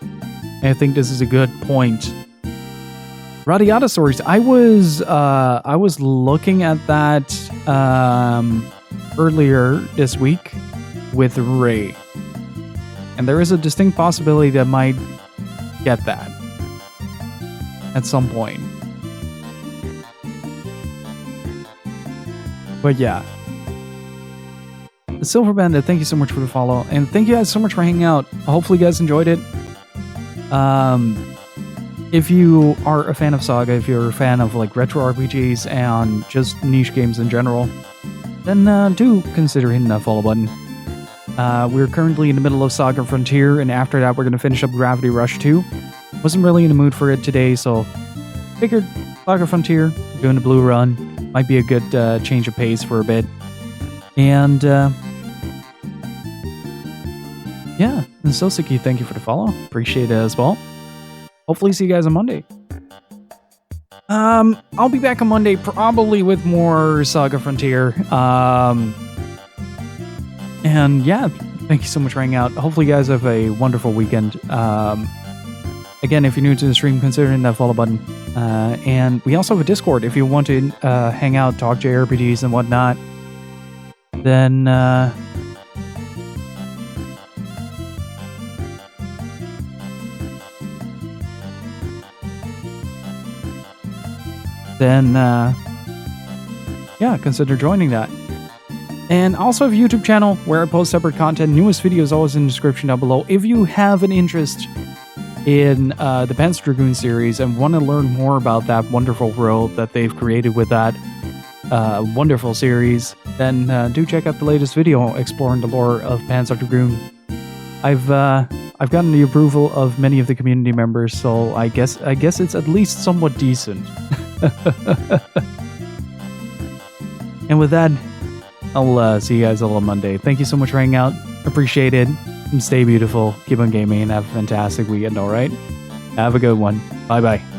And I think this is a good point. Radiata Stories. I was looking at that earlier this week with Ray. And there is a distinct possibility that I might get that at some point. But yeah. The Silver Bandit, thank you so much for the follow. And thank you guys so much for hanging out. Hopefully you guys enjoyed it. If you are a fan of SaGa, if you're a fan of like retro RPGs and just niche games in general, then do consider hitting that follow button. We're currently in the middle of SaGa Frontier, and after that we're going to finish up Gravity Rush 2. Wasn't really in the mood for it today, so figured SaGa Frontier, doing the blue run. Might be a good change of pace for a bit. And yeah, and Soseki, thank you for the follow. Appreciate it as well. Hopefully see you guys on Monday. I'll be back on Monday probably with more SaGa Frontier. And yeah, thank you so much for hanging out. Hopefully you guys have a wonderful weekend. Again, if you're new to the stream, consider hitting that follow button. And we also have a Discord if you want to hang out, talk JRPGs and whatnot. Then yeah, consider joining that. And also have a YouTube channel where I post separate content. Newest videos always in the description down below. If you have an interest in the Panzer Dragoon series and want to learn more about that wonderful world that they've created with that wonderful series, then do check out the latest video exploring the lore of Panzer Dragoon. I've gotten the approval of many of the community members, so I guess it's at least somewhat decent. And with that, I'll see you guys all on Monday. Thank you so much for hanging out. Appreciate it. And stay beautiful. Keep on gaming and have a fantastic weekend, alright? Have a good one. Bye-bye.